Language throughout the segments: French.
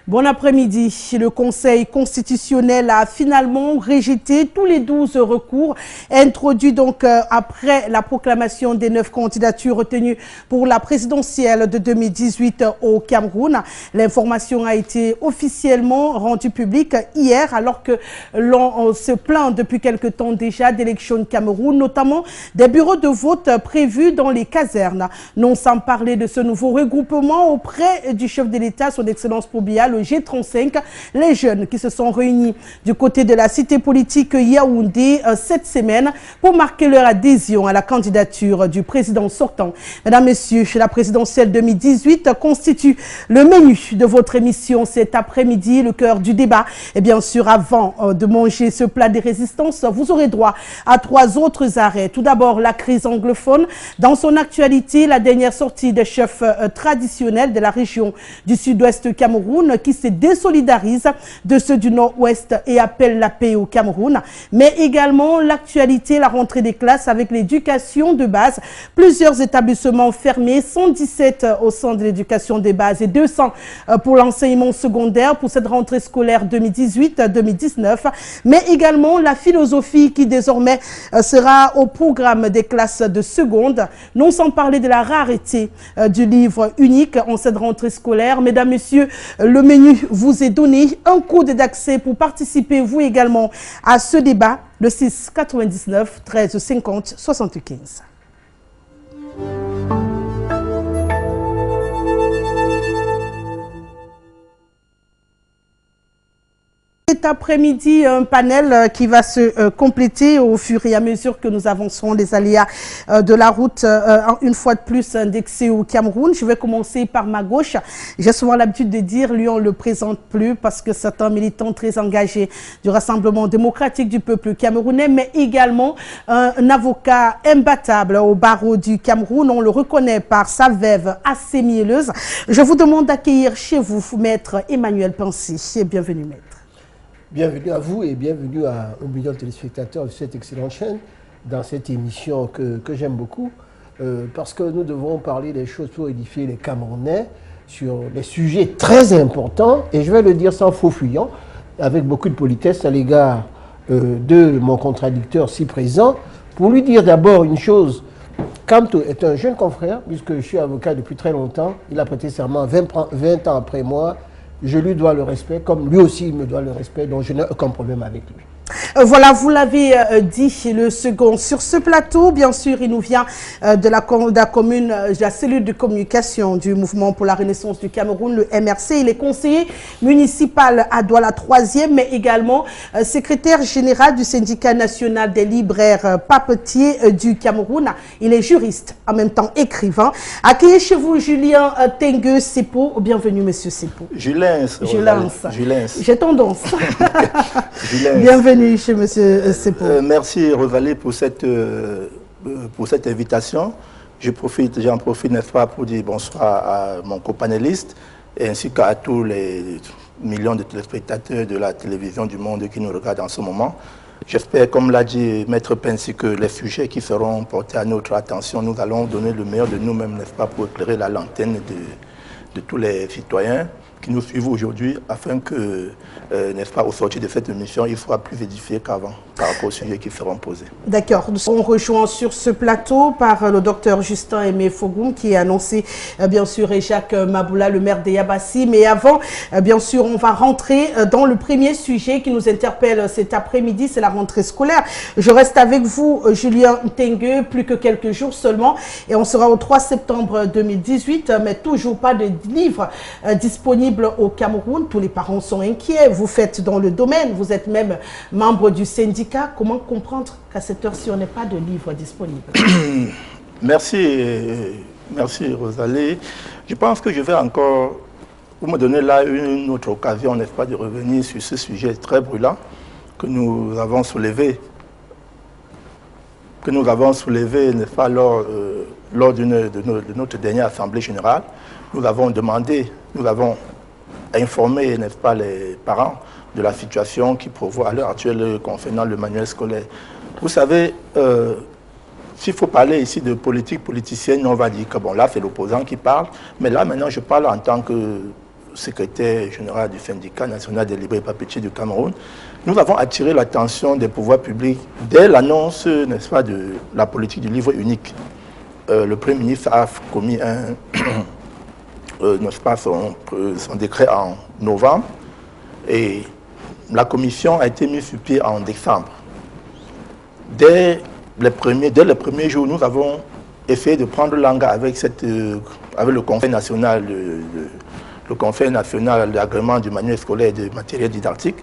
Bon après-midi. Le Conseil constitutionnel a finalement rejeté tous les 12 recours introduits donc après la proclamation des 9 candidatures retenues pour la présidentielle de 2018 au Cameroun. L'information a été officiellement rendue publique hier alors que l'on se plaint depuis quelque temps déjà d'élections Cameroun, notamment des bureaux de vote prévus dans les casernes. Non sans parler de ce nouveau regroupement auprès du chef de l'État, son Excellence Pobia, le G35, les jeunes qui se sont réunis du côté de la cité politique Yaoundé cette semaine pour marquer leur adhésion à la candidature du président sortant. Mesdames, Messieurs, la présidentielle 2018 constitue le menu de votre émission cet après-midi, le cœur du débat. Et bien sûr, avant de manger ce plat des résistances, vous aurez droit à 3 autres arrêts. Tout d'abord, la crise anglophone. Dans son actualité, la dernière sortie des chefs traditionnels de la région du sud-ouest Cameroun qui se désolidarisent de ceux du nord-ouest et appellent la paix au Cameroun. Mais également l'actualité, la rentrée des classes avec l'éducation de base. Plusieurs établissements fermés, 117 au sein de l'éducation de base et 200 pour l'enseignement secondaire pour cette rentrée scolaire 2018-2019. Mais également la philosophie qui désormais sera au programme des classes de seconde. Non sans parler de la rareté du livre unique en cette rentrée scolaire. Mesdames, Messieurs, le menu vous est donné. Un code d'accès pour participer, vous également, à ce débat. Le 6 99 13 50 75. Cet après-midi, un panel qui va se compléter au fur et à mesure que nous avancerons les aléas de la route, une fois de plus indexé au Cameroun. Je vais commencer par ma gauche. J'ai souvent l'habitude de dire, lui, on ne le présente plus parce que c'est un militant très engagé du Rassemblement démocratique du peuple camerounais, mais également un avocat imbattable au barreau du Cameroun. On le reconnaît par sa veuve assez mielleuse. Je vous demande d'accueillir chez vous, maître Emmanuel Pensy. Bienvenue, maître. Bienvenue à vous et bienvenue aux millions de téléspectateurs de cette excellente chaîne dans cette émission que j'aime beaucoup parce que nous devons parler des choses pour édifier les Camerounais sur des sujets très importants et je vais le dire sans faux fuyant, avec beaucoup de politesse à l'égard de mon contradicteur si présent, pour lui dire d'abord une chose. Kamto est un jeune confrère, puisque je suis avocat depuis très longtemps, il a prêté serment 20 ans après moi. Je lui dois le respect, comme lui aussi il me doit le respect, donc je n'ai aucun problème avec lui. Voilà, vous l'avez dit, le second sur ce plateau, bien sûr, il nous vient de la commune, de la cellule de communication du Mouvement pour la Renaissance du Cameroun, le MRC. Il est conseiller municipal à Douala 3e, mais également secrétaire général du syndicat national des libraires papetiers du Cameroun. Il est juriste, en même temps écrivain. Accueillez chez vous Julien Tengue Sepo. Bienvenue, monsieur Sepo. Julien. J'ai tendance. Bienvenue chez monsieur Sepo. Merci Rosalie pour cette invitation. J'en profite, n'est-ce pas, pour dire bonsoir à mon copanéliste ainsi qu'à tous les millions de téléspectateurs de la télévision du monde qui nous regardent en ce moment. J'espère, comme l'a dit Maître Pensy, que les sujets qui seront portés à notre attention, nous allons donner le meilleur de nous-mêmes, n'est-ce pas, pour éclairer la lanterne de tous les citoyens qui nous suivent aujourd'hui, afin que, n'est-ce pas, au sortir de cette émission, il soit plus édifié qu'avant par rapport aux sujets qui seront posés. D'accord. Nous serons rejoints sur ce plateau par le docteur Justin Aimé Fogoum, qui a annoncé, bien sûr, et Jacques Maboula, le maire de Yabassi. Mais avant, bien sûr, on va rentrer dans le premier sujet qui nous interpelle cet après-midi, c'est la rentrée scolaire. Je reste avec vous, Julien Tengue, plus que quelques jours seulement, et on sera au 3 septembre 2018, mais toujours pas de livre disponible au Cameroun. Tous les parents sont inquiets. Vous faites dans le domaine, vous êtes même membre du syndicat. Comment comprendre qu'à cette heure-ci, on n'ait pas de livre disponible? Merci Rosalie. Je pense que je vais encore, vous me donnez là une autre occasion, n'est-ce pas, de revenir sur ce sujet très brûlant que nous avons soulevé. N'est-ce pas, lors de notre dernière Assemblée générale. Nous avons informé, n'est-ce pas, les parents de la situation qui prévoit à l'heure actuelle concernant le manuel scolaire. Vous savez, s'il faut parler ici de politique politicienne, on va dire que bon, là c'est l'opposant qui parle, mais là maintenant je parle en tant que secrétaire général du syndicat national des libraires et papetiers du Cameroun, nous avons attiré l'attention des pouvoirs publics dès l'annonce, n'est-ce pas, de la politique du livre unique. Le Premier ministre a commis n'est-ce pas, son décret en novembre et la commission a été mise sur pied en décembre. Dès les premiers jours, nous avons essayé de prendre langue avec le Conseil national d'agrément du manuel scolaire et de matériel didactique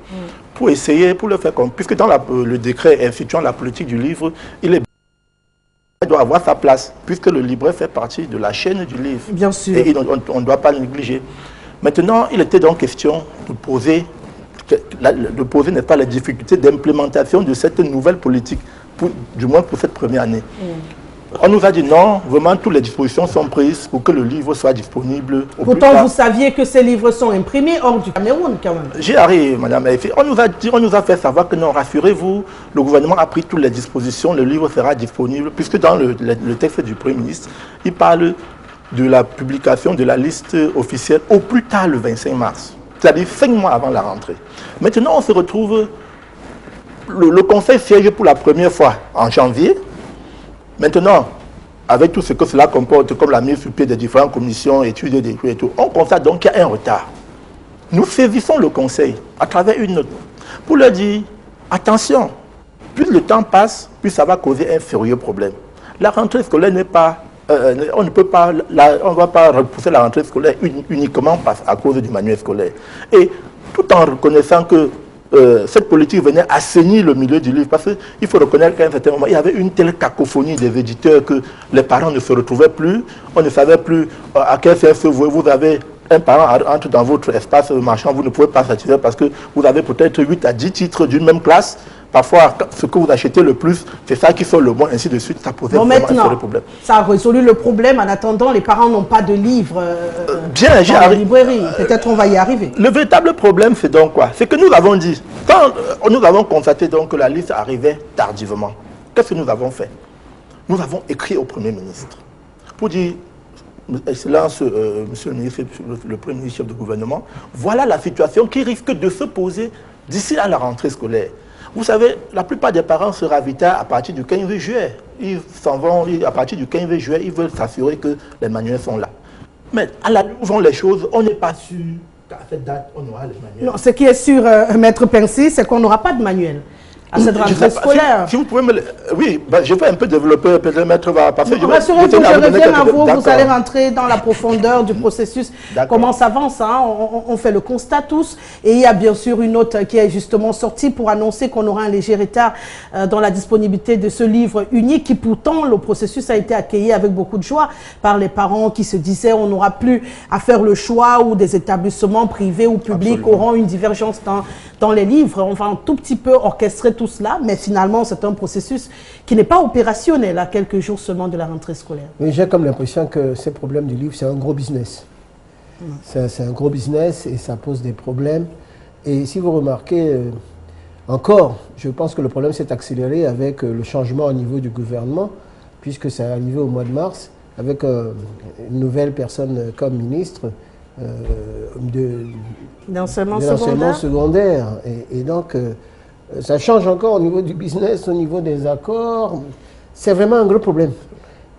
pour essayer, pour le faire comme, puisque dans le décret instituant la politique du livre, il doit avoir sa place, puisque le libraire fait partie de la chaîne du livre. Bien sûr. Et on ne doit pas le négliger. Maintenant, il était donc question de poser n'est-ce pas, les difficultés d'implémentation de cette nouvelle politique, du moins pour cette première année. On nous a dit non, vraiment toutes les dispositions sont prises pour que le livre soit disponible. Pourtant, vous saviez que ces livres sont imprimés hors du Cameroun quand même. J'y arrive, madame. On nous a fait savoir que non, rassurez-vous, le gouvernement a pris toutes les dispositions, le livre sera disponible, puisque dans le texte du Premier ministre, il parle de la publication de la liste officielle au plus tard le 25 mars. C'est-à-dire 5 mois avant la rentrée. Maintenant, on se retrouve, le Conseil siège pour la première fois en janvier. Maintenant, avec tout ce que cela comporte, comme la mise sur pied des différentes commissions, études et tout, on constate donc qu'il y a un retard. Nous saisissons le Conseil à travers une note pour leur dire, attention, plus le temps passe, plus ça va causer un sérieux problème. La rentrée scolaire n'est pas... on ne va pas repousser la rentrée scolaire uniquement à cause du manuel scolaire. Et tout en reconnaissant que cette politique venait assainir le milieu du livre, parce qu'il faut reconnaître qu'à un certain moment, il y avait une telle cacophonie des éditeurs que les parents ne se retrouvaient plus, on ne savait plus à quel sens vous avez... Un parent entre dans votre espace marchand, vous ne pouvez pas satisfaire parce que vous avez peut-être 8 à 10 titres d'une même classe. Parfois, ce que vous achetez le plus, c'est ça qui sort le bon, ainsi de suite. Ça posait vraiment un sérieux problème. Ça a résolu le problème. En attendant, les parents n'ont pas de livres bien, dans la librairie. Peut-être on va y arriver. Le véritable problème, c'est donc quoi? C'est que nous avons dit, quand nous avons constaté donc que la liste arrivait tardivement, qu'est-ce que nous avons fait? Nous avons écrit au Premier ministre pour dire... Excellence, Monsieur le ministre, le Premier ministre chef du gouvernement, voilà la situation qui risque de se poser d'ici à la rentrée scolaire. Vous savez, la plupart des parents se ravitaillent à partir du 15 juillet. Ils s'en vont, à partir du 15 juillet, ils veulent s'assurer que les manuels sont là. Mais à la où vont les choses, on n'est pas sûr qu'à cette date, on aura les manuels. Non, ce qui est sûr, Maître Pensy, c'est qu'on n'aura pas de manuel à cette rentrée scolaire. Si vous pouvez me... Oui, je vais un peu développer, peut-être Maître va passer. Rassurez-vous, je reviens à vous, vous allez rentrer dans la profondeur du processus. Comment ça avance, hein? On fait le constat tous. Et il y a bien sûr une note qui est justement sortie pour annoncer qu'on aura un léger retard dans la disponibilité de ce livre unique qui pourtant, le processus a été accueilli avec beaucoup de joie par les parents qui se disaient on n'aura plus à faire le choix où des établissements privés ou publics auront une divergence dans les livres. On va un tout petit peu orchestrer tout cela, mais finalement, c'est un processus qui n'est pas opérationnel à quelques jours seulement de la rentrée scolaire. Oui, j'ai comme l'impression que ces problèmes du livre, c'est un gros business. C'est un gros business et ça pose des problèmes. Et si vous remarquez, encore, je pense que le problème s'est accéléré avec le changement au niveau du gouvernement, puisque c'est arrivé au mois de mars, avec une nouvelle personne comme ministre d'enseignement secondaire. Et donc... ça change encore au niveau du business, au niveau des accords. C'est vraiment un gros problème.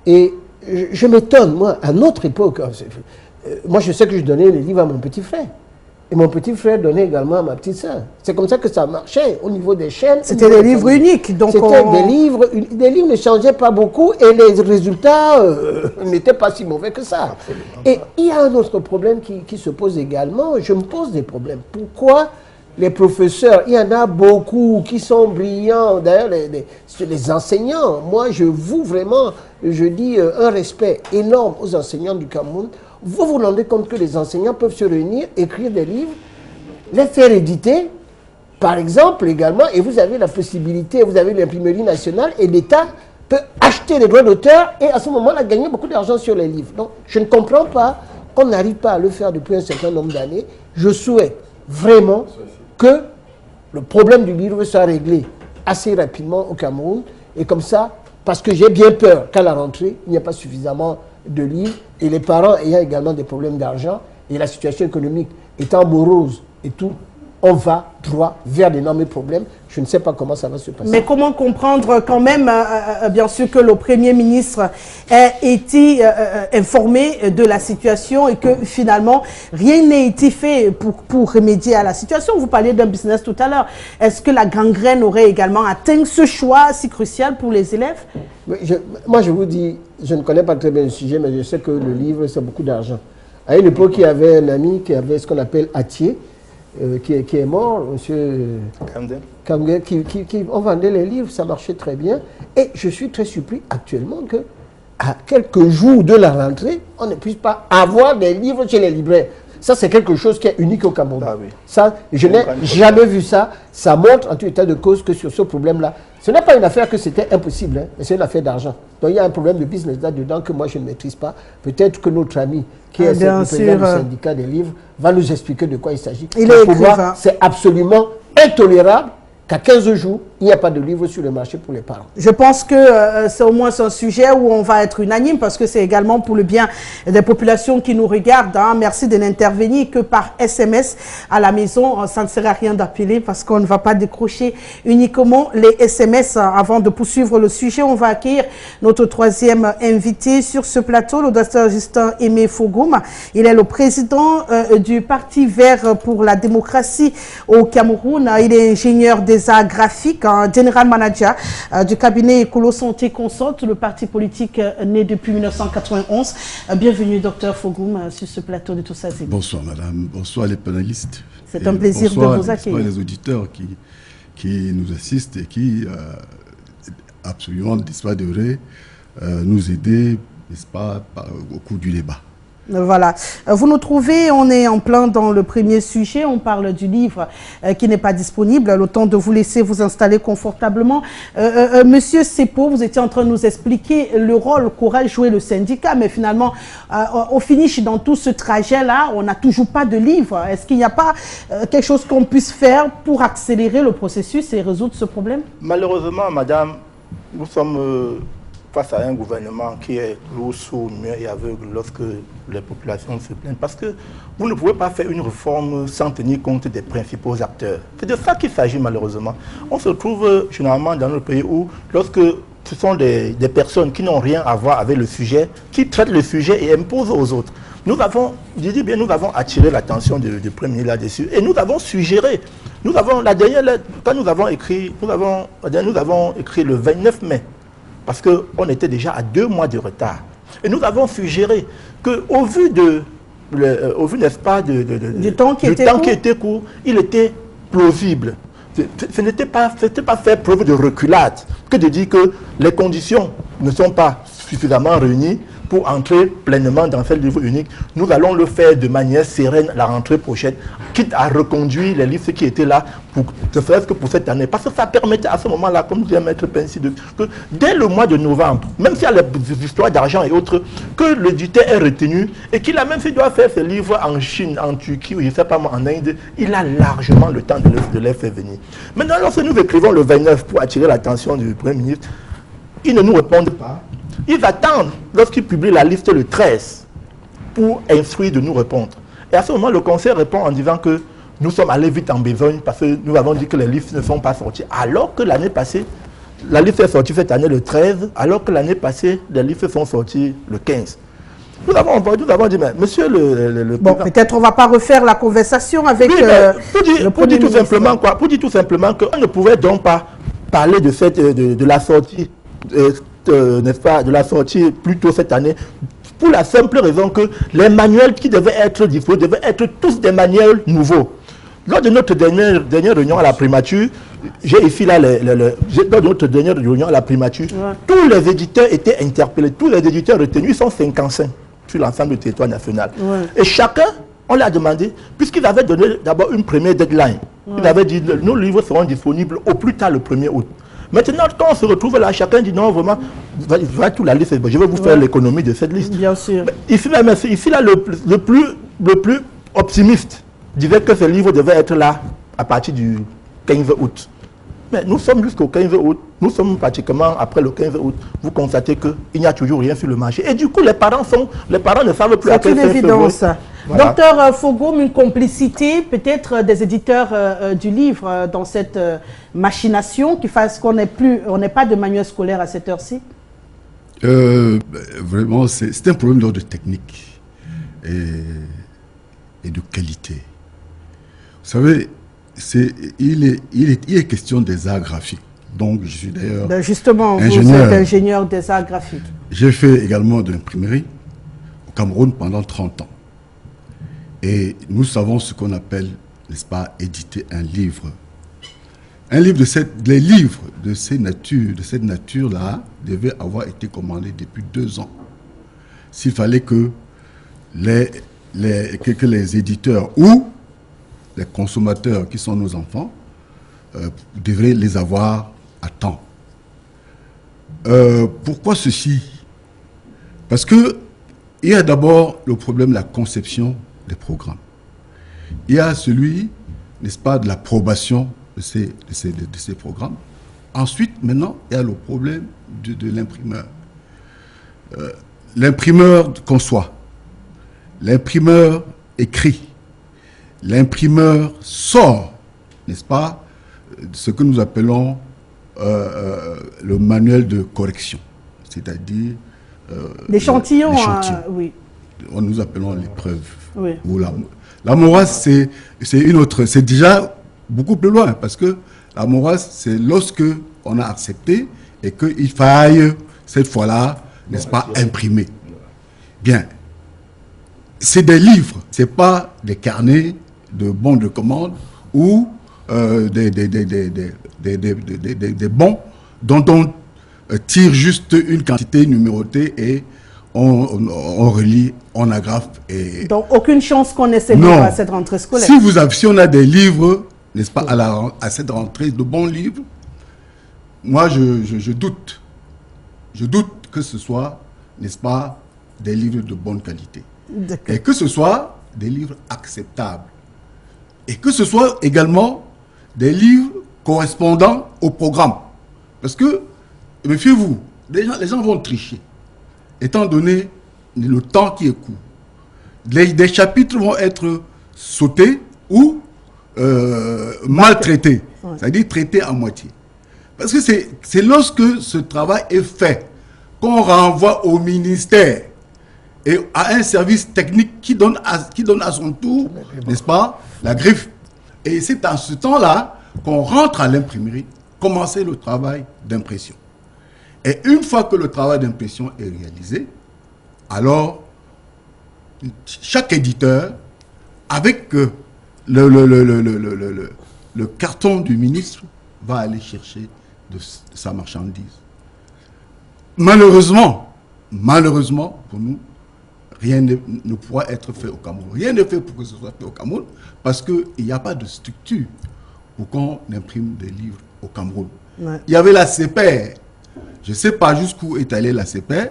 Et je m'étonne, moi, à notre époque, moi je sais que je donnais les livres à mon petit frère. Et mon petit frère donnait également à ma petite soeur. C'est comme ça que ça marchait au niveau des chaînes. C'était des livres uniques. C'était des livres ne changeaient pas beaucoup et les résultats n'étaient pas si mauvais que ça. Et il y a un autre problème qui se pose également. Je me pose des problèmes. Pourquoi les professeurs, il y en a beaucoup qui sont brillants, d'ailleurs les enseignants, moi je voue vraiment, je dis un respect énorme aux enseignants du Cameroun. Vous vous rendez compte que les enseignants peuvent se réunir, écrire des livres, les faire éditer, par exemple également, et vous avez la possibilité, vous avez l'imprimerie nationale et l'État peut acheter les droits d'auteur et à ce moment-là gagner beaucoup d'argent sur les livres. Donc je ne comprends pas qu'on n'arrive pas à le faire depuis un certain nombre d'années. Je souhaite vraiment que le problème du livre soit réglé assez rapidement au Cameroun. Et comme ça, parce que j'ai bien peur qu'à la rentrée, il n'y ait pas suffisamment de livres. Et les parents ayant également des problèmes d'argent, et la situation économique étant morose et tout, on va droit vers d'énormes problèmes. Je ne sais pas comment ça va se passer. Mais comment comprendre quand même, bien sûr, que le Premier ministre ait été informé de la situation et que finalement, rien n'a été fait pour remédier à la situation. Vous parliez d'un business tout à l'heure. Est-ce que la gangrène aurait également atteint ce choix si crucial pour les élèves? Moi, je vous dis, je ne connais pas très bien le sujet, mais je sais que le livre, c'est beaucoup d'argent. À une époque, il y avait un ami qui avait ce qu'on appelle Atier, qui est mort, M. Kamgen, on vendait les livres, ça marchait très bien. Et je suis très surpris actuellement que, à quelques jours de la rentrée, on ne puisse pas avoir des livres chez les libraires. Ça, c'est quelque chose qui est unique au Cameroun. Ah oui. Ça, je n'ai jamais vu ça. Ça montre en tout état de cause que sur ce problème-là, ce n'est pas une affaire que c'était impossible, hein, mais c'est une affaire d'argent. Donc il y a un problème de business là-dedans que moi je ne maîtrise pas. Peut-être que notre ami, qui est le président du syndicat des livres, va nous expliquer de quoi il s'agit. Pour moi, c'est absolument intolérable qu'à 15 jours, il n'y a pas de livre sur le marché pour les parents. Je pense que c'est au moins un sujet où on va être unanime parce que c'est également pour le bien des populations qui nous regardent. Hein. Merci de n'intervenir que par SMS à la maison. Ça ne sert à rien d'appeler parce qu'on ne va pas décrocher uniquement les SMS. Avant de poursuivre le sujet, on va accueillir notre troisième invité sur ce plateau, le docteur Justin Aimé Fogoum. Il est le président du Parti vert pour la démocratie au Cameroun. Il est ingénieur des arts graphiques, General Manager du cabinet Écolo Santé Consort, le parti politique né depuis 1991. Bienvenue, docteur Fogoum, sur ce plateau de Tous Azimuts. Bonsoir, madame. Bonsoir, les panélistes. C'est un plaisir de vous accueillir. Bonsoir les auditeurs qui nous assistent et qui, absolument, n'est-ce pas, devraient nous aider, n'est-ce pas, au cours du débat. Voilà. Vous nous trouvez, on est en plein dans le premier sujet, on parle du livre qui n'est pas disponible, le temps de vous laisser vous installer confortablement. Monsieur Sepo, vous étiez en train de nous expliquer le rôle qu'aurait joué le syndicat, mais finalement, au finish, dans tout ce trajet-là, on n'a toujours pas de livre. Est-ce qu'il n'y a pas quelque chose qu'on puisse faire pour accélérer le processus et résoudre ce problème? Malheureusement, madame, nous sommes face à un gouvernement qui est lourd, sourd, muet et aveugle lorsque les populations se plaignent. Parce que vous ne pouvez pas faire une réforme sans tenir compte des principaux acteurs. C'est de ça qu'il s'agit malheureusement. On se trouve généralement dans notre pays où, lorsque ce sont des personnes qui n'ont rien à voir avec le sujet, qui traitent le sujet et imposent aux autres. Nous avons, je dis bien, nous avons attiré l'attention du Premier ministre là-dessus et nous avons suggéré. Nous avons, quand nous avons écrit le 29 mai, parce qu'on était déjà à 2 mois de retard. Et nous avons suggéré qu'au vu n'est-ce pas, du temps qui était court, il était plausible. Ce n'était pas faire preuve de reculade que de dire que les conditions ne sont pas suffisamment réunies pour entrer pleinement dans ce livre unique. Nous allons le faire de manière sereine la rentrée prochaine, quitte à reconduire les livres qui étaient là, ne serait-ce que pour cette année. Parce que ça permettait à ce moment-là, comme disait Maître Pensi, que dès le mois de novembre, même s'il y a les histoires d'argent et autres, que l'éditeur est retenu et qu'il a même s'il doit faire ses livres en Chine, en Turquie ou je ne sais pas moi, en Inde, il a largement le temps de les faire venir. Maintenant, lorsque nous écrivons le 29 pour attirer l'attention du Premier ministre, ils ne nous répondent pas. Ils attendent lorsqu'ils publient la liste le 13 pour instruire de nous répondre. Et à ce moment, le conseil répond en disant que nous sommes allés vite en besogne parce que nous avons dit que les listes ne sont pas sorties. Alors que l'année passée, la liste est sortie cette année le 13, alors que l'année passée, les listes sont sorties le 15. Nous avons dit, mais monsieur le bon, peut-être on ne va pas refaire la conversation avec pour dire tout simplement quoi, pour dire tout simplement qu'on ne pouvait donc pas parler de la sortie n'est-ce pas, de la sortie plus tôt cette année, pour la simple raison que les manuels qui devaient être disponibles devaient être tous des manuels nouveaux. Lors de notre dernière réunion à la primature, j'ai ici là, lors de notre dernière réunion à la primature, tous les éditeurs étaient interpellés, tous les éditeurs retenus, ils sont 55 sur l'ensemble du territoire national. Et chacun, on l'a demandé, puisqu'ils avaient donné d'abord une première deadline. Ils avaient dit, nos livres seront disponibles au plus tard le 1er août. Maintenant, quand on se retrouve là, chacun dit non, vraiment, voilà toute la liste, je vais vous faire l'économie de cette liste. Bien sûr. Ici, là, le plus optimiste disait que ce livre devait être là à partir du 15 août. Mais nous sommes jusqu'au 15 août, nous sommes pratiquement après le 15 août, vous constatez qu'il n'y a toujours rien sur le marché. Et du coup, les parents ne savent plus à quel sens se vouer. Voilà. Docteur Fogom, une complicité peut-être des éditeurs du livre dans cette machination qui fasse qu'on n'ait pas de manuel scolaire à cette heure-ci? Vraiment, c'est un problème d'ordre technique et de qualité. Vous savez, il est question des arts graphiques. Donc, je suis d'ailleurs justement, ingénieur. Vous êtes ingénieur des arts graphiques. J'ai fait également de l'imprimerie au Cameroun pendant 30 ans. Et nous savons ce qu'on appelle, n'est-ce pas, éditer un livre. Un livre les livres de cette nature-là devaient avoir été commandés depuis 2 ans. S'il fallait que les éditeurs ou les consommateurs qui sont nos enfants devraient les avoir à temps. Pourquoi ceci? Parce que il y a d'abord le problème de la conception des programmes. Il y a celui, n'est-ce pas, de l'approbation de ces programmes. Ensuite, maintenant, il y a le problème de l'imprimeur. L'imprimeur conçoit, l'imprimeur écrit, l'imprimeur sort, n'est-ce pas, ce que nous appelons le manuel de correction, c'est-à-dire l'échantillon. Oui. Nous appelons l'épreuve. Oui. La morasse, c'est déjà beaucoup plus loin, parce que la morasse, c'est lorsque on a accepté et qu'il faille, cette fois-là, n'est-ce pas, imprimer. Bien. C'est des livres, ce n'est pas des carnets de bons de commande ou des bons dont on tire juste une quantité numérotée et on relie, on agrafe. Et... Donc, aucune chance qu'on ait ces livres à cette rentrée scolaire. Si on a des livres, n'est-ce pas, à cette rentrée, de bons livres, moi, je doute. Je doute que ce soit, n'est-ce pas, des livres de bonne qualité. Et que ce soit des livres acceptables. Et que ce soit également des livres correspondant au programme. Parce que, méfiez-vous, les gens vont tricher. Étant donné le temps qui est court. Des chapitres vont être sautés ou maltraités. C'est-à-dire traités à moitié. Parce que c'est lorsque ce travail est fait qu'on renvoie au ministère et à un service technique qui donne à son tour, n'est-ce pas, la griffe. Et c'est dans ce temps-là qu'on rentre à l'imprimerie, commencer le travail d'impression. Et une fois que le travail d'impression est réalisé, alors chaque éditeur, avec le carton du ministre, va aller chercher de sa marchandise. Malheureusement pour nous, rien ne pourra être fait au Cameroun. Rien n'est fait pour que ce soit fait au Cameroun parce qu'il n'y a pas de structure pour qu'on imprime des livres au Cameroun. Ouais. Il y avait la CPR. Je ne sais pas jusqu'où est allée la CPR,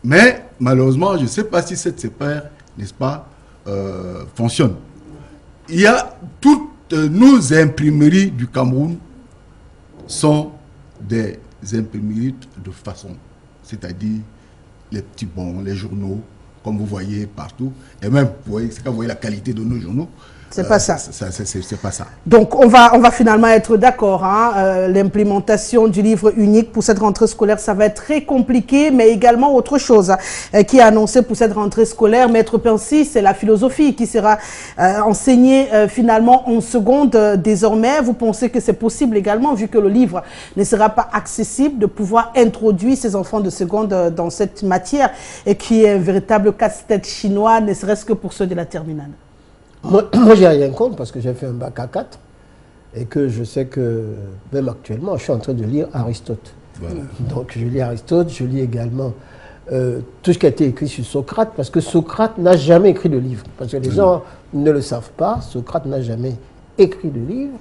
mais malheureusement, je ne sais pas si cette CPR, n'est-ce pas, fonctionne. Il y a toutes nos imprimeries du Cameroun sont des imprimeries de façon, c'est-à-dire les petits bons, les journaux, comme vous voyez partout, et même, quand vous voyez la qualité de nos journaux, c'est pas ça. C'est pas ça. Donc, on va finalement être d'accord. Hein? L'implémentation du livre unique pour cette rentrée scolaire, ça va être très compliqué, mais également autre chose qui est annoncée pour cette rentrée scolaire. Maître Percy, c'est la philosophie qui sera enseignée finalement en seconde désormais. Vous pensez que c'est possible également, vu que le livre ne sera pas accessible, de pouvoir introduire ces enfants de seconde dans cette matière et qui est un véritable casse-tête chinois, ne serait-ce que pour ceux de la terminale? Moi j'ai rien contre parce que j'ai fait un bac à 4 et que je sais que, même actuellement, je suis en train de lire Aristote. Voilà. Donc je lis Aristote, je lis également tout ce qui a été écrit sur Socrate, parce que Socrate n'a jamais écrit de livre. Parce que les gens ne le savent pas, Socrate n'a jamais écrit de livre.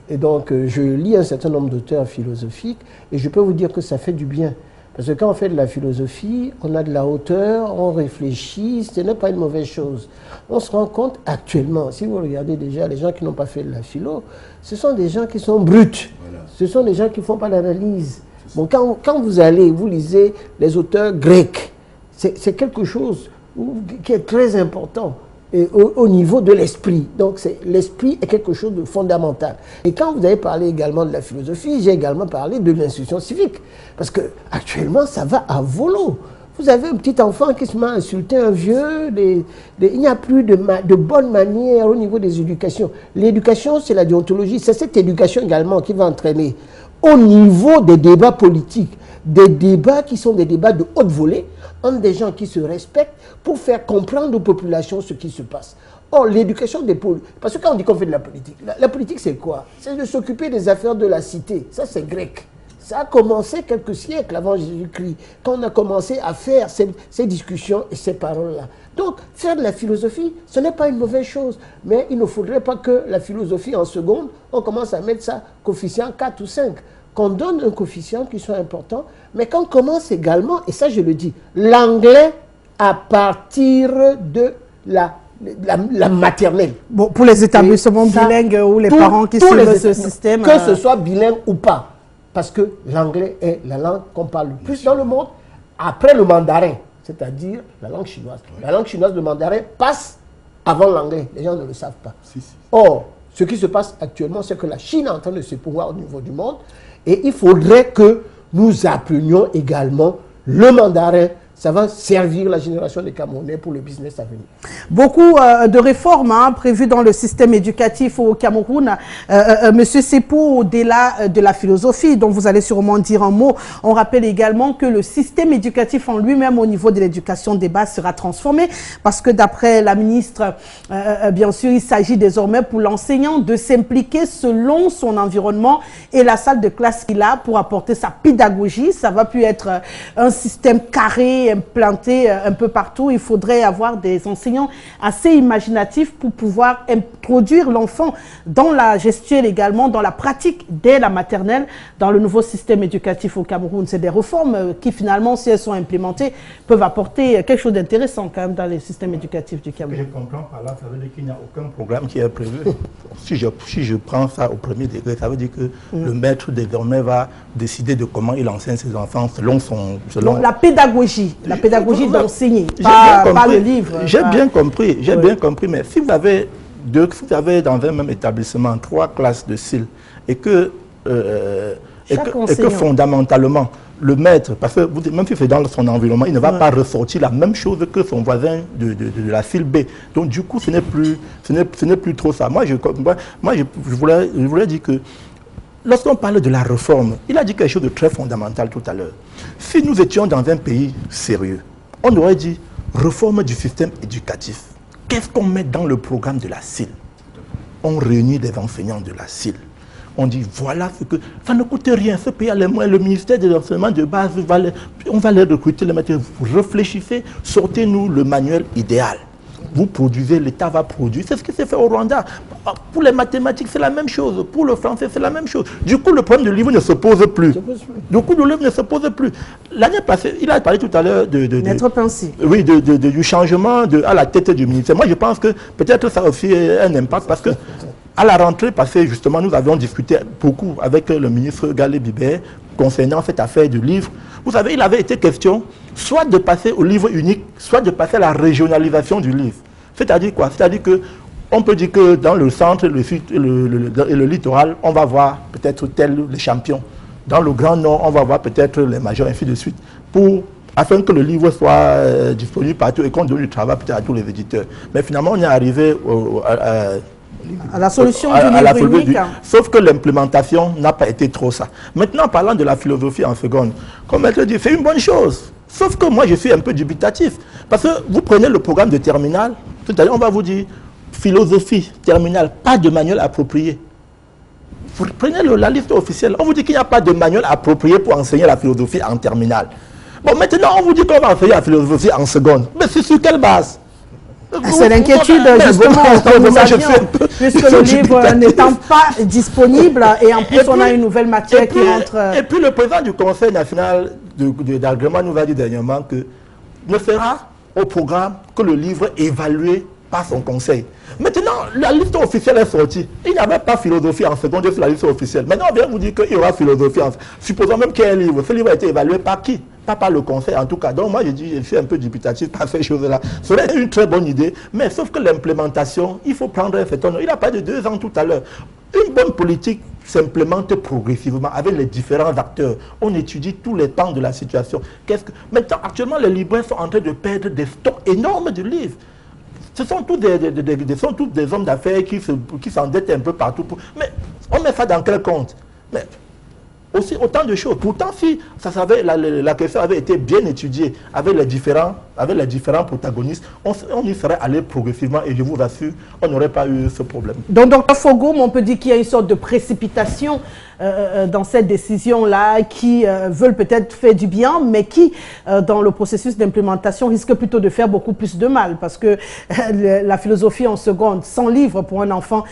Et donc je lis un certain nombre d'auteurs philosophiques et je peux vous dire que ça fait du bien. Parce que quand on fait de la philosophie, on a de la hauteur, on réfléchit, ce n'est pas une mauvaise chose. On se rend compte actuellement, si vous regardez déjà les gens qui n'ont pas fait de la philo, ce sont des gens qui sont bruts. Voilà. Ce sont des gens qui ne font pas d'analyse. Bon, quand vous allez, vous lisez les auteurs grecs, c'est quelque chose qui est très important. au niveau de l'esprit. Donc l'esprit est quelque chose de fondamental. Et quand vous avez parlé également de la philosophie, j'ai également parlé de l'instruction civique. Parce que actuellement, ça va à volo. Vous avez un petit enfant qui se met à insulter un vieux, il n'y a plus de bonnes manières au niveau des éducations. L'éducation, c'est la déontologie. C'est cette éducation également qui va entraîner au niveau des débats politiques, des débats qui sont des débats de haute volée, entre des gens qui se respectent pour faire comprendre aux populations ce qui se passe. Or, l'éducation des politiques, parce que quand on dit qu'on fait de la politique, la politique c'est quoi? C'est de s'occuper des affaires de la cité. Ça c'est grec. Ça a commencé quelques siècles avant Jésus-Christ, quand on a commencé à faire ces discussions et ces paroles-là. Donc, faire de la philosophie, ce n'est pas une mauvaise chose. Mais il ne faudrait pas que la philosophie en seconde, on commence à mettre ça coefficient 4 ou 5. Qu'on donne un coefficient qui soit important, mais qu'on commence également, et ça je le dis, l'anglais à partir de la maternelle. Bon, pour les établissements bilingues ou les parents qui suivent ce système. Que ce soit bilingue ou pas. Parce que l'anglais est la langue qu'on parle le plus dans le monde, après le mandarin, c'est-à-dire la langue chinoise. La langue chinoise, le mandarin, passe avant l'anglais. Les gens ne le savent pas. Or, ce qui se passe actuellement, c'est que la Chine est en train de se pouvoir au niveau du monde. Et il faudrait que nous apprenions également le mandarin. Ça va servir la génération des Camerounais pour le business à venir. Beaucoup de réformes prévues dans le système éducatif au Cameroun. Monsieur Sepo, au-delà de la philosophie, dont vous allez sûrement dire un mot, on rappelle également que le système éducatif en lui-même au niveau de l'éducation des bases sera transformé parce que d'après la ministre, bien sûr, il s'agit désormais pour l'enseignant de s'impliquer selon son environnement et la salle de classe qu'il a pour apporter sa pédagogie. Ça va plus être un système carré, implanté un peu partout. Il faudrait avoir des enseignants assez imaginatifs pour pouvoir introduire l'enfant dans la gestuelle également, dans la pratique dès la maternelle, dans le nouveau système éducatif au Cameroun. C'est des réformes qui finalement, si elles sont implémentées, peuvent apporter quelque chose d'intéressant quand même dans les systèmes éducatifs du Cameroun. Ce que je comprends par là, ça veut dire qu'il n'y a aucun programme qui est prévu. si je prends ça au premier degré, ça veut dire que le maître désormais va décider de comment il enseigne ses enfants selon son... Donc, la pédagogie d'enseigner, pas le livre. J'ai bien compris, mais si vous avez dans un même établissement 3 classes de style et que fondamentalement le maître, parce que même si c'est dans son environnement, il ne va pas ressortir la même chose que son voisin de la file B. Donc du coup, ce n'est plus trop ça. Moi, je voulais dire que lorsqu'on parle de la réforme, il a dit quelque chose de très fondamental tout à l'heure. Si nous étions dans un pays sérieux, on aurait dit réforme du système éducatif. Qu'est-ce qu'on met dans le programme de la CIL? On réunit des enseignants de la CIL. On dit voilà ce que... Ça ne coûte rien, ce pays a les moyens, le ministère de l'enseignement de base, on va les recruter, les mettre. Vous réfléchissez, sortez-nous le manuel idéal. Vous produisez, l'État va produire. C'est ce qui s'est fait au Rwanda. Pour les mathématiques, c'est la même chose. Pour le français, c'est la même chose. Du coup, le problème du livre ne se pose plus. Du coup, le livre ne se pose plus. L'année passée, il a parlé tout à l'heure oui, du changement à la tête du ministère. Moi, je pense que peut-être ça a aussi un impact parce que à la rentrée passée, justement, nous avions discuté beaucoup avec le ministre Galé Bibé concernant cette affaire du livre. Vous savez, il avait été question soit de passer au livre unique, soit de passer à la régionalisation du livre. C'est-à-dire quoi? C'est-à-dire qu'on peut dire que dans le centre, le littoral, on va voir peut-être les champions. Dans le Grand Nord, on va voir peut-être les majors, ainsi de suite, afin que le livre soit disponible partout et qu'on donne du travail peut-être à tous les éditeurs. Mais finalement, on est arrivé à la solution du livre unique. Sauf que l'implémentation n'a pas été trop ça. Maintenant, parlant de la philosophie en seconde, comme elle te dit, c'est une bonne chose. Sauf que moi, je suis un peu dubitatif. Parce que vous prenez le programme de terminale, tout à l'heure, on va vous dire philosophie terminale, pas de manuel approprié. Vous prenez la liste officielle, on vous dit qu'il n'y a pas de manuel approprié pour enseigner la philosophie en terminale. Bon, maintenant, on vous dit qu'on va enseigner la philosophie en seconde. Mais c'est sur quelle base? C'est l'inquiétude, justement, que nous avions, puisque le livre n'étant pas disponible, et en plus, on a une nouvelle matière qui entre... Et puis, le président du Conseil national d'agrément nous a dit dernièrement que ne fera au programme que le livre évalué par son conseil. Maintenant, la liste officielle est sortie. Il n'y avait pas philosophie en seconde sur la liste officielle. Maintenant, on vient vous dire qu'il y aura philosophie en seconde. Supposons même qu'il y ait un livre. Ce livre a été évalué par qui? pas par le conseil en tout cas. Donc moi je dis, je suis un peu dubitatif par ces choses-là. Ce serait une très bonne idée, mais sauf que l'implémentation, il faut prendre un certain nombre. Il a parlé de 2 ans tout à l'heure. Une bonne politique s'implémente progressivement avec les différents acteurs. On étudie tous les temps de la situation. Maintenant, actuellement, les libraires sont en train de perdre des stocks énormes de livres. Ce sont tous des hommes d'affaires qui s'endettent un peu partout. Mais on met ça dans quel compte? Mais aussi autant de choses. Pourtant, si la question avait été bien étudiée avec les différents protagonistes, on y serait allé progressivement et je vous assure, on n'aurait pas eu ce problème. Donc, Dr Fogum, on peut dire qu'il y a une sorte de précipitation dans cette décision-là qui veulent peut-être faire du bien, mais qui, dans le processus d'implémentation, risque plutôt de faire beaucoup plus de mal parce que la philosophie en seconde, 100 livres pour un enfant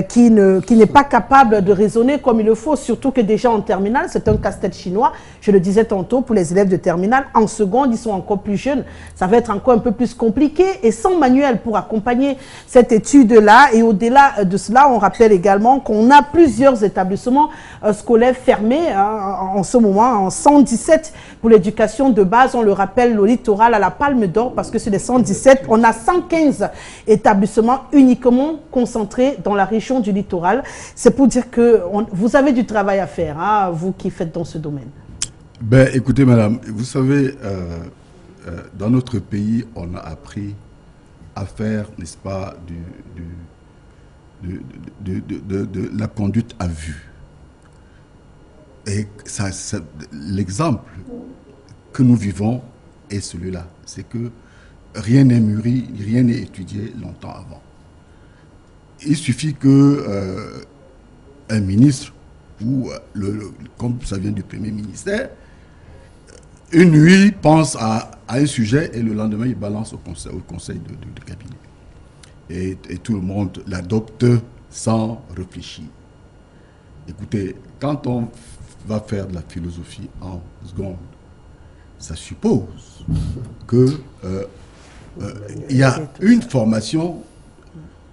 qui n'est pas capable de raisonner comme il le faut, surtout que déjà en terminale, c'est un casse-tête chinois. Je le disais tantôt, pour les élèves de terminale, en seconde, ils sont encore plus jeunes. Ça va être encore un peu plus compliqué et sans manuel pour accompagner cette étude-là. Et au-delà de cela, on rappelle également qu'on a plusieurs établissements scolaires fermés en ce moment, en 117 pour l'éducation de base. On le rappelle, le littoral à la Palme d'Or, parce que sur les 117, on a 115 établissements uniquement concentrés dans la région du littoral. C'est pour dire que vous avez du travail à faire, hein, vous qui faites dans ce domaine. Ben, écoutez, madame, vous savez, dans notre pays, on a appris à faire, n'est-ce pas, de la conduite à vue. Et l'exemple que nous vivons est celui-là. C'est que rien n'est mûri, rien n'est étudié longtemps avant. Il suffit que un ministre, ou comme ça vient du Premier ministère, une nuit pense à un sujet et le lendemain il balance au conseil de cabinet. Et tout le monde l'adopte sans réfléchir. Écoutez, quand on va faire de la philosophie en seconde, ça suppose que il y a une formation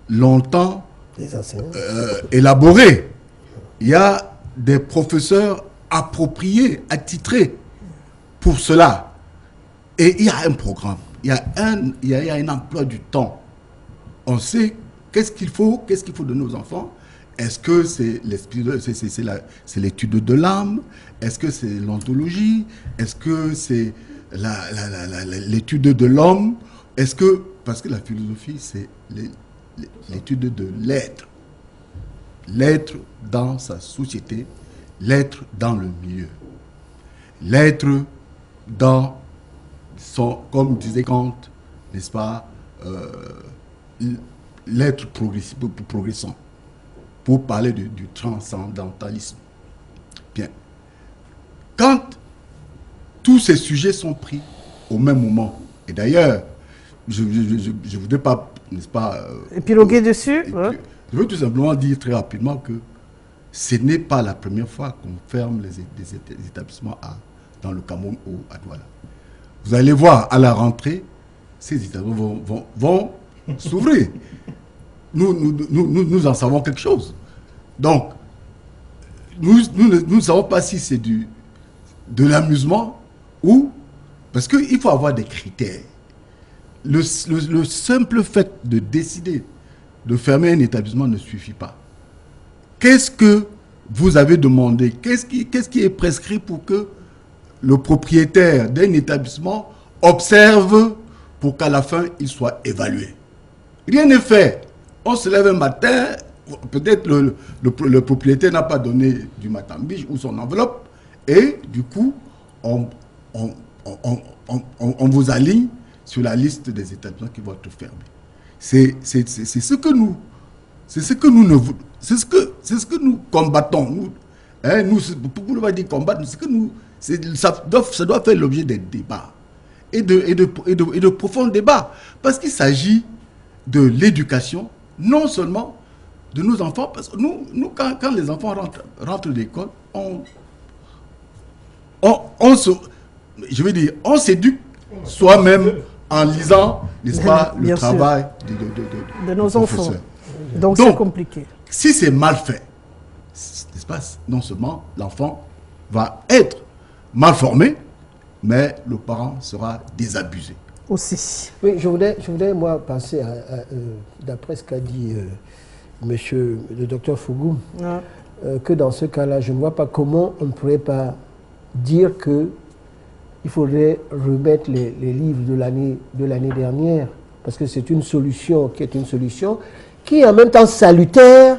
longtemps élaborée. Il y a des professeurs appropriés, attitrés pour cela. Et il y a un programme, il y a un emploi du temps. On sait qu'est-ce qu'il faut de nos enfants. Est-ce que c'est l'étude de l'âme? Est-ce que c'est l'ontologie? Est-ce que c'est l'étude de l'homme? Parce que la philosophie, c'est l'étude de l'être. L'être dans sa société, l'être dans le milieu. L'être dans son, comme disait Kant, n'est-ce pas, l'être progressant, pour parler du transcendantalisme. Bien. Quand tous ces sujets sont pris au même moment, et d'ailleurs, je ne voudrais pas, n'est-ce pas, épiloguer dessus. Je veux tout simplement dire très rapidement que ce n'est pas la première fois qu'on ferme les établissements dans le Cameroun ou à Douala. Vous allez voir, à la rentrée, ces établissements vont s'ouvrir. Nous en savons quelque chose. Donc, nous ne savons pas si c'est de l'amusement ou... Parce qu'il faut avoir des critères. Le simple fait de décider de fermer un établissement ne suffit pas. Qu'est-ce que vous avez demandé? Qu'est-ce qui est prescrit pour que le propriétaire d'un établissement observe pour qu'à la fin, il soit évalué? Rien n'est fait. On se lève un matin, peut-être le propriétaire n'a pas donné du matambiche ou son enveloppe, et du coup, on vous aligne sur la liste des établissements qui vont être fermés. C'est ce que nous combattons. Pour ne pas dire combattre, ça doit faire l'objet des débats et de profonds débats, parce qu'il s'agit de l'éducation, non seulement de nos enfants, parce que nous quand les enfants rentrent de l'école, on s'éduque soi-même en lisant, n'est-ce pas, le travail de nos enfants. Donc c'est compliqué. Si c'est mal fait, n'est-ce pas, non seulement l'enfant va être mal formé, mais le parent sera désabusé. Aussi. Oui, je voudrais moi, penser d'après ce qu'a dit monsieur le docteur Fougoum, que dans ce cas-là, je ne vois pas comment on ne pourrait pas dire que il faudrait remettre les livres de l'année dernière, parce que c'est une solution qui est en même temps salutaire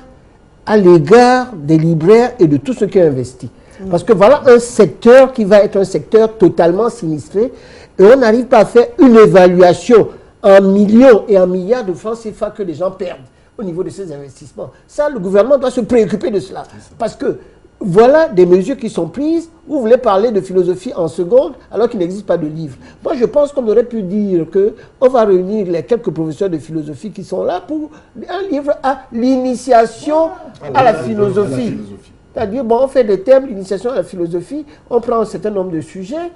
à l'égard des libraires et de tout ce qui est investi. Parce que voilà un secteur qui va être un secteur totalement sinistré, et on n'arrive pas à faire une évaluation en millions et en milliards de francs CFA que les gens perdent au niveau de ces investissements. Ça, le gouvernement doit se préoccuper de cela. Parce que voilà des mesures qui sont prises. Vous voulez parler de philosophie en seconde alors qu'il n'existe pas de livre. Moi, je pense qu'on aurait pu dire qu'on va réunir les quelques professeurs de philosophie qui sont là pour un livre à l'initiation à la philosophie. C'est-à-dire, bon, on fait des thèmes, l'initiation à la philosophie, on prend un certain nombre de sujets,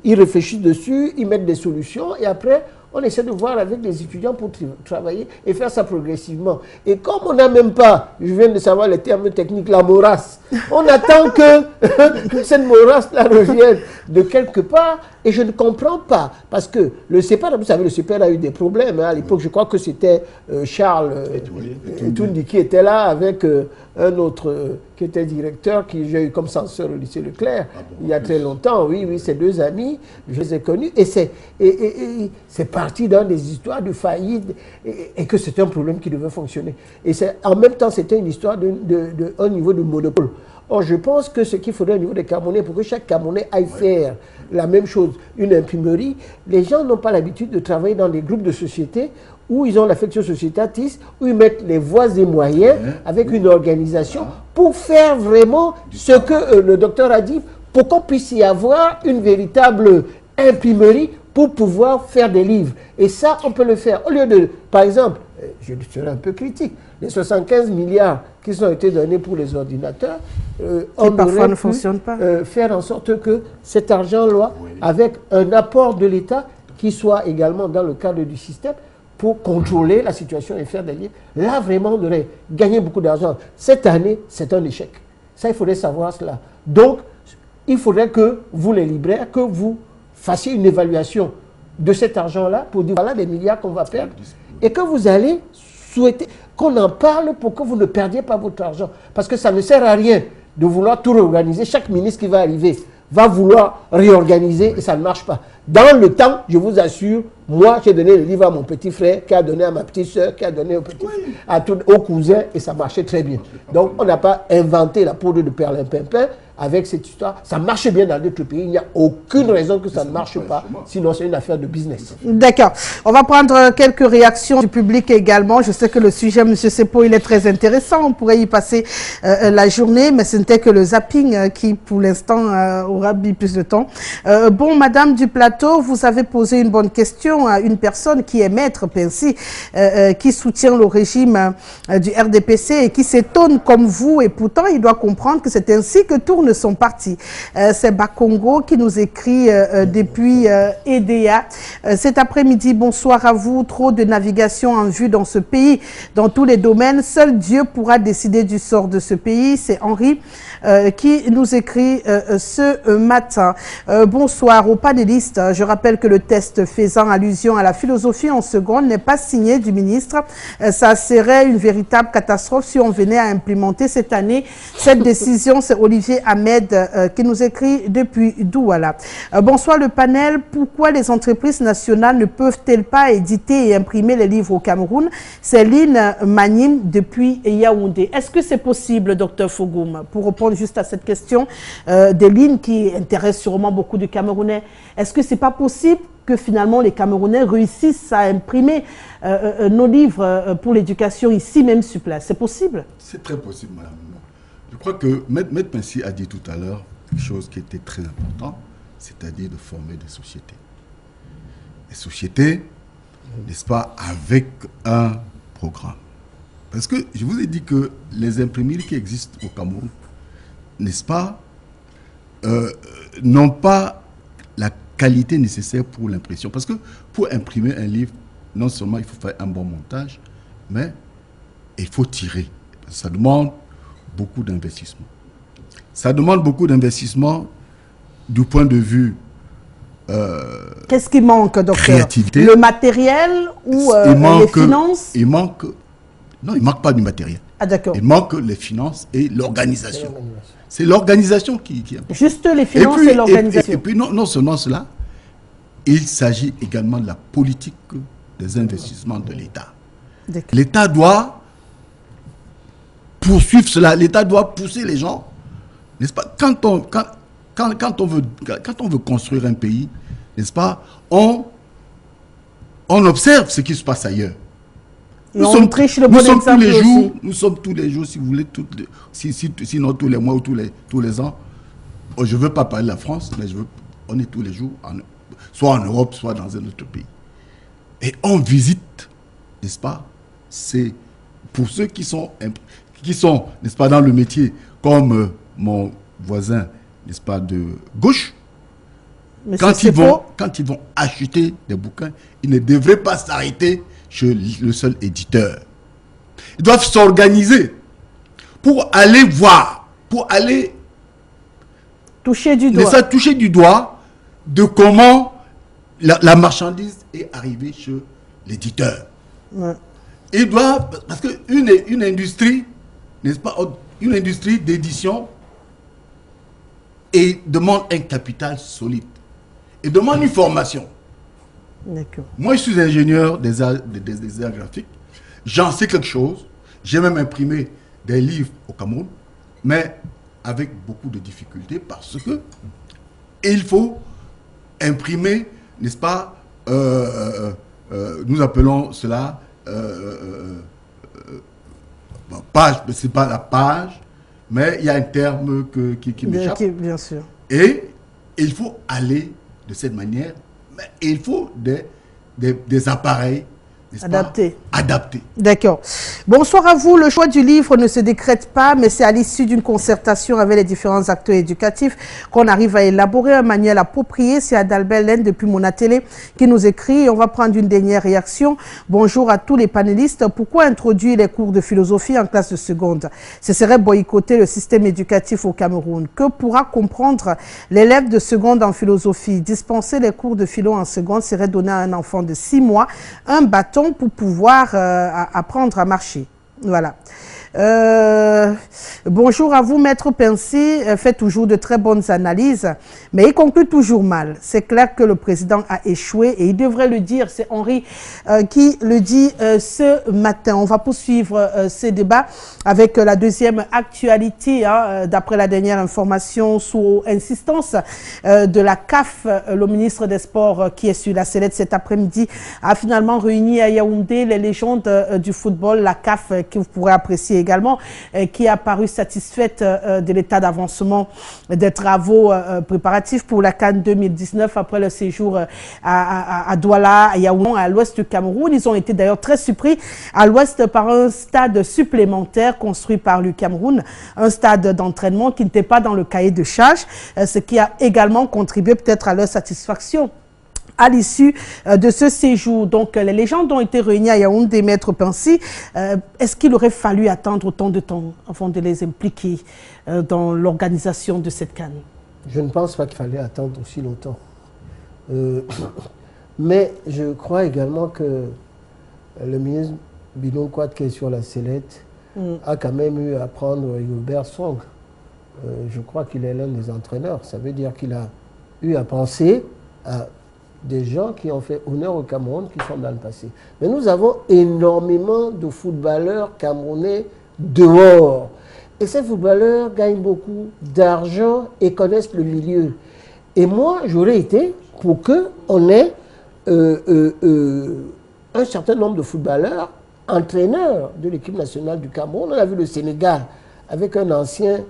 ils réfléchissent dessus, ils mettent des solutions, et après, on essaie de voir avec les étudiants pour travailler et faire ça progressivement. Et comme on n'a même pas, je viens de savoir les termes techniques, la morasse, on attend que cette morasse-là revienne de quelque part, et je ne comprends pas, parce que le CEPER, vous savez, le CEPER a eu des problèmes, hein. À l'époque, je crois que c'était Charles Etoundi qui était là avec un autre qui était directeur, qui j'ai eu comme censeur au lycée Leclerc, il y a très longtemps, oui, ces deux amis, je les ai connus, et c'est parti dans des histoires de faillite, et que c'était un problème qui devait fonctionner. Et en même temps, c'était une histoire un niveau de monopole. Or, je pense que ce qu'il faudrait au niveau des Camerounais, pour que chaque Camerounais aille faire la même chose, une imprimerie, les gens n'ont pas l'habitude de travailler dans des groupes de sociétés où ils ont l'affection sociétatiste, où ils mettent les voies et moyens avec une organisation pour faire vraiment ce que le docteur a dit, pour qu'on puisse y avoir une véritable imprimerie pour pouvoir faire des livres. Et ça, on peut le faire. Au lieu de, par exemple, je serai un peu critique, les 75 milliards qui ont été donnés pour les ordinateurs, on parfois ne fonctionne pas. Faire en sorte que cet argent-là, avec un apport de l'État, qui soit également dans le cadre du système, pour contrôler la situation et faire des livres. Là, vraiment, on aurait gagné beaucoup d'argent. Cette année, c'est un échec. Ça, il faudrait savoir cela. Donc, il faudrait que vous, les libraires, que vous fassiez une évaluation de cet argent-là pour dire, voilà les milliards qu'on va perdre. Et que vous allez souhaiter qu'on en parle pour que vous ne perdiez pas votre argent. Parce que ça ne sert à rien de vouloir tout réorganiser. Chaque ministre qui va arriver va vouloir réorganiser et ça ne marche pas. Dans le temps, je vous assure, moi, j'ai donné le livre à mon petit frère, qui a donné à ma petite soeur, qui a donné au cousin, et ça marchait très bien. Donc, on n'a pas inventé la poudre de perlimpinpin avec cette histoire. Ça marche bien dans d'autres pays. Il n'y a aucune raison que ça ne marche pas, sinon c'est une affaire de business. D'accord. On va prendre quelques réactions du public également. Je sais que le sujet, M. Sepo, il est très intéressant. On pourrait y passer la journée, mais ce n'était que le zapping qui, pour l'instant, aura mis plus de temps. Bon, Madame du Plateau, vous avez posé une bonne question à une personne qui est maître Pensi, qui soutient le régime du RDPC et qui s'étonne comme vous, et pourtant il doit comprendre que c'est ainsi que tournent son parti. C'est Bakongo qui nous écrit depuis EDA. Cet après-midi, bonsoir à vous. Trop de navigation en vue dans ce pays, dans tous les domaines. Seul Dieu pourra décider du sort de ce pays. C'est Henri qui nous écrit ce matin. Bonsoir aux panélistes. Je rappelle que le test faisant allusion à la philosophie en seconde n'est pas signé du ministre. Ça serait une véritable catastrophe si on venait à implémenter cette année cette décision. C'est Olivier Ahmed qui nous écrit depuis Douala. Bonsoir le panel. Pourquoi les entreprises nationales ne peuvent-elles pas éditer et imprimer les livres au Cameroun? C'est Lynn Manim depuis Yaoundé. Est-ce que c'est possible, docteur Fougoum, pour répondre juste à cette question des lignes qui intéressent sûrement beaucoup de Camerounais? Est-ce que c'est pas possible que finalement les Camerounais réussissent à imprimer nos livres pour l'éducation ici même sur place? C'est possible? C'est très possible, madame. Je crois que Maître Pensi a dit tout à l'heure quelque chose qui était très important, c'est-à-dire de former des sociétés. Des sociétés, n'est-ce pas, avec un programme. Parce que je vous ai dit que les imprimeries qui existent au Cameroun, n'est-ce pas, n'ont pas la qualité nécessaire pour l'impression. Parce que pour imprimer un livre, non seulement il faut faire un bon montage, mais il faut tirer. Ça demande beaucoup d'investissement. Ça demande beaucoup d'investissement du point de vue Qu'est-ce qui manque, docteur? Créativité. Le matériel ou les finances? Non, il ne manque pas du matériel. Ah, d'accord. Il manque les finances et l'organisation. C'est l'organisation qui est importante. Juste les finances et l'organisation. Et puis, non seulement cela, il s'agit également de la politique des investissements de l'État. L'État doit poursuivre cela. L'État doit pousser les gens. N'est-ce pas? Quand on veut construire un pays, n'est-ce pas, on observe ce qui se passe ailleurs. Nous sommes tous les jours, si vous voulez, sinon tous les mois ou tous les ans. Je ne veux pas parler de la France, mais on est tous les jours, soit en Europe, soit dans un autre pays. Et on visite, n'est-ce pas, c'est pour ceux qui sont, n'est-ce pas, dans le métier, comme mon voisin, n'est-ce pas, de gauche. Quand ils vont acheter des bouquins, ils ne devraient pas s'arrêter chez le seul éditeur. Ils doivent s'organiser pour aller voir, pour aller toucher du doigt de comment la marchandise est arrivée chez l'éditeur. Ouais. Ils doivent, parce qu'une industrie, n'est-ce pas, une industrie d'édition demande un capital solide et demande une formation. Moi, je suis ingénieur des arts graphiques. J'en sais quelque chose. J'ai même imprimé des livres au Cameroun, mais avec beaucoup de difficultés parce que il faut imprimer, n'est-ce pas, nous appelons cela page, c'est pas la page, mais il y a un terme qui m'échappe. Bien sûr. Et il faut aller de cette manière. Mais il faut des appareils adaptés. D'accord. Bonsoir à vous. Le choix du livre ne se décrète pas, mais c'est à l'issue d'une concertation avec les différents acteurs éducatifs qu'on arrive à élaborer un manuel approprié. C'est Adalbert Laine depuis Monatélé qui nous écrit. On va prendre une dernière réaction. Bonjour à tous les panélistes. Pourquoi introduire les cours de philosophie en classe de seconde? Ce serait boycotter le système éducatif au Cameroun. Que pourra comprendre l'élève de seconde en philosophie? Dispenser les cours de philo en seconde serait donner à un enfant de 6 mois un bâton pour pouvoir apprendre à marcher. Voilà. Bonjour à vous, Maître Pensy, fait toujours de très bonnes analyses, mais il conclut toujours mal. C'est clair que le président a échoué et il devrait le dire. C'est Henri qui le dit ce matin. On va poursuivre ce débat avec la deuxième actualité, hein, d'après la dernière information, sous insistance de la CAF. Le ministre des Sports qui est sur la sellette cet après-midi a finalement réuni à Yaoundé les légendes du football, la CAF, que vous pourrez apprécier également, qui a paru satisfaite de l'état d'avancement des travaux préparatifs pour la CAN 2019 après le séjour à Douala, à Yaoundé, à l'ouest du Cameroun. Ils ont été d'ailleurs très surpris à l'ouest par un stade supplémentaire construit par le Cameroun, un stade d'entraînement qui n'était pas dans le cahier de charge, ce qui a également contribué peut-être à leur satisfaction à l'issue de ce séjour. Donc, les légendes ont été réunies à Yaoundé, Maître Pensy. Est-ce qu'il aurait fallu attendre autant de temps avant de les impliquer dans l'organisation de cette CAN? Je ne pense pas qu'il fallait attendre aussi longtemps. Mais je crois également que le ministre Bilon Quad, qui est sur la sellette, a quand même eu à prendre Hubert Song. Je crois qu'il est l'un des entraîneurs. Ça veut dire qu'il a eu à penser à des gens qui ont fait honneur au Cameroun, qui sont dans le passé. Mais nous avons énormément de footballeurs camerounais dehors. Et ces footballeurs gagnent beaucoup d'argent et connaissent le milieu. Et moi, j'aurais été pour qu'on ait un certain nombre de footballeurs entraîneurs de l'équipe nationale du Cameroun. On a vu le Sénégal avec un ancien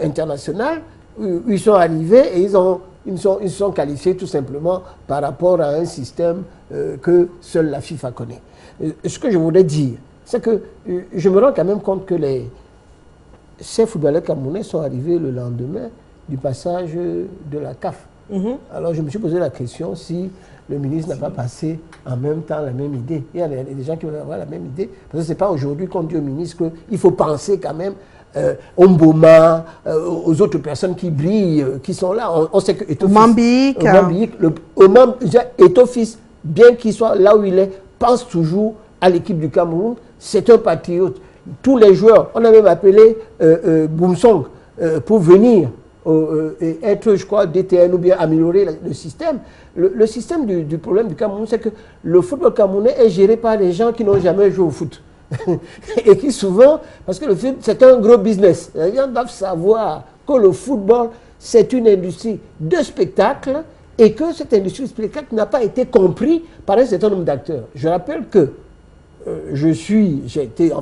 international, où ils sont arrivés et ils sont qualifiés tout simplement par rapport à un système que seule la FIFA connaît. Ce que je voudrais dire, c'est que je me rends quand même compte que ces footballeurs camerounais sont arrivés le lendemain du passage de la CAF. Alors je me suis posé la question si le ministre n'a pas passé en même temps la même idée. Il y a des gens qui vont avoir la même idée, parce que ce n'est pas aujourd'hui qu'on dit au ministre qu'il faut penser quand même Omboma, aux autres personnes qui brillent, qui sont là. On sait que Eto'o-Fils, bien qu'il soit là où il est, pense toujours à l'équipe du Cameroun. C'est un patriote. Tous les joueurs, on a même appelé Boumsong pour venir et être, je crois, DTN ou bien améliorer le système. Le système du problème du Cameroun, c'est que le football camerounais est géré par des gens qui n'ont jamais joué au foot. Et qui souvent, parce que le foot, c'est un gros business. Les gens doivent savoir que le football, c'est une industrie de spectacle et que cette industrie de spectacle n'a pas été comprise par un certain nombre d'acteurs. Je rappelle que j'ai été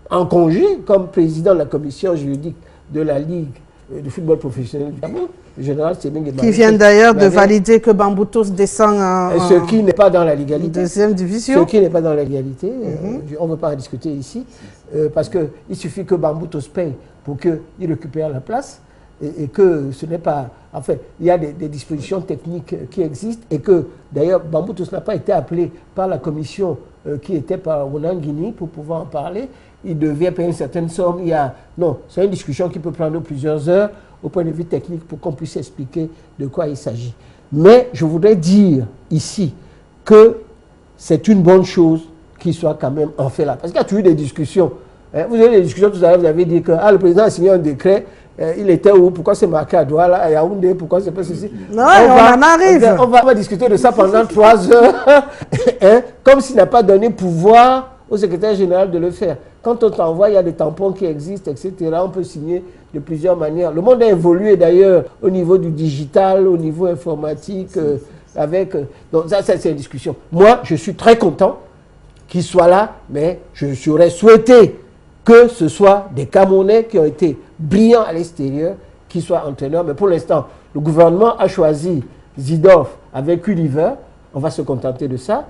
en congé comme président de la commission juridique de la Ligue du football professionnel du Cameroun, le général Sémeng, qui vient d'ailleurs de valider que Bamboutos descend en ce qui n'est pas dans la légalité. Deuxième division. Ce qui n'est pas dans la légalité. On ne veut pas en discuter ici, parce qu'il suffit que Bamboutos paye pour qu'il récupère la place, et que ce n'est pas... En fait, il y a des dispositions techniques qui existent, et que d'ailleurs Bamboutos n'a pas été appelé par la commission qui était par Ronan Guinée pour pouvoir en parler. Il devait payer une certaine somme. Non, c'est une discussion qui peut prendre plusieurs heures au point de vue technique pour qu'on puisse expliquer de quoi il s'agit. Mais je voudrais dire ici que c'est une bonne chose qu'il soit quand même en fait là. Parce qu'il y a toujours des discussions. Vous avez des discussions tout à l'heure, vous avez dit que le président a signé un décret, il était où, pourquoi c'est marqué à Douala, à Yaoundé, pourquoi c'est pas ceci. Non, on en arrive. On va discuter de ça pendant 3 heures, comme s'il n'a pas donné pouvoir au secrétaire général de le faire. Quand on t'envoie, il y a des tampons qui existent, etc. On peut signer de plusieurs manières. Le monde a évolué d'ailleurs au niveau du digital, au niveau informatique, donc ça, c'est une discussion. Moi, je suis très content qu'il soit là, mais je serais souhaité que ce soit des Camerounais qui ont été brillants à l'extérieur, qui soient entraîneurs. Mais pour l'instant, le gouvernement a choisi Zidorf avec Oliver. On va se contenter de ça.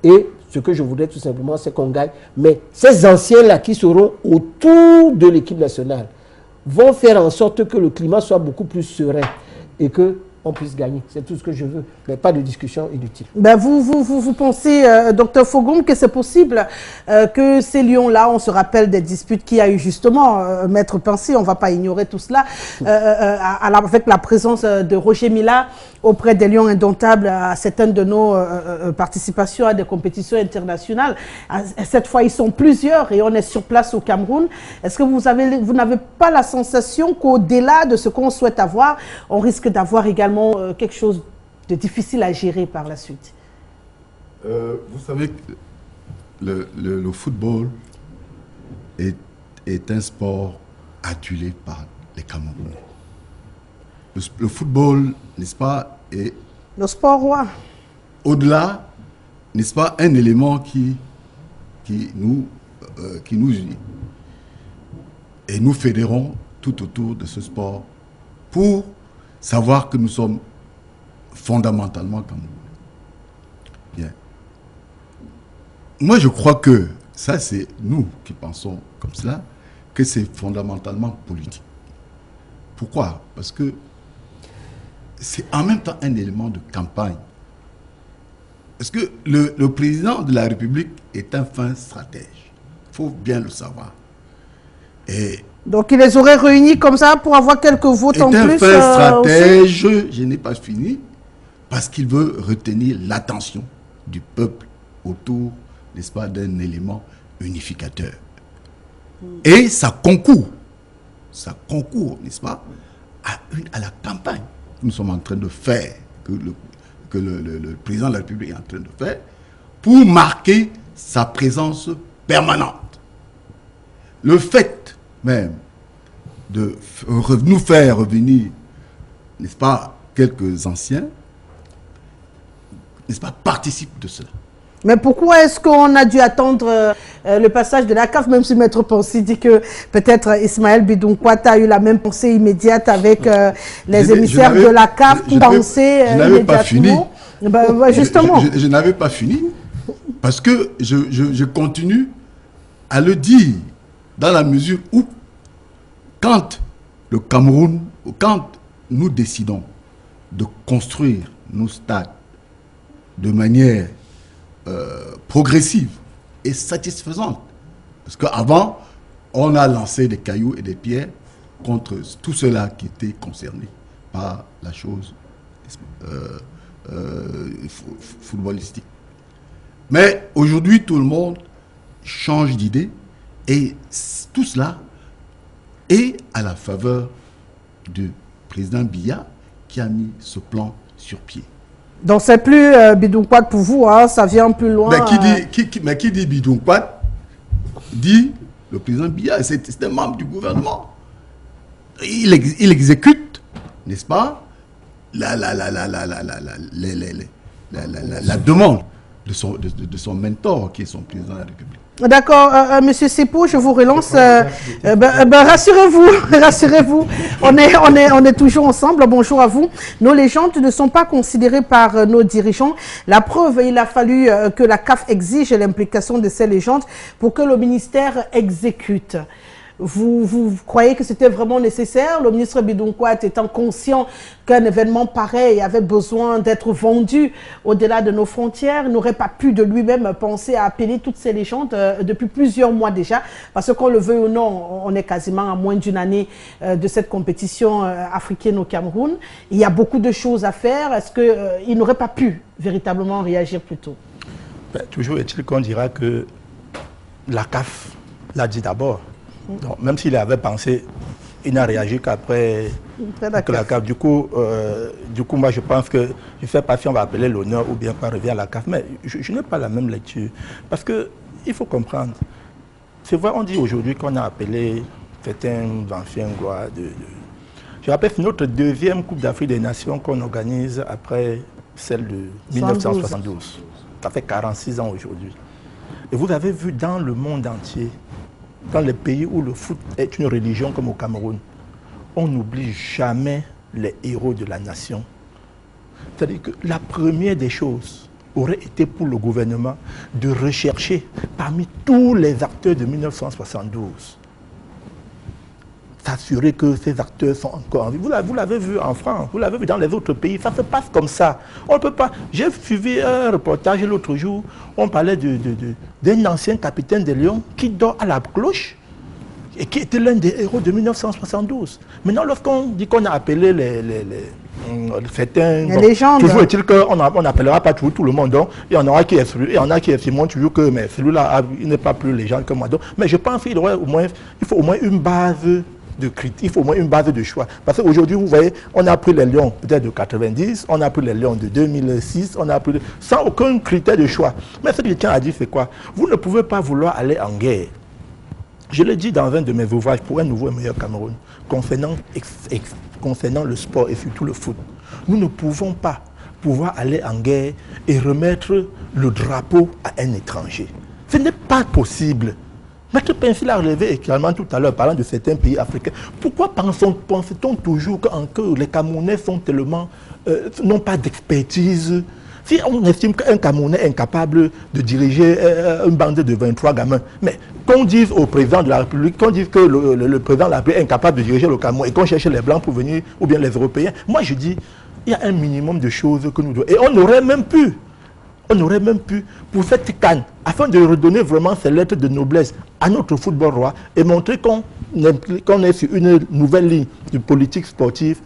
Et ce que je voudrais tout simplement, c'est qu'on gagne. Mais ces anciens-là qui seront autour de l'équipe nationale vont faire en sorte que le climat soit beaucoup plus serein et qu'on puisse gagner. C'est tout ce que je veux, mais pas de discussion inutile. Ben vous pensez, Dr Fogom, que c'est possible que ces Lions-là, on se rappelle des disputes qu'il y a eu justement, Maître Pensé, on ne va pas ignorer tout cela, avec la présence de Roger Mila auprès des Lions indomptables à certaines de nos participations à des compétitions internationales. Cette fois, ils sont plusieurs et on est sur place au Cameroun. Est-ce que vous n'avez pas la sensation qu'au-delà de ce qu'on souhaite avoir, on risque d'avoir également quelque chose de difficile à gérer par la suite? Vous savez que le football est un sport adulé par les Camerounais. Le football, n'est-ce pas, est le sport roi. Au-delà, n'est-ce pas, un élément qui nous unit. Et nous fédérons tout autour de ce sport pour savoir que nous sommes fondamentalement Camerounais. Bien. Moi, je crois que, ça c'est nous qui pensons comme cela, que c'est fondamentalement politique. Pourquoi? Parce que c'est en même temps un élément de campagne. Parce que le président de la République est un fin stratège. Il faut bien le savoir. Et donc il les aurait réunis comme ça pour avoir quelques votes en plus. C'est un fin stratège, je n'ai pas fini, parce qu'il veut retenir l'attention du peuple autour, n'est-ce pas, d'un élément unificateur. Et ça concourt, n'est-ce pas, à la campagne que nous sommes en train de faire, que le président de la République est en train de faire, pour marquer sa présence permanente. Le fait même de nous faire revenir, n'est-ce pas, quelques anciens, n'est-ce pas, participe de cela. Mais pourquoi est-ce qu'on a dû attendre le passage de la CAF, même si Maître Pensy dit que peut-être Ismaël Bidounkouata a eu la même pensée immédiate avec les émissaires de la CAF pour penser je n'avais pas fini. Justement. Je n'avais pas fini parce que je continue à le dire dans la mesure où quand le Cameroun, quand nous décidons de construire nos stades de manière progressive et satisfaisante. Parce qu'avant, on a lancé des cailloux et des pierres contre tous ceux-là qui étaient concernés par la chose footballistique. Mais aujourd'hui, tout le monde change d'idée et tout cela est à la faveur du président Biya qui a mis ce plan sur pied. Donc c'est plus Bidoukwad pour vous, hein, ça vient plus loin. Mais qui dit Bidoukwad dit le président Biya, c'est un membre du gouvernement. Il exécute, n'est-ce pas, la demande de son mentor qui est son président de la République. D'accord, Monsieur Sepo, je vous relance. Rassurez-vous, rassurez-vous, on est toujours ensemble. Bonjour à vous. Nos légendes ne sont pas considérées par nos dirigeants. La preuve, il a fallu que la CAF exige l'implication de ces légendes pour que le ministère exécute. Vous croyez que c'était vraiment nécessaire? Le ministre Bidoukwad étant conscient qu'un événement pareil avait besoin d'être vendu au-delà de nos frontières, n'aurait pas pu de lui-même penser à appeler toutes ces légendes depuis plusieurs mois déjà, parce qu'on le veut ou non, on est quasiment à moins d'une année de cette compétition africaine au Cameroun. Il y a beaucoup de choses à faire. Est-ce qu'il n'aurait pas pu véritablement réagir plus tôt? Toujours est-il qu'on dira que la CAF l'a dit d'abord. Donc, même s'il avait pensé, il n'a réagi qu'après que la CAF. Du coup, moi, je pense que je ne sais pas si on va appeler l'honneur ou bien quoi revient à la CAF, mais je n'ai pas la même lecture. Parce qu'il faut comprendre. C'est vrai, on dit aujourd'hui qu'on a appelé certains anciens gloires Je rappelle, c'est notre deuxième Coupe d'Afrique des Nations qu'on organise après celle de 1972. Ça fait 46 ans aujourd'hui. Et vous avez vu dans le monde entier, dans les pays où le foot est une religion comme au Cameroun, on n'oublie jamais les héros de la nation. C'est-à-dire que la première des choses aurait été pour le gouvernement de rechercher parmi tous les acteurs de 1972, s'assurer que ces acteurs sont encore en vie. Vous l'avez vu en France, vous l'avez vu dans les autres pays, ça se passe comme ça. On ne peut pas. J'ai suivi un reportage l'autre jour, on parlait d'un ancien capitaine des Lions qui dort à la cloche et qui était l'un des héros de 1972. Maintenant, lorsqu'on dit qu'on a appelé certains... Les légendes. Toujours est-il qu'on n'appellera pas tout le monde. Donc, il y en aura qui estiment toujours que celui-là, il n'est pas plus légende que moi. Donc, mais je pense qu'il faut au moins une base de critique, il faut au moins une base de choix. Parce qu'aujourd'hui, vous voyez, on a pris les Lions peut-être de 90, on a pris les Lions de 2006, on a pris sans aucun critère de choix. Mais ce que je tiens à dire, c'est quoi? Vous ne pouvez pas vouloir aller en guerre. Je l'ai dit dans un de mes ouvrages pour un nouveau et meilleur Cameroun, concernant le sport et surtout le foot. Nous ne pouvons pas pouvoir aller en guerre et remettre le drapeau à un étranger. Ce n'est pas possible. Maître Pinsil l'a relevé également tout à l'heure, parlant de certains pays africains. Pourquoi pense-t-on toujours que les Camerounais sont tellement, n'ont pas d'expertise? Si on estime qu'un Camerounais est incapable de diriger une bande de 23 gamins, mais qu'on dise au président de la République, qu'on dise que le président de la République est incapable de diriger le Cameroun et qu'on cherche les Blancs pour venir, ou bien les Européens, moi je dis, il y a un minimum de choses que nous devons... Et on aurait même pu, pour cette canne, afin de redonner vraiment ces lettres de noblesse à notre football roi et montrer qu'on est sur une nouvelle ligne de politique sportive,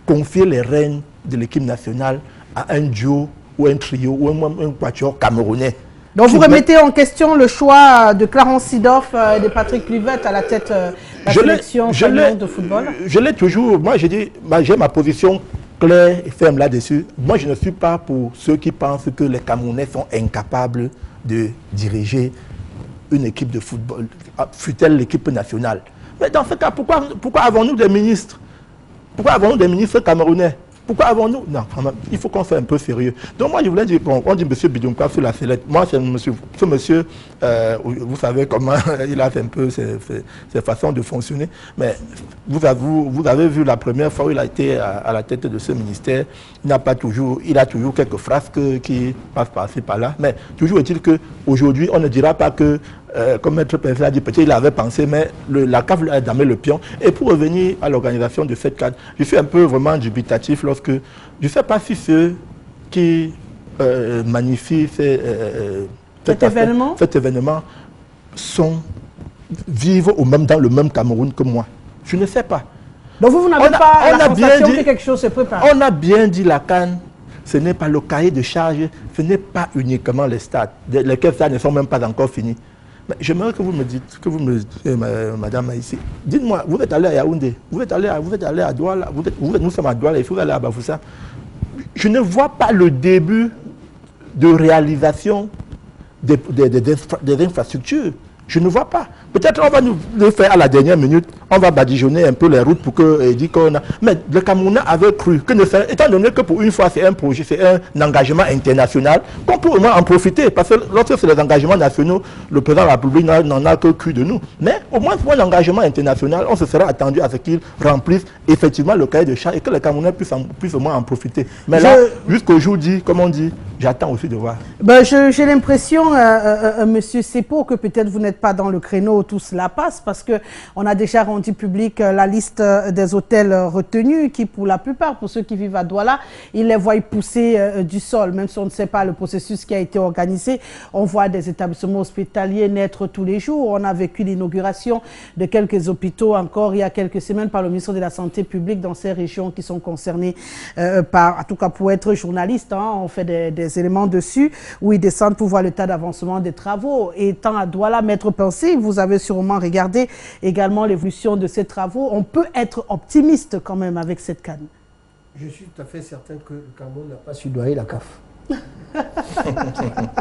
confier les rênes de l'équipe nationale à un duo ou un trio ou un quatuor camerounais. Donc vous remettez en question le choix de Clarence Seedorf et de Patrick Kluivert à la tête de la sélection de football? Je l'ai toujours, moi j'ai ma position claire et ferme là-dessus. Moi je ne suis pas pour ceux qui pensent que les Camerounais sont incapables de diriger une équipe de football, fût-elle l'équipe nationale. Mais dans ce cas, pourquoi avons-nous des ministres? Pourquoi avons-nous des ministres camerounais? Pourquoi avons-nous... Non, il faut qu'on soit un peu sérieux. Donc moi, je voulais dire, bon, on dit M. Bidoukwad sur la sellette. Moi, ce monsieur, vous savez comment il a fait un peu ses façons de fonctionner. Mais vous avez vu la première fois où il a été à la tête de ce ministère, il a toujours quelques phrases qui passent par-ci, par-là. Mais toujours est-il qu'aujourd'hui, on ne dira pas que comme Maître Pinsil a dit, peut-être il avait pensé, mais la CAF lui a damé le pion. Et pour revenir à l'organisation de cette CAN, je suis un peu vraiment dubitatif lorsque, je ne sais pas si ceux qui magnifient cet événement sont vivent dans le même Cameroun que moi. Je ne sais pas. Donc vous n'avez pas la sensation que quelque chose se prépare. On a bien dit la CAN, ce n'est pas le cahier de charge, ce n'est pas uniquement les stades. Lesquels stades ne sont même pas encore finis. J'aimerais que vous me dites, Madame Maïssi, dites-moi, vous êtes allé à Yaoundé, vous êtes allé à Douala, nous sommes à Douala, il faut aller à Bafoussa. Je ne vois pas le début de réalisation des infrastructures. Je ne vois pas. Peut-être on va nous le faire à la dernière minute, on va badigeonner un peu les routes pour que dit qu'on a. Mais le Camerounais avait cru que étant donné que pour une fois c'est un projet, c'est un engagement international, qu'on peut au moins en profiter. Parce que lorsque c'est les engagements nationaux, le président de la République n'en a que cru de nous. Mais au moins pour un engagement international, on se sera attendu à ce qu'il remplisse effectivement le cahier de charge et que les Camerounais puissent au moins en profiter. Mais là, jusqu'au jour dit, comme on dit, j'attends aussi de voir. Ben, j'ai l'impression, Monsieur Sepo, que peut-être vous n'êtes pas dans le créneau où tout cela passe, parce qu'on a déjà rendu public la liste des hôtels retenus qui, pour la plupart, pour ceux qui vivent à Douala, ils les voient pousser du sol, même si on ne sait pas le processus qui a été organisé. On voit des établissements hospitaliers naître tous les jours. On a vécu l'inauguration de quelques hôpitaux encore il y a quelques semaines par le ministre de la Santé publique dans ces régions qui sont concernées par, en tout cas pour être journaliste, hein, on fait des éléments dessus où ils descendent pour voir le tas d'avancement des travaux. Et étant à Douala, maître Pensée, vous avez sûrement regardé également l'évolution de ces travaux. On peut être optimiste quand même avec cette CAN. Je suis tout à fait certain que le Cameroun n'a pas sudoyé la CAF.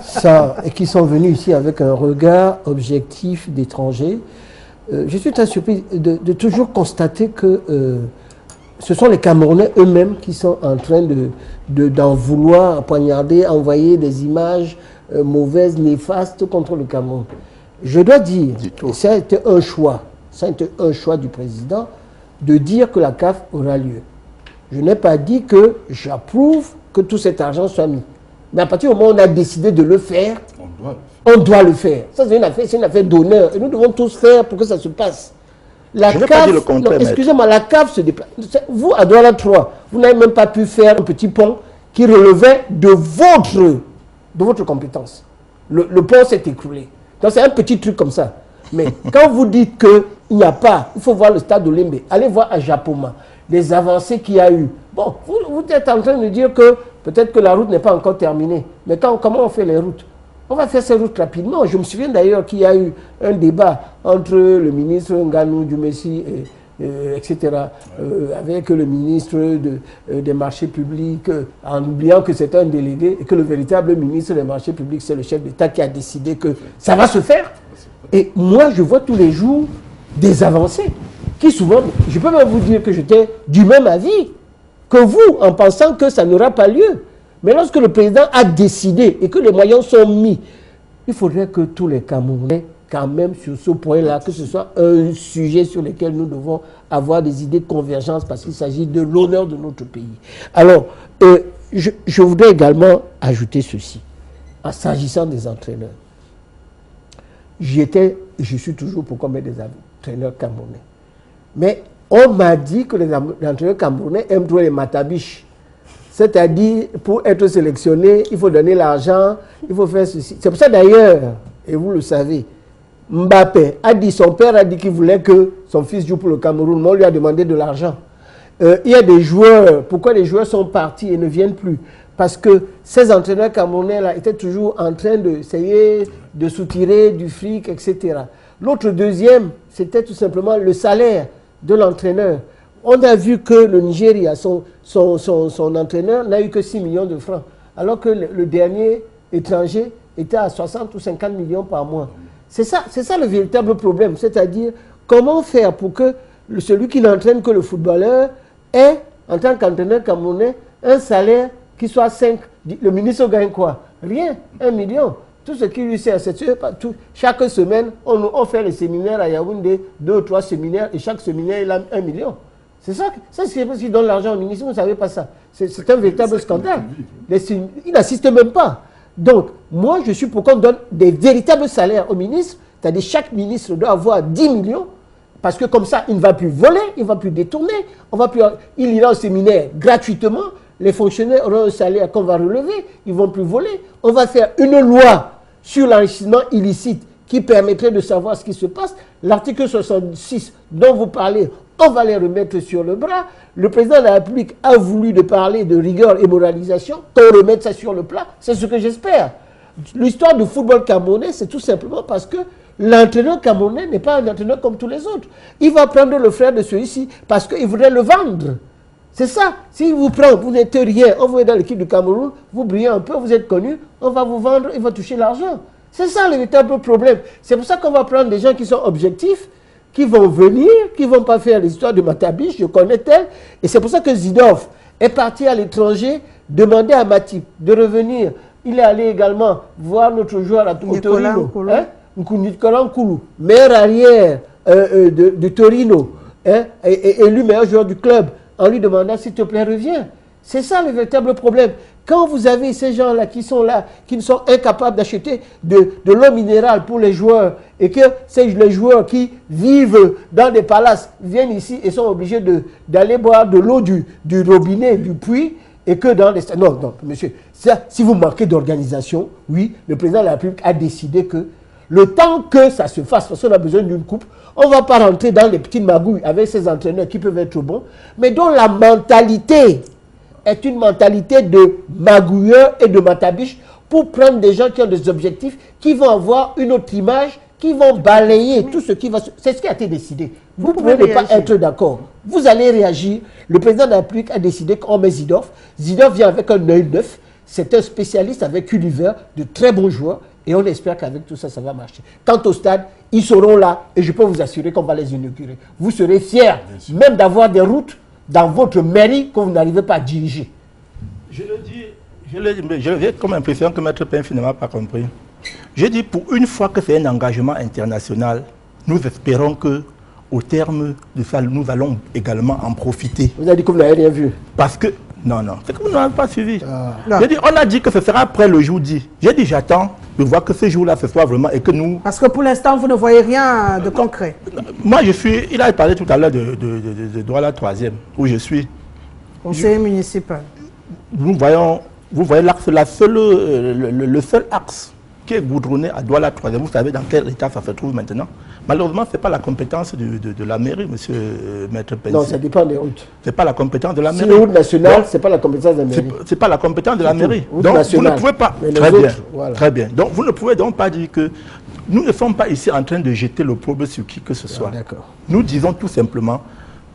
Ça, et qui sont venus ici avec un regard objectif d'étrangers. Je suis très surpris de toujours constater que ce sont les Camerounais eux-mêmes qui sont en train d'en vouloir poignarder, envoyer des images mauvaises, néfastes contre le Cameroun. Je dois dire, ça a été un choix du président de dire que la CAF aura lieu. Je n'ai pas dit que j'approuve que tout cet argent soit mis. Mais à partir du moment où on a décidé de le faire, on doit le faire. Ça, c'est une affaire d'honneur. Et nous devons tous faire pour que ça se passe. La CAF, excusez-moi, la CAF se déplace. Vous, à Douala 3, vous n'avez même pas pu faire un petit pont qui relevait de votre compétence. Le pont s'est écroulé. Donc c'est un petit truc comme ça. Mais quand vous dites qu'il n'y a pas, il faut voir le stade d'Olembe, allez voir à Japoma, les avancées qu'il y a eu. Bon, vous êtes en train de dire que peut-être que la route n'est pas encore terminée. Mais comment on fait les routes? On va faire ces routes rapidement. Je me souviens d'ailleurs qu'il y a eu un débat entre le ministre Nganou Djoumessi etc., avec le ministre des marchés publics, en oubliant que c'est un délégué et que le véritable ministre des marchés publics, c'est le chef d'État qui a décidé que ça va se faire. Et moi, je vois tous les jours des avancées qui souvent, je peux même vous dire que j'étais du même avis que vous, en pensant que ça n'aura pas lieu. Mais lorsque le président a décidé et que les moyens sont mis, il faudrait que tous les Camerounais, quand même sur ce point-là, que ce soit un sujet sur lequel nous devons avoir des idées de convergence parce qu'il s'agit de l'honneur de notre pays. Alors, je voudrais également ajouter ceci, en s'agissant des entraîneurs. Je suis toujours pour qu'on mette des entraîneurs camerounais. Mais on m'a dit que les entraîneurs camerounais aiment trouver les matabiches. C'est-à-dire, pour être sélectionné, il faut donner l'argent, il faut faire ceci. C'est pour ça d'ailleurs, et vous le savez, Mbappé a dit, son père a dit qu'il voulait que son fils joue pour le Cameroun, mais on lui a demandé de l'argent. Il y a des joueurs, pourquoi les joueurs sont partis et ne viennent plus? Parce que ces entraîneurs camerounais-là étaient toujours en train d'essayer de soutirer du fric, etc. L'autre deuxième, c'était tout simplement le salaire de l'entraîneur. On a vu que le Nigeria, son entraîneur, n'a eu que 6 millions de francs, alors que le dernier étranger était à 60 ou 50 millions par mois. C'est ça le véritable problème, c'est-à-dire comment faire pour que celui qui n'entraîne que le footballeur ait, en tant qu'entraîneur camerounais, un salaire qui soit 5. Le ministre gagne quoi? Rien, 1 million. Tout ce qui lui sert, c'est chaque semaine, on fait les séminaires à Yaoundé, 2 ou 3 séminaires, et chaque séminaire, il a 1 million. C'est ça, c'est parce qu'il donne l'argent au ministre, vous ne savez pas ça. C'est un véritable scandale. Il n'assiste même pas. Donc, moi, je suis pour qu'on donne des véritables salaires au ministre, c'est-à-dire chaque ministre doit avoir 10 millions, parce que comme ça, il ne va plus voler, il ne va plus détourner, il ira au séminaire gratuitement, les fonctionnaires auront un salaire qu'on va relever, ils ne vont plus voler. On va faire une loi sur l'enrichissement illicite qui permettraient de savoir ce qui se passe. L'article 66 dont vous parlez, on va les remettre sur le bras. Le président de la République a voulu de parler de rigueur et moralisation, qu'on remette ça sur le plat, c'est ce que j'espère. L'histoire du football camerounais, c'est tout simplement parce que l'entraîneur camerounais n'est pas un entraîneur comme tous les autres. Il va prendre le frère de celui-ci parce qu'il voudrait le vendre. C'est ça. S'il vous prend, vous n'êtes rien, on vous met dans l'équipe du Cameroun, vous brillez un peu, vous êtes connu, on va vous vendre, il va toucher l'argent. C'est ça le véritable problème. C'est pour ça qu'on va prendre des gens qui sont objectifs, qui vont venir, qui ne vont pas faire l'histoire de Matabiche, je connais tel. Et c'est pour ça que Zidov est parti à l'étranger demander à Matip de revenir. Il est allé également voir notre joueur à Torino, Nicolas Nkoulou, meilleur arrière de Torino, et élu meilleur joueur du club, en lui demandant s'il te plaît reviens. C'est ça le véritable problème. Quand vous avez ces gens-là qui sont là, qui ne sont incapables d'acheter de l'eau minérale pour les joueurs, et que les joueurs qui vivent dans des palaces viennent ici et sont obligés d'aller boire de l'eau du robinet, du puits, et que dans les... Non, non, monsieur, ça, si vous manquez d'organisation, oui, le président de la République a décidé que le temps que ça se fasse, parce qu'on a besoin d'une coupe, on ne va pas rentrer dans les petites magouilles avec ces entraîneurs qui peuvent être bons, mais dont la mentalité est une mentalité de magouilleur et de matabiche pour prendre des gens qui ont des objectifs, qui vont avoir une autre image, qui vont balayer tout ce qui va... C'est ce qui a été décidé. Vous pouvez ne pas être d'accord. Vous allez réagir. Le président de la République a décidé qu'on met Zidov. Zidov vient avec un œil neuf. C'est un spécialiste avec Univer, de très bons joueurs. Et on espère qu'avec tout ça, ça va marcher. Quant au stade, ils seront là et je peux vous assurer qu'on va les inaugurer. Vous serez fiers même d'avoir des routes dans votre mairie que vous n'arrivez pas à diriger. Je le dis, je l'ai comme impression que Maître Pen finalement pas compris. Je dis pour une fois que c'est un engagement international, nous espérons que au terme de ça, nous allons également en profiter. Vous avez dit que vous n'avez rien vu. Parce que, non, c'est que vous n'avez pas suivi. J'ai dit, on a dit que ce sera après le jour dit. J'ai dit, j'attends de voir que ce jour-là, ce soit vraiment, et que nous... Parce que pour l'instant, vous ne voyez rien de concret. Moi, je suis... Il a parlé tout à l'heure de Douala 3e, où je suis. Conseiller municipal. Nous voyons, vous voyez l'axe, le seul axe qui est goudronné à Douala 3e. Vous savez dans quel état ça se trouve maintenant? Malheureusement, ce n'est pas la compétence de la mairie, monsieur Maître Pensi. Non, ça dépend des routes. Ce n'est pas la compétence de la mairie. Si les routes nationales, ce n'est pas la compétence de la mairie. Ce n'est pas la compétence de la mairie. Donc, vous ne pouvez pas... Très bien, voilà. Très bien. Donc, vous ne pouvez donc pas dire que nous ne sommes pas ici en train de jeter le problème sur qui que ce soit. D'accord. Nous disons tout simplement,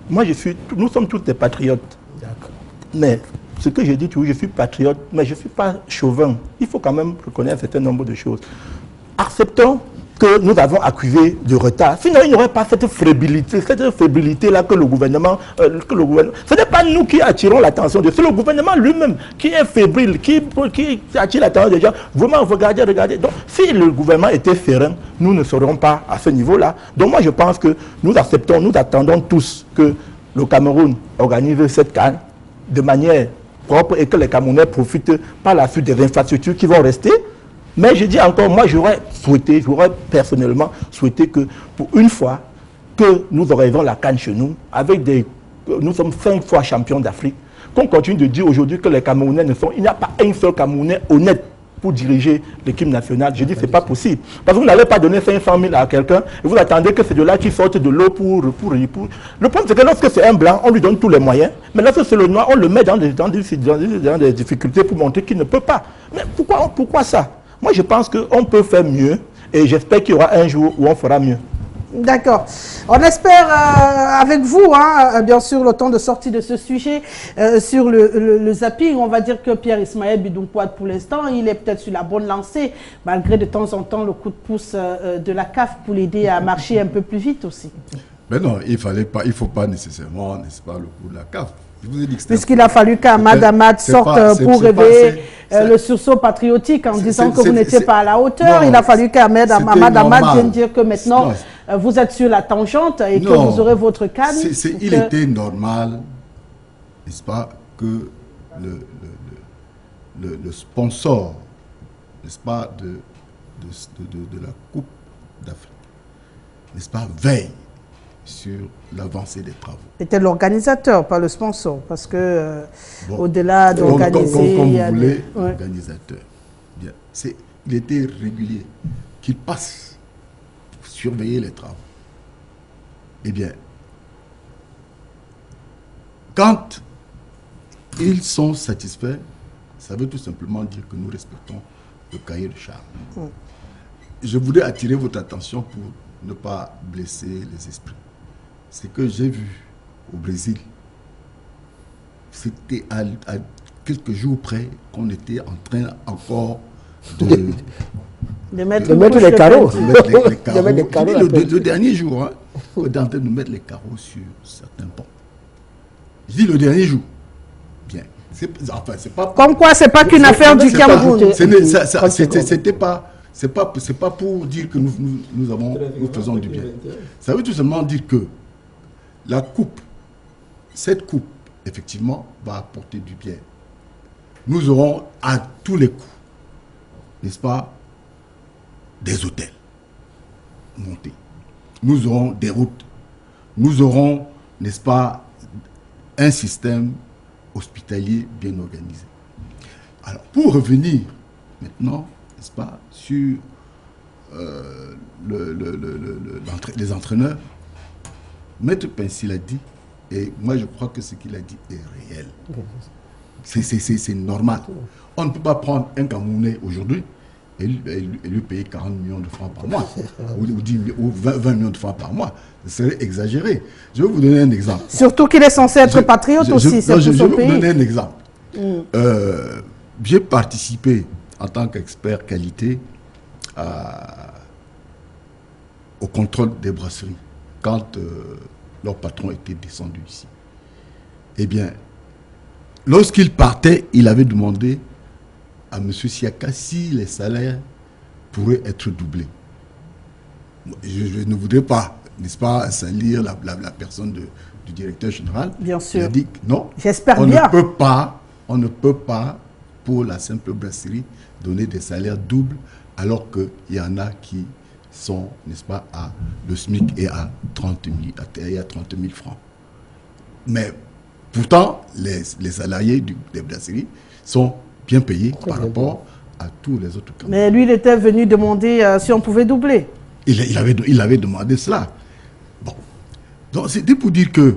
nous sommes tous des patriotes. D'accord. Mais ce que je dis toujours, je suis patriote, mais je ne suis pas chauvin. Il faut quand même reconnaître un certain nombre de choses. Acceptons que nous avons accusé de retard. Sinon, il n'y aurait pas cette fébrilité-là que le gouvernement... Ce n'est pas nous qui attirons l'attention de... C'est le gouvernement lui-même qui est fébrile, qui attire l'attention des gens. Vraiment, regardez. Donc, si le gouvernement était serein, nous ne serions pas à ce niveau-là. Donc, moi, je pense que nous acceptons, nous attendons tous que le Cameroun organise cette CAN de manière propre et que les Camerounais profitent par la suite des infrastructures qui vont rester. Mais je dis encore, moi j'aurais personnellement souhaité que pour une fois que nous organiserons la CAN chez nous, nous sommes 5 fois champions d'Afrique, qu'on continue de dire aujourd'hui que les Camerounais il n'y a pas un seul Camerounais honnête pour diriger l'équipe nationale. Je dis que ce n'est pas possible. Parce que vous n'allez pas donner 500 000 à quelqu'un et vous attendez que c'est de là qui sortent de l'eau pour... Le problème c'est que lorsque c'est un blanc, on lui donne tous les moyens. Mais lorsque c'est le noir, on le met dans des difficultés pour montrer qu'il ne peut pas. Mais pourquoi ça? Moi, je pense qu'on peut faire mieux et j'espère qu'il y aura un jour où on fera mieux. D'accord. On espère avec vous, bien sûr, le temps de sortie de ce sujet sur le zapping. On va dire que Pierre Ismaël Bidoumpouad, pour l'instant, il est peut-être sur la bonne lancée, malgré de temps en temps le coup de pouce de la CAF pour l'aider à marcher un peu plus vite aussi. Mais non, il ne faut pas nécessairement, n'est-ce pas, le coup de la CAF. Puisqu'il a fallu qu'Ahmad Ahmad sorte pour réveiller le sursaut patriotique en disant que vous n'étiez pas à la hauteur. Il a fallu qu'Ahmad Ahmad vienne dire que maintenant vous êtes sur la tangente et que vous aurez votre canne. Il était normal, n'est-ce pas, que le sponsor, n'est-ce pas, de la Coupe d'Afrique, n'est-ce pas, veille sur l'avancée des travaux. C'était l'organisateur, pas le sponsor, parce que au-delà d'organiser... Comme vous voulez, l'organisateur. Il était régulier, qu'il passe surveiller les travaux. Eh bien, quand ils sont satisfaits, ça veut tout simplement dire que nous respectons le cahier de charge. Je voudrais attirer votre attention pour ne pas blesser les esprits. C'est que j'ai vu au Brésil, c'était à quelques jours près qu'on était en train encore de mettre les carreaux. Le dernier jour, hein, on est en train de mettre les carreaux sur certains ponts. Je dis le dernier jour. Bien. Enfin, c'est pas. Comme quoi, c'est pas qu'une affaire du Cameroun. C'est pas pour dire que nous faisons du bien. Ça veut tout simplement dire que la coupe, cette coupe, effectivement, va apporter du bien. Nous aurons à tous les coups, n'est-ce pas, des hôtels montés. Nous aurons des routes. Nous aurons, n'est-ce pas, un système hospitalier bien organisé. Alors, pour revenir maintenant, n'est-ce pas, sur les entraîneurs, Maître Pincy l'a dit, et moi je crois que ce qu'il a dit est réel. C'est normal. On ne peut pas prendre un Camerounais aujourd'hui et lui payer 40 millions de francs par mois, ou 20 millions de francs par mois. Ce serait exagéré. Je vais vous donner un exemple. Surtout qu'il est censé être patriote aussi, c'est pour son pays. Je vais vous donner un exemple. J'ai participé en tant qu'expert qualité au contrôle des brasseries quand leur patron était descendu ici. Eh bien, lorsqu'il partait, il avait demandé à M. Siaka si les salaires pourraient être doublés. Je ne voudrais pas, n'est-ce pas, salir la personne du directeur général. Bien sûr. Il a dit que non. J'espère bien. On ne peut pas, pour la simple brasserie, donner des salaires doubles, alors qu'il y en a qui sont, n'est-ce pas, le SMIC est à 30 000 francs. Mais pourtant, les salariés des brasseries sont bien payés par rapport à tous les autres Camerounais. Mais lui, il était venu demander si on pouvait doubler. Il avait demandé cela. Bon. Donc, c'était pour dire que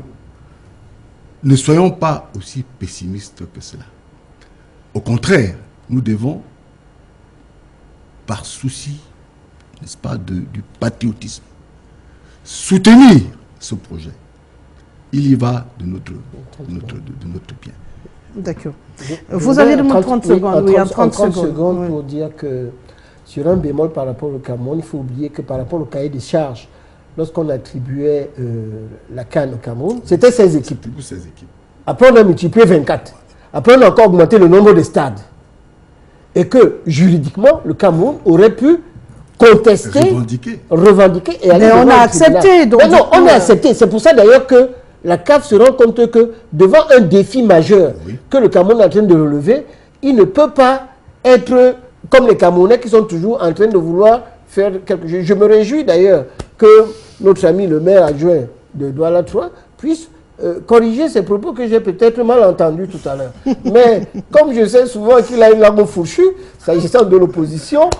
ne soyons pas aussi pessimistes que cela. Au contraire, nous devons, par souci, n'est-ce pas, du patriotisme, soutenir ce projet. Il y va de notre bien. D'accord. Vous avez demandé 30 secondes. Oui, en 30 secondes. Oui. Pour dire que sur un bémol par rapport au Cameroun, il faut oublier que par rapport au cahier des charges, lorsqu'on attribuait la CAN au Cameroun, c'était 16 équipes. Après, on a multiplié 24. Après, on a encore augmenté le nombre de stades. Et que, juridiquement, le Cameroun aurait pu contester, revendiquer et aller. Mais on a accepté. Donc, non, on a accepté. C'est pour ça d'ailleurs que la CAF se rend compte que devant un défi majeur que le Cameroun est en train de relever, il ne peut pas être comme les Camerounais qui sont toujours en train de vouloir faire quelque chose. Je me réjouis d'ailleurs que notre ami le maire adjoint de Douala 3 puisse corriger ces propos que j'ai peut-être mal entendus tout à l'heure. Mais comme je sais souvent qu'il a une langue fourchue, s'agissant de l'opposition,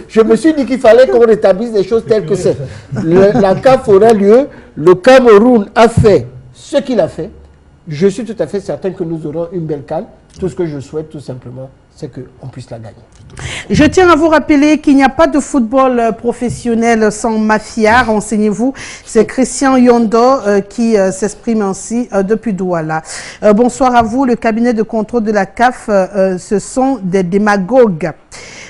je me suis dit qu'il fallait qu'on rétablisse les choses telles que c'est. La CAF aura lieu, le Cameroun a fait ce qu'il a fait. Je suis tout à fait certain que nous aurons une belle CAN. Tout ce que je souhaite tout simplement, c'est qu'on puisse la gagner. Je tiens à vous rappeler qu'il n'y a pas de football professionnel sans mafia. Renseignez-vous, c'est Christian Yondo qui s'exprime ainsi depuis Douala. Bonsoir à vous. Le cabinet de contrôle de la CAF, ce sont des démagogues.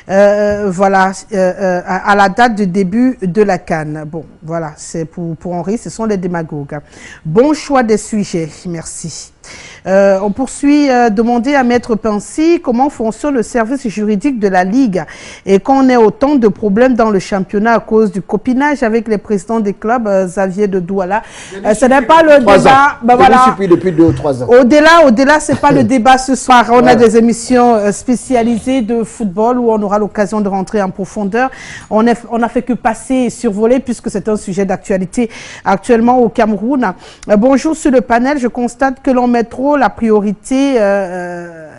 Voilà, à la date du début de la CAN. Bon, voilà, c'est pour Henri, ce sont les démagogues. Bon choix des sujets, merci. On poursuit, demander à Maître Pincy comment fonctionne le service juridique de la Ligue et qu'on ait autant de problèmes dans le championnat à cause du copinage avec les présidents des clubs, Xavier de Douala. Ce n'est pas le débat. Ben voilà. Depuis 2 ou 3 ans. Au-delà, ce n'est pas le débat ce soir. On a des émissions spécialisées de football où on aura l'occasion de rentrer en profondeur. On a fait que passer et survoler puisque c'est un sujet d'actualité actuellement au Cameroun. Bonjour sur le panel. Je constate que l'on métro, la priorité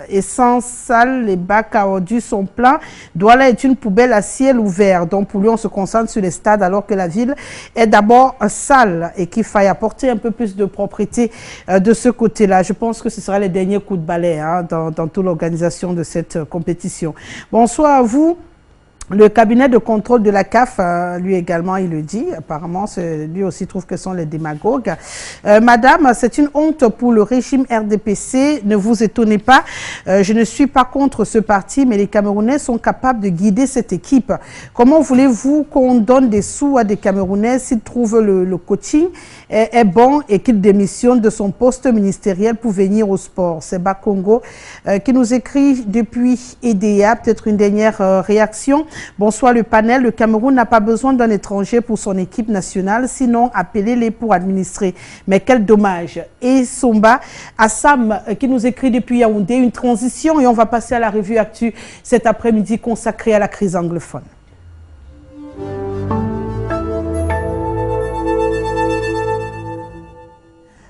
essentielle, les bacs à ordures sont pleins. Douala est une poubelle à ciel ouvert. Donc pour lui, on se concentre sur les stades alors que la ville est d'abord sale et qu'il faille apporter un peu plus de propreté de ce côté-là. Je pense que ce sera les derniers coups de balai dans toute l'organisation de cette compétition. Bonsoir à vous. Le cabinet de contrôle de la CAF, lui également, il le dit. Apparemment, lui aussi trouve que sont les démagogues. Madame, c'est une honte pour le régime RDPC. Ne vous étonnez pas. Je ne suis pas contre ce parti, mais les Camerounais sont capables de guider cette équipe. Comment voulez-vous qu'on donne des sous à des Camerounais s'ils trouvent le coaching est bon et qu'il démissionne de son poste ministériel pour venir au sport? C'est Bakongo qui nous écrit depuis EDA. Peut-être une dernière réaction. Bonsoir le panel. Le Cameroun n'a pas besoin d'un étranger pour son équipe nationale, sinon appelez-les pour administrer. Mais quel dommage. Et Somba, Assam qui nous écrit depuis Yaoundé, une transition et on va passer à la revue actu cet après-midi consacrée à la crise anglophone.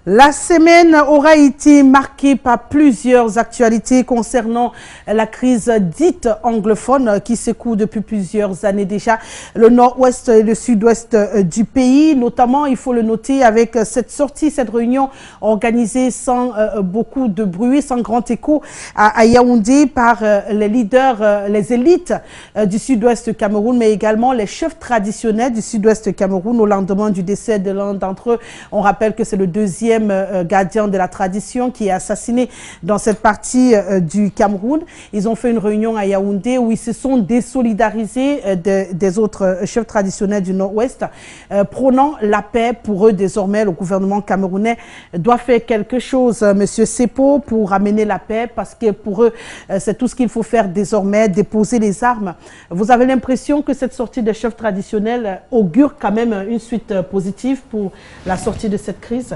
La semaine aura été marquée par plusieurs actualités concernant la crise dite anglophone qui secoue depuis plusieurs années déjà le nord-ouest et le sud-ouest du pays. Notamment, il faut le noter avec cette sortie, cette réunion organisée sans beaucoup de bruit, sans grand écho à Yaoundé par les leaders, les élites du sud-ouest Cameroun, mais également les chefs traditionnels du sud-ouest Cameroun au lendemain du décès de l'un d'entre eux. On rappelle que c'est le deuxième gardien de la tradition qui est assassiné dans cette partie du Cameroun. Ils ont fait une réunion à Yaoundé où ils se sont désolidarisés des autres chefs traditionnels du Nord-Ouest, prônant la paix. Pour eux, désormais, le gouvernement camerounais doit faire quelque chose, Monsieur Sepo, pour ramener la paix, parce que pour eux, c'est tout ce qu'il faut faire désormais, déposer les armes. Vous avez l'impression que cette sortie des chefs traditionnels augure quand même une suite positive pour la sortie de cette crise?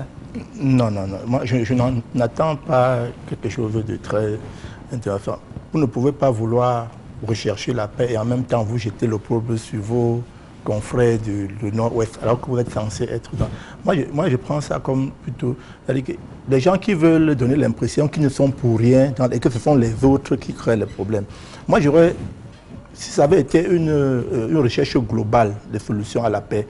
Non, non, non. Moi, je n'en attends pas quelque chose de très intéressant. Vous ne pouvez pas vouloir rechercher la paix et en même temps vous jeter le problème sur vos confrères du Nord-Ouest, alors que vous êtes censé être dans... Moi, je prends ça comme plutôt... Les gens qui veulent donner l'impression qu'ils ne sont pour rien et que ce sont les autres qui créent les problèmes. Moi, j'aurais... Si ça avait été une recherche globale de solutions à la paix,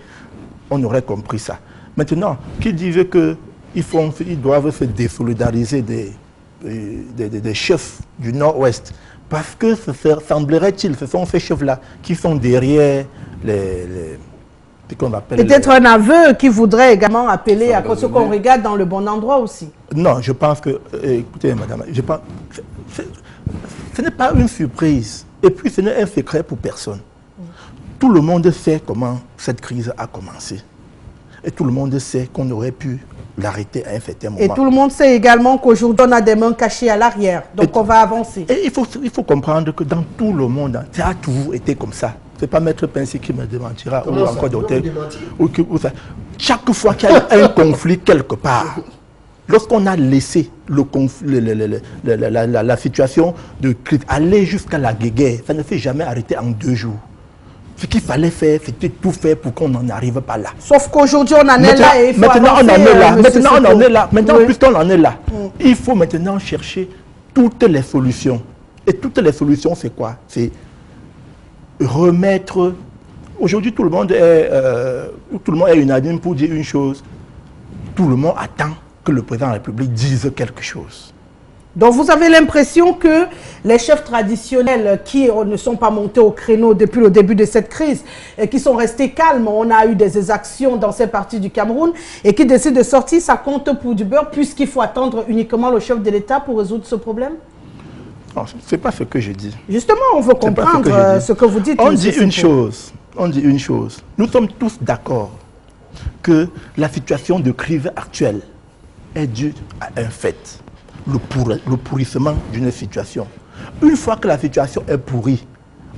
on aurait compris ça. Maintenant, qui disent qu'ils doivent se désolidariser des chefs du Nord-Ouest, parce que semblerait-il, ce sont ces chefs-là qui sont derrière ce qu'on appelle... Peut-être un aveu qui voudrait également appeler à ce qu'on regarde dans le bon endroit aussi. Non, je pense que... Écoutez, madame, je pense... Ce n'est pas une surprise. Et puis, ce n'est un secret pour personne. Tout le monde sait comment cette crise a commencé. Et tout le monde sait qu'on aurait pu l'arrêter à un certain moment. Et tout le monde sait également qu'aujourd'hui, on a des mains cachées à l'arrière. Donc, on va avancer. Et il faut comprendre que dans tout le monde, ça a toujours été comme ça. Ce n'est pas Maître Pincy qui me démentira, ou encore d'autres. Chaque fois qu'il y a un conflit quelque part, lorsqu'on a laissé le conflit, la situation de crise aller jusqu'à la guerre, ça ne s'est jamais arrêté en 2 jours. Ce qu'il fallait faire, c'était tout faire pour qu'on n'en arrive pas là. Sauf qu'aujourd'hui, on en est là et il faut maintenant, avancer, on en est là. Maintenant, on en est là. Maintenant, oui. Puisqu'on en est là, il faut maintenant chercher toutes les solutions. Et toutes les solutions, c'est quoi? C'est remettre... Aujourd'hui, tout le monde est unanime pour dire une chose. Tout le monde attend que le président de la République dise quelque chose. Donc vous avez l'impression que les chefs traditionnels qui ne sont pas montés au créneau depuis le début de cette crise, et qui sont restés calmes, on a eu des exactions dans ces parties du Cameroun, et qui décident de sortir, ça compte pour du beurre, puisqu'il faut attendre uniquement le chef de l'État pour résoudre ce problème? Non, ce n'est pas ce que je dis. Justement, on veut comprendre ce que vous dites. On dit une chose, nous sommes tous d'accord que la situation de crise actuelle est due à un fait. Le pourrissement d'une situation. Une fois que la situation est pourrie,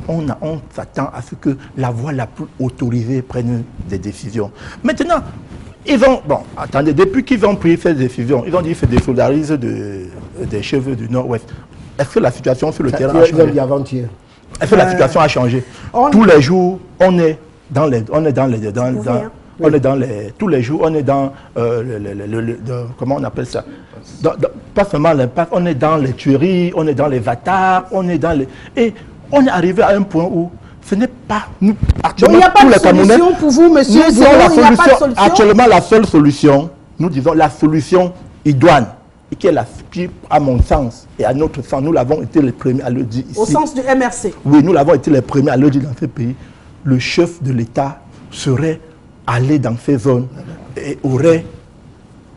on s'attend à ce que la voie la plus autorisée prenne des décisions. Maintenant, attendez, depuis qu'ils ont pris ces décisions, ils ont dit qu'ils se désolidarisent des chefs du Nord-Ouest. Est-ce que la situation sur le terrain a changé? Est-ce que la situation a changé? Tous les jours, on est dans On est dans tous les jours, on est dans, comment on appelle ça, pas seulement l'impact, on est dans les tueries, on est dans les vatards, on est dans les... Et on est arrivé à un point où ce n'est pas nous, actuellement, il n'y a pas de solution pour vous, monsieur. Il n'y a pas de solution. Actuellement, la seule solution, nous disons la solution idoine, et qui, à mon sens et à notre sens, nous l'avons été les premiers à le dire ici. Au sens du MRC. Oui, nous l'avons été les premiers à le dire dans ce pays. Le chef de l'État serait allé dans ces zones et aurait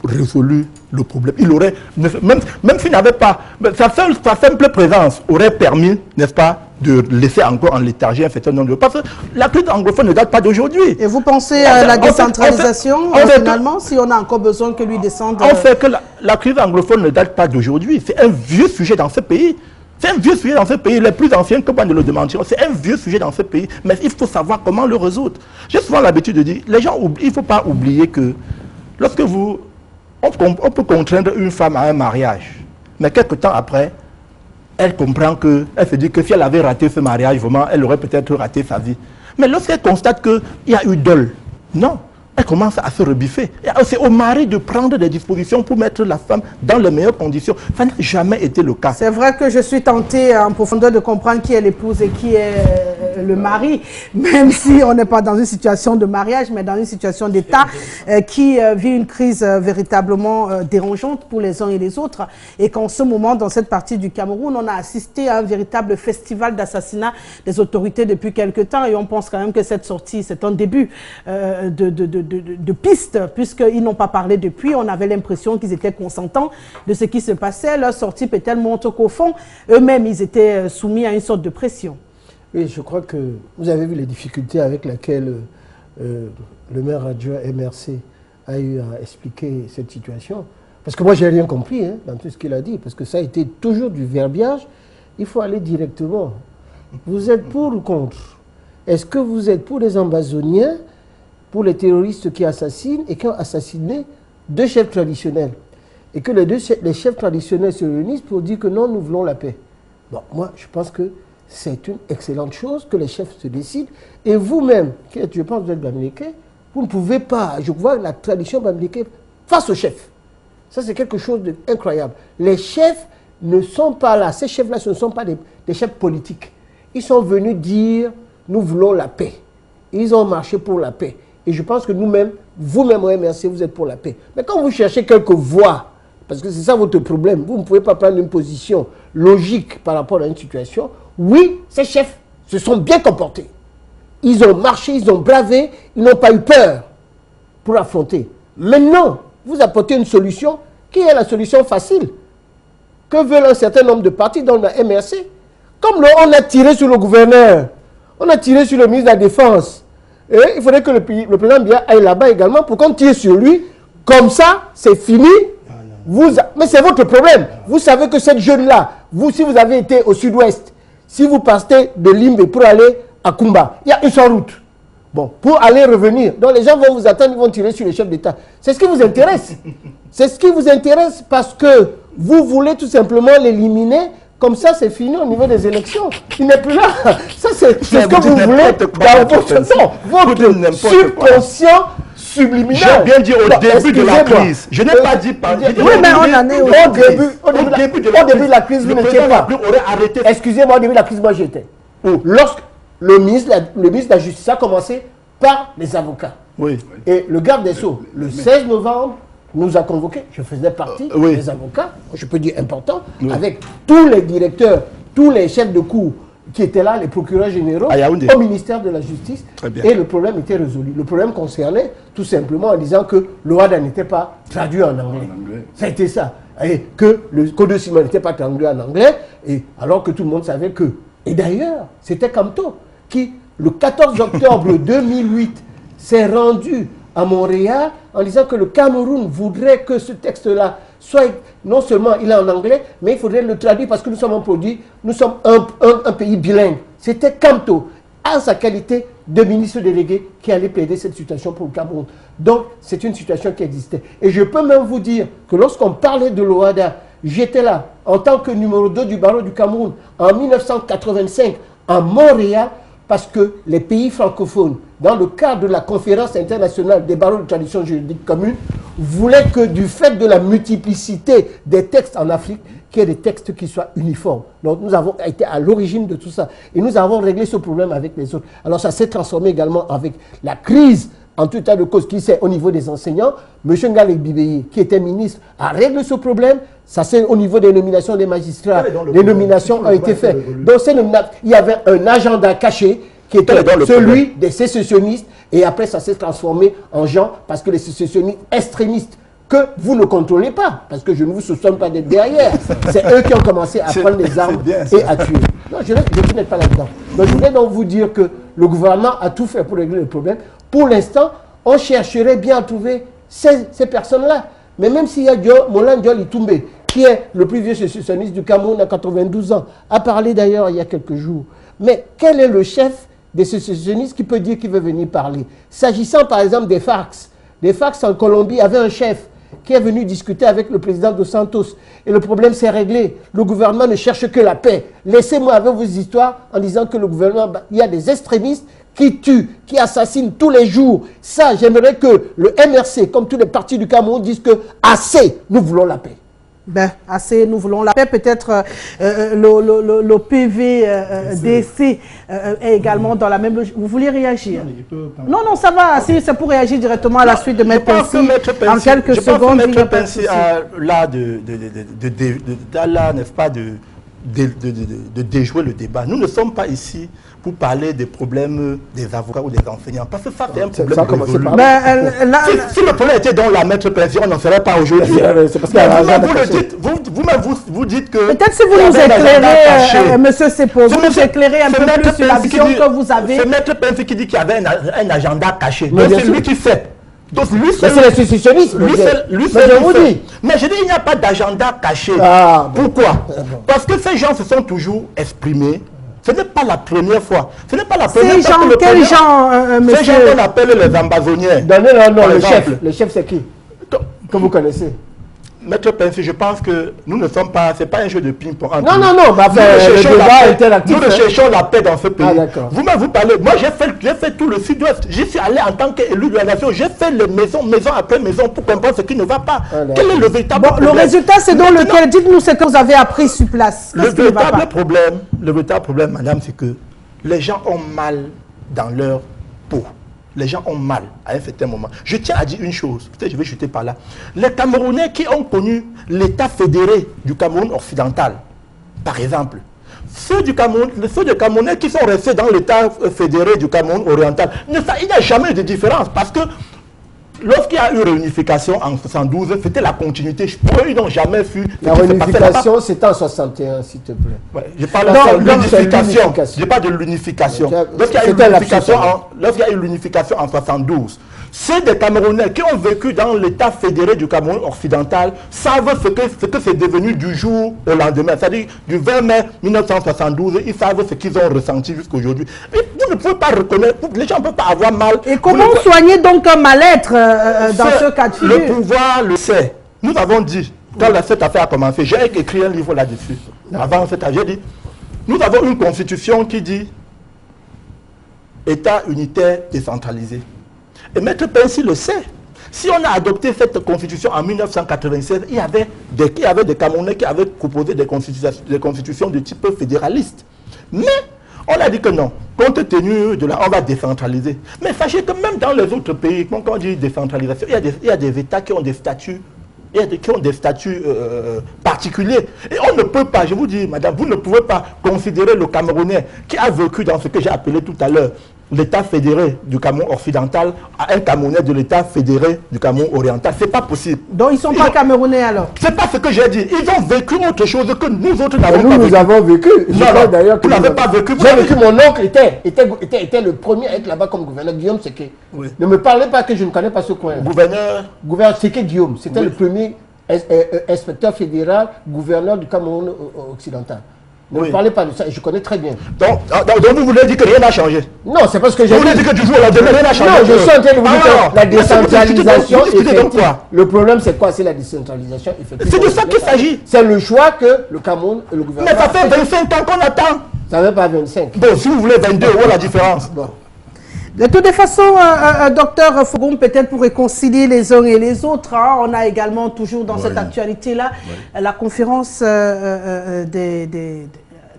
résolu le problème. Il aurait, même s'il n'avait pas, sa simple présence aurait permis, n'est-ce pas, de laisser encore en léthargie un certain nombre de... Parce que la crise anglophone ne date pas d'aujourd'hui. Et vous pensez à la décentralisation, finalement, si on a encore besoin que lui descende... On fait que la crise anglophone ne date pas d'aujourd'hui. C'est un vieux sujet dans ce pays. C'est un vieux sujet dans ce pays. Les plus anciens que moi ne le demanderont. C'est un vieux sujet dans ce pays. Mais il faut savoir comment le résoudre. J'ai souvent l'habitude de dire, les gens, il ne faut pas oublier que lorsque vous... On peut contraindre une femme à un mariage. Mais quelques temps après, elle comprend que, elle se dit que si elle avait raté ce mariage, vraiment, elle aurait peut-être raté sa vie. Mais lorsqu'elle constate qu'il y a eu dol, non, elle commence à se rebiffer. C'est au mari de prendre des dispositions pour mettre la femme dans les meilleures conditions. Ça n'a jamais été le cas. C'est vrai que je suis tentée en profondeur de comprendre qui est l'épouse et qui est le mari, même si on n'est pas dans une situation de mariage, mais dans une situation d'État qui vit une crise véritablement dérangeante pour les uns et les autres. Et qu'en ce moment, dans cette partie du Cameroun, on a assisté à un véritable festival d'assassinat des autorités depuis quelque temps. Et on pense quand même que cette sortie, c'est un début de pistes, puisqu'ils n'ont pas parlé depuis. On avait l'impression qu'ils étaient consentants de ce qui se passait. Leur sortie peut-être montre qu'au fond, eux-mêmes, ils étaient soumis à une sorte de pression. Oui, je crois que vous avez vu les difficultés avec lesquelles le maire adjoint MRC a eu à expliquer cette situation. Parce que moi, je n'ai rien compris dans tout ce qu'il a dit, parce que ça a été toujours du verbiage. Il faut aller directement. Vous êtes pour ou contre? Est-ce que vous êtes pour les ambazoniens, pour les terroristes qui assassinent et qui ont assassiné deux chefs traditionnels? Et que les chefs traditionnels se réunissent pour dire que non, nous voulons la paix. Bon, moi, je pense que c'est une excellente chose que les chefs se décident. Et vous-même, qui êtes, je pense, vous êtes Bamileke, vous ne pouvez pas, je vois la tradition Bamileke face aux chefs. Ça, c'est quelque chose d'incroyable. Les chefs ne sont pas là, ces chefs-là, ce ne sont pas des chefs politiques. Ils sont venus dire, nous voulons la paix. Ils ont marché pour la paix. Et je pense que nous-mêmes, vous-même au MRC, vous êtes pour la paix. Mais quand vous cherchez quelques voix, parce que c'est ça votre problème, vous ne pouvez pas prendre une position logique par rapport à une situation. Oui, ces chefs se sont bien comportés. Ils ont marché, ils ont bravé, ils n'ont pas eu peur pour affronter. Maintenant, vous apportez une solution qui est la solution facile. Que veulent un certain nombre de partis dans la MRC? Comme on a tiré sur le gouverneur, on a tiré sur le ministre de la Défense. Et il faudrait que le président Biya aille là-bas également pour qu'on tire sur lui. Comme ça, c'est fini. Mais c'est votre problème. Vous savez que cette jeune-là, si vous avez été au sud-ouest, si vous partez de Limbe pour aller à Kumba, il y a une seule route. Bon, pour aller revenir. Donc les gens vont vous attendre, ils vont tirer sur les chefs d'État. C'est ce qui vous intéresse. C'est ce qui vous intéresse parce que vous voulez tout simplement l'éliminer. Comme ça, c'est fini au niveau des élections. Il n'est plus là. Ça, c'est ce que vous voulez dans votre subconscient subliminal. J'ai bien dit au début de la crise. Je n'ai pas dit par... Oui, mais on en est au début de la crise, vous n'étiez pas. Excusez-moi, au début de la crise, moi j'étais. Lorsque le ministre de la Justice a commencé par les avocats. Oui. Et le garde des Sceaux, le 16 novembre, nous a convoqués. Je faisais partie des avocats, je peux dire important, avec tous les directeurs, tous les chefs de cour qui étaient là, les procureurs généraux, au ministère de la Justice. Et le problème était résolu. Le problème concernait tout simplement en disant que le WADA n'était pas traduit en anglais. Ça a été ça. Et que le code civil n'était pas traduit en anglais, et alors que tout le monde savait que... Et d'ailleurs, c'était Kamto qui, le 14 octobre 2008, s'est rendu à Montréal en disant que le Cameroun voudrait que ce texte-là soit, non seulement il est en anglais, mais il faudrait le traduire parce que nous sommes un produit, nous sommes un pays bilingue. C'était Kamto, à sa qualité de ministre délégué, qui allait plaider cette situation pour le Cameroun. Donc, c'est une situation qui existait. Et je peux même vous dire que lorsqu'on parlait de l'OADA, j'étais là, en tant que numéro 2 du barreau du Cameroun, en 1985, à Montréal, parce que les pays francophones dans le cadre de la conférence internationale des barreaux de tradition juridique commune, voulait que du fait de la multiplicité des textes en Afrique, qu'il y ait des textes qui soient uniformes. Donc nous avons été à l'origine de tout ça. Et nous avons réglé ce problème avec les autres. Alors ça s'est transformé également avec la crise, en tout état de cause, qui c'est au niveau des enseignants. M. Ngalé Bibeye, qui était ministre, a réglé ce problème. Ça c'est au niveau des nominations des magistrats. Les nominations ont été faites. Donc il y avait un agenda caché qui était celui des sécessionnistes. Et après, ça s'est transformé en gens, parce que les sécessionnistes extrémistes, que vous ne contrôlez pas, parce que je ne vous soupçonne pas d'être derrière. C'est eux qui ont commencé à prendre les armes et à tuer. Non, je n'ai pas là-dedans. Donc je voulais donc vous dire que le gouvernement a tout fait pour régler le problème. Pour l'instant, on chercherait bien à trouver ces personnes-là. Mais même s'il y a Molan Diol Itumbe, qui est le plus vieux sécessionniste du Cameroun à 92 ans, a parlé d'ailleurs il y a quelques jours. Mais quel est le chef des sécessionnistes qui peut dire qu'il veut venir parler? S'agissant par exemple des FARC, les FARC en Colombie avaient un chef qui est venu discuter avec le président Dos Santos. Et le problème s'est réglé. Le gouvernement ne cherche que la paix. Laissez-moi avec vos histoires en disant que le gouvernement, il y a des extrémistes qui tuent, qui assassinent tous les jours. Ça, j'aimerais que le MRC, comme tous les partis du Cameroun, disent que assez, nous voulons la paix. Ben, assez, nous voulons la paix. Peut-être le PVDC est également dans la même logique. Vous voulez réagir? Non, non, ça va. Si c'est pour réagir directement à la suite de Maître Pensy, en quelques secondes. Je pense que Maître Pensy a là n'est-ce pas, de déjouer le débat. Nous ne sommes pas ici pour parler des problèmes des avocats ou des enseignants. Parce que ça, c'est un problème révolu. Si le problème était dans la Maître Pensy, on n'en serait pas aujourd'hui. C'est parce que vous dites que... Peut-être si vous nous éclairez, Monsieur Sepo, vous nous éclairez un peu plus sur la vision que vous avez. C'est Maître Pensy qui dit qu'il y avait un agenda caché. Donc c'est lui qui fait. Donc lui, c'est les sécessionnistes. Mais je dis, il n'y a pas d'agenda caché. Pourquoi? Parce que ces gens se sont toujours exprimés. Ce n'est pas la première fois. Ce n'est pas la première fois. Ces gens, quels gens, monsieur? Ces gens qu'on appelle les ambazoniens. Donnez leur nom, le chef. Le chef, c'est qui? Que vous connaissez? Maître Pensy, je pense que nous ne sommes pas, c'est pas un jeu de ping-pong. Non, non, non, bah, le débat était actif. Nous cherchons la paix dans ce pays. Vous-même, vous parlez. Moi, j'ai fait tout le sud-ouest. J'y suis allé en tant qu'élu de la nation. J'ai fait les maison après maison pour comprendre ce qui ne va pas. Quel est le véritable problème? Le résultat, c'est dans lequel, dites-nous ce que vous avez appris sur place. Le véritable problème, madame, c'est que les gens ont mal dans leur peau. Les gens ont mal à un certain moment. Je tiens à dire une chose, peut-être je vais chuter par là. Les Camerounais qui ont connu l'État fédéré du Cameroun occidental, par exemple, ceux du Camerounais qui sont restés dans l'État fédéré du Cameroun oriental, il n'y a jamais eu de différence parce que lorsqu'il y a eu réunification en 72, c'était la continuité. Pour eux, ils n'ont jamais vu. La réunification, c'était en 61, s'il te plaît. Ouais, je parle de l'unification. Je parle de l'unification. Lorsqu'il y a eu l'unification en 72, c'est des Camerounais qui ont vécu dans l'État fédéré du Cameroun occidental savent ce que c'est devenu du jour au lendemain. C'est-à-dire du 20 mai 1972, ils savent ce qu'ils ont ressenti jusqu'à aujourd'hui. Vous ne pouvez pas reconnaître, les gens ne peuvent pas avoir mal. Et comment soigner donc un mal-être dans ce cas de figure? Le pouvoir le sait. Nous avons dit, quand cette affaire a commencé, j'ai écrit un livre là-dessus. Avant cette affaire, j'ai dit, nous avons une constitution qui dit État unitaire décentralisé. Et Maître Pensy le sait. Si on a adopté cette constitution en 1996, il y avait des Camerounais qui avaient proposé des constitutions de type fédéraliste. Mais on a dit que non. Compte tenu de là, on va décentraliser. Mais sachez que même dans les autres pays, quand on dit décentralisation, il y a des États qui ont des statuts. Qui ont des statuts particuliers. Et on ne peut pas, je vous dis, madame, vous ne pouvez pas considérer le Camerounais qui a vécu dans ce que j'ai appelé tout à l'heure l'État fédéré du Cameroun occidental à un Camerounais de l'État fédéré du Cameroun oriental. C'est pas possible. Donc ils ne sont pas Camerounais alors? C'est pas ce que j'ai dit. Ils ont vécu autre chose que nous autres n'avons pas vécu. Nous avons vécu. D'ailleurs, vous n'avez pas vécu. J'ai vécu, mon oncle était le premier à être là-bas comme gouverneur, Guillaume Séké. Oui. Ne me parlez pas que je ne connais pas ce coin. Gouverneur Séké Guillaume. C'était le premier inspecteur fédéral, gouverneur du Cameroun occidental. Ne me parlez pas de ça, je connais très bien. Donc vous voulez dire que rien n'a changé? Non, c'est parce que j'ai... Vous voulez dire que du jour au lendemain, rien n'a changé? Non, je suis en train de vous dire que la décentralisation effective. Le problème, c'est quoi? C'est la décentralisation effective. C'est de ça qu'il s'agit. C'est le choix que le Cameroun et le gouvernement... Mais ça fait 25 ans qu'on attend. Ça ne fait pas 25. Bon, si vous voulez 22, où est la différence? Bon. De toutes les façons, docteur Fogoum, peut-être pour réconcilier les uns et les autres, hein, on a également toujours dans cette actualité-là la conférence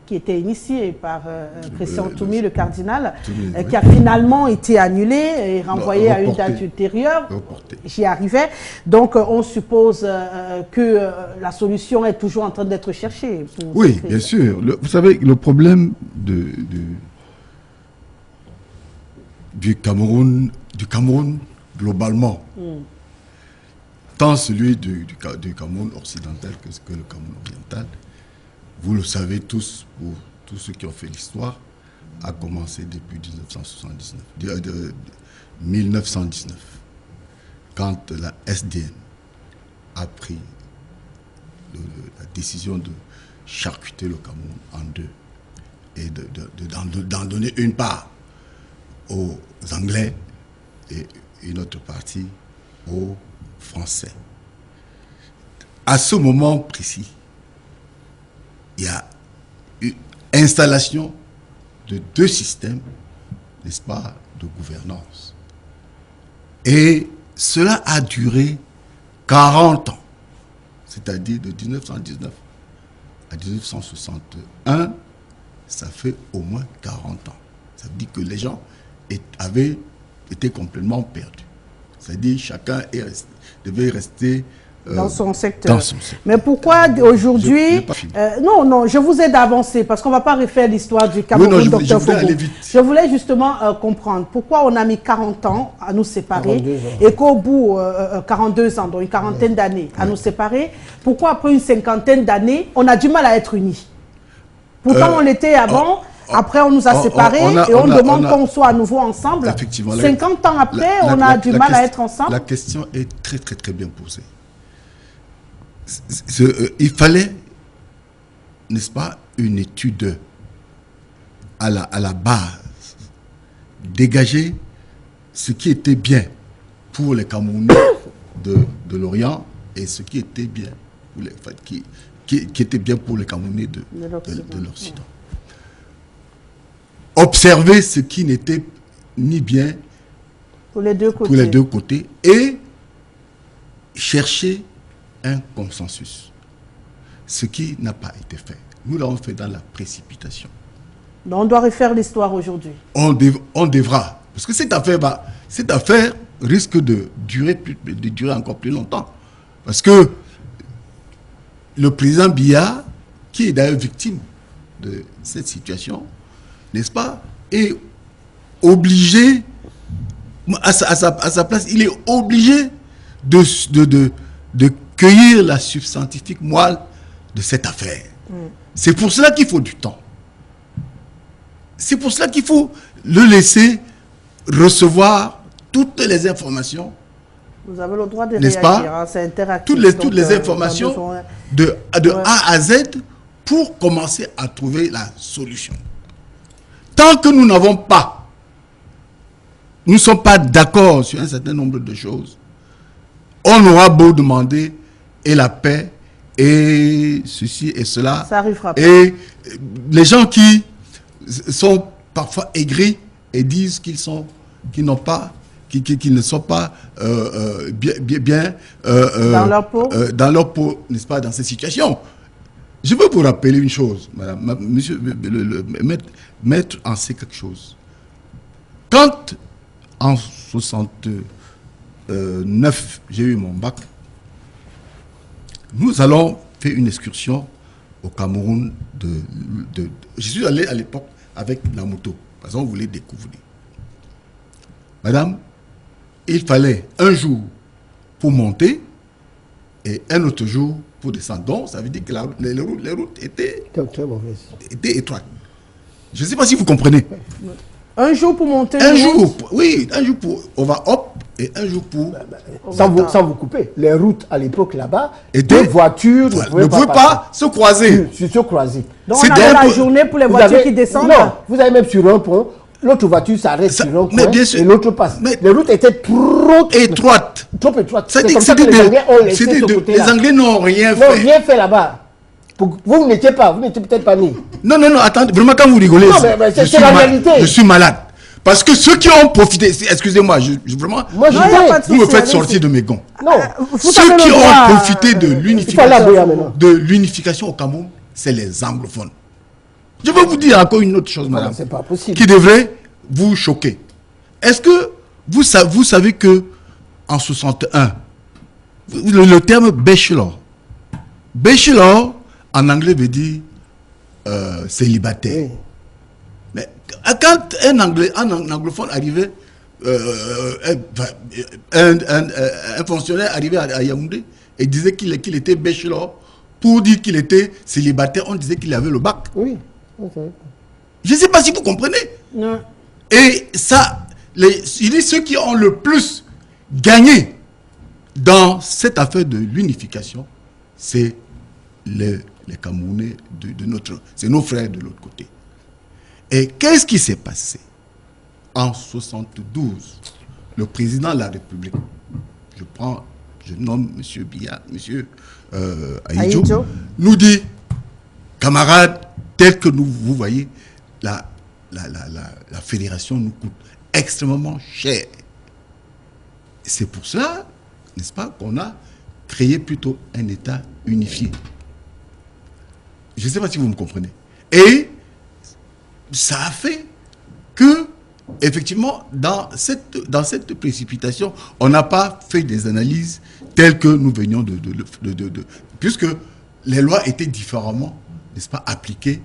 qui était initiée par Christian Toumi, le cardinal, qui a finalement été annulée et renvoyée à une date ultérieure. J'y arrivais. Donc, on suppose que la solution est toujours en train d'être cherchée. Oui, bien sûr. Vous savez, le problème du Cameroun globalement, tant celui du Cameroun occidental que le Cameroun oriental, vous le savez tous, pour tous ceux qui ont fait l'histoire, a commencé depuis 1919, quand la SDN a pris la décision de charcuter le Cameroun en deux et d'en donner une part aux Anglais et une autre partie aux Français. À ce moment précis, il y a une installation de deux systèmes, n'est-ce pas, de gouvernance. Et cela a duré 40 ans, c'est-à-dire de 1919 à 1961, ça fait au moins 40 ans. Ça veut dire que les gens avaient été complètement perdus. C'est-à-dire chacun devait rester dans son secteur. Mais pourquoi aujourd'hui... non, je vous aide à avancer, parce qu'on ne va pas refaire l'histoire du Cameroun, docteur Fogoum. Je voulais justement comprendre pourquoi on a mis 40 ans à nous séparer, et qu'au bout, 42 ans, donc une quarantaine d'années à nous séparer, pourquoi après une cinquantaine d'années, on a du mal à être unis? Pourtant, on l'était avant... Après, on nous a séparés et on demande qu'on soit à nouveau ensemble. 50 ans après, on a du mal à être ensemble. La question est très, très, très bien posée. Il fallait, n'est-ce pas, une étude à la base, dégager ce qui était bien pour les Camerounais de l'Orient et ce qui était bien pour qui était bien pour les Camerounais de l'Occident. Observer ce qui n'était ni bien pour les deux côtés et chercher un consensus. Ce qui n'a pas été fait. Nous l'avons fait dans la précipitation. Donc on doit refaire l'histoire aujourd'hui. On devra. Parce que cette affaire risque de durer encore plus longtemps. Parce que le président Biya, qui est d'ailleurs victime de cette situation, n'est-ce pas, est obligé, à sa place, il est obligé de cueillir la substantifique moelle de cette affaire. C'est pour cela qu'il faut du temps. C'est pour cela qu'il faut le laisser recevoir toutes les informations. Vous avez le droit de réagir, hein, c'est interactif. Toutes les informations de A à Z pour commencer à trouver la solution. Tant que nous n'avons pas, nous ne sommes pas d'accord sur un certain nombre de choses, on aura beau demander et la paix et ceci et cela. Ça arrivera pas. Et les gens qui sont parfois aigris et disent qu'ils ne sont pas bien dans leur peau, n'est-ce pas, dans cette situation. Je veux vous rappeler une chose, madame, monsieur, maître en sait quelque chose. Quand, en 69, j'ai eu mon bac, nous allons faire une excursion au Cameroun. Je suis allé à l'époque avec la moto, parce qu'on voulait découvrir. Madame, il fallait un jour pour monter et un autre jour pour descendre. Donc, ça veut dire que les routes étaient étroites. Je ne sais pas si vous comprenez. Un jour pour monter. Un jour pour on va hop et un jour pour. Sans vous couper. Les routes à l'époque là-bas, deux voitures ne pouvaient pas se croiser. Donc on avait la journée pour les voitures qui descendent. Non, vous avez même sur un pont. L'autre voiture s'arrête sur un point et l'autre passe. Mais les routes étaient trop étroites. C'est comme ça que les Anglais ont laissé ce côté-là. Les Anglais n'ont rien fait. Ils n'ont rien fait là-bas. Vous n'étiez peut-être pas nés. Non, attendez, vraiment quand vous rigolez, c'est la réalité. Je suis malade. Parce que ceux qui ont profité, excusez-moi, vraiment, Moi, je vous me faites sortir de mes gants. Non. Ceux qui ont profité de l'unification au Cameroun, c'est les anglophones. Je vais vous dire encore une autre chose, madame, c'est pas possible, qui devrait vous choquer. Est-ce que vous savez que en 61, le terme bachelor, en anglais veut dire célibataire. Oui. Mais quand un anglophone arrivait, un fonctionnaire arrivait à Yaoundé et disait qu'il était bachelor, pour dire qu'il était célibataire, on disait qu'il avait le bac. Oui. Je ne sais pas si vous comprenez. Non. Et ça, il dit ceux qui ont le plus gagné dans cette affaire de l'unification, c'est les Camerounais c'est nos frères de l'autre côté. Et qu'est-ce qui s'est passé? En 72, le président de la République, je nomme M. Biya, M. Ahidjo, nous dit, camarades, tel que vous voyez, la fédération nous coûte extrêmement cher. C'est pour cela, n'est-ce pas, qu'on a créé plutôt un État unifié. Je ne sais pas si vous me comprenez. Et ça a fait que, effectivement, dans cette précipitation, on n'a pas fait des analyses telles que nous venions puisque les lois étaient différemment, n'est-ce pas, appliquées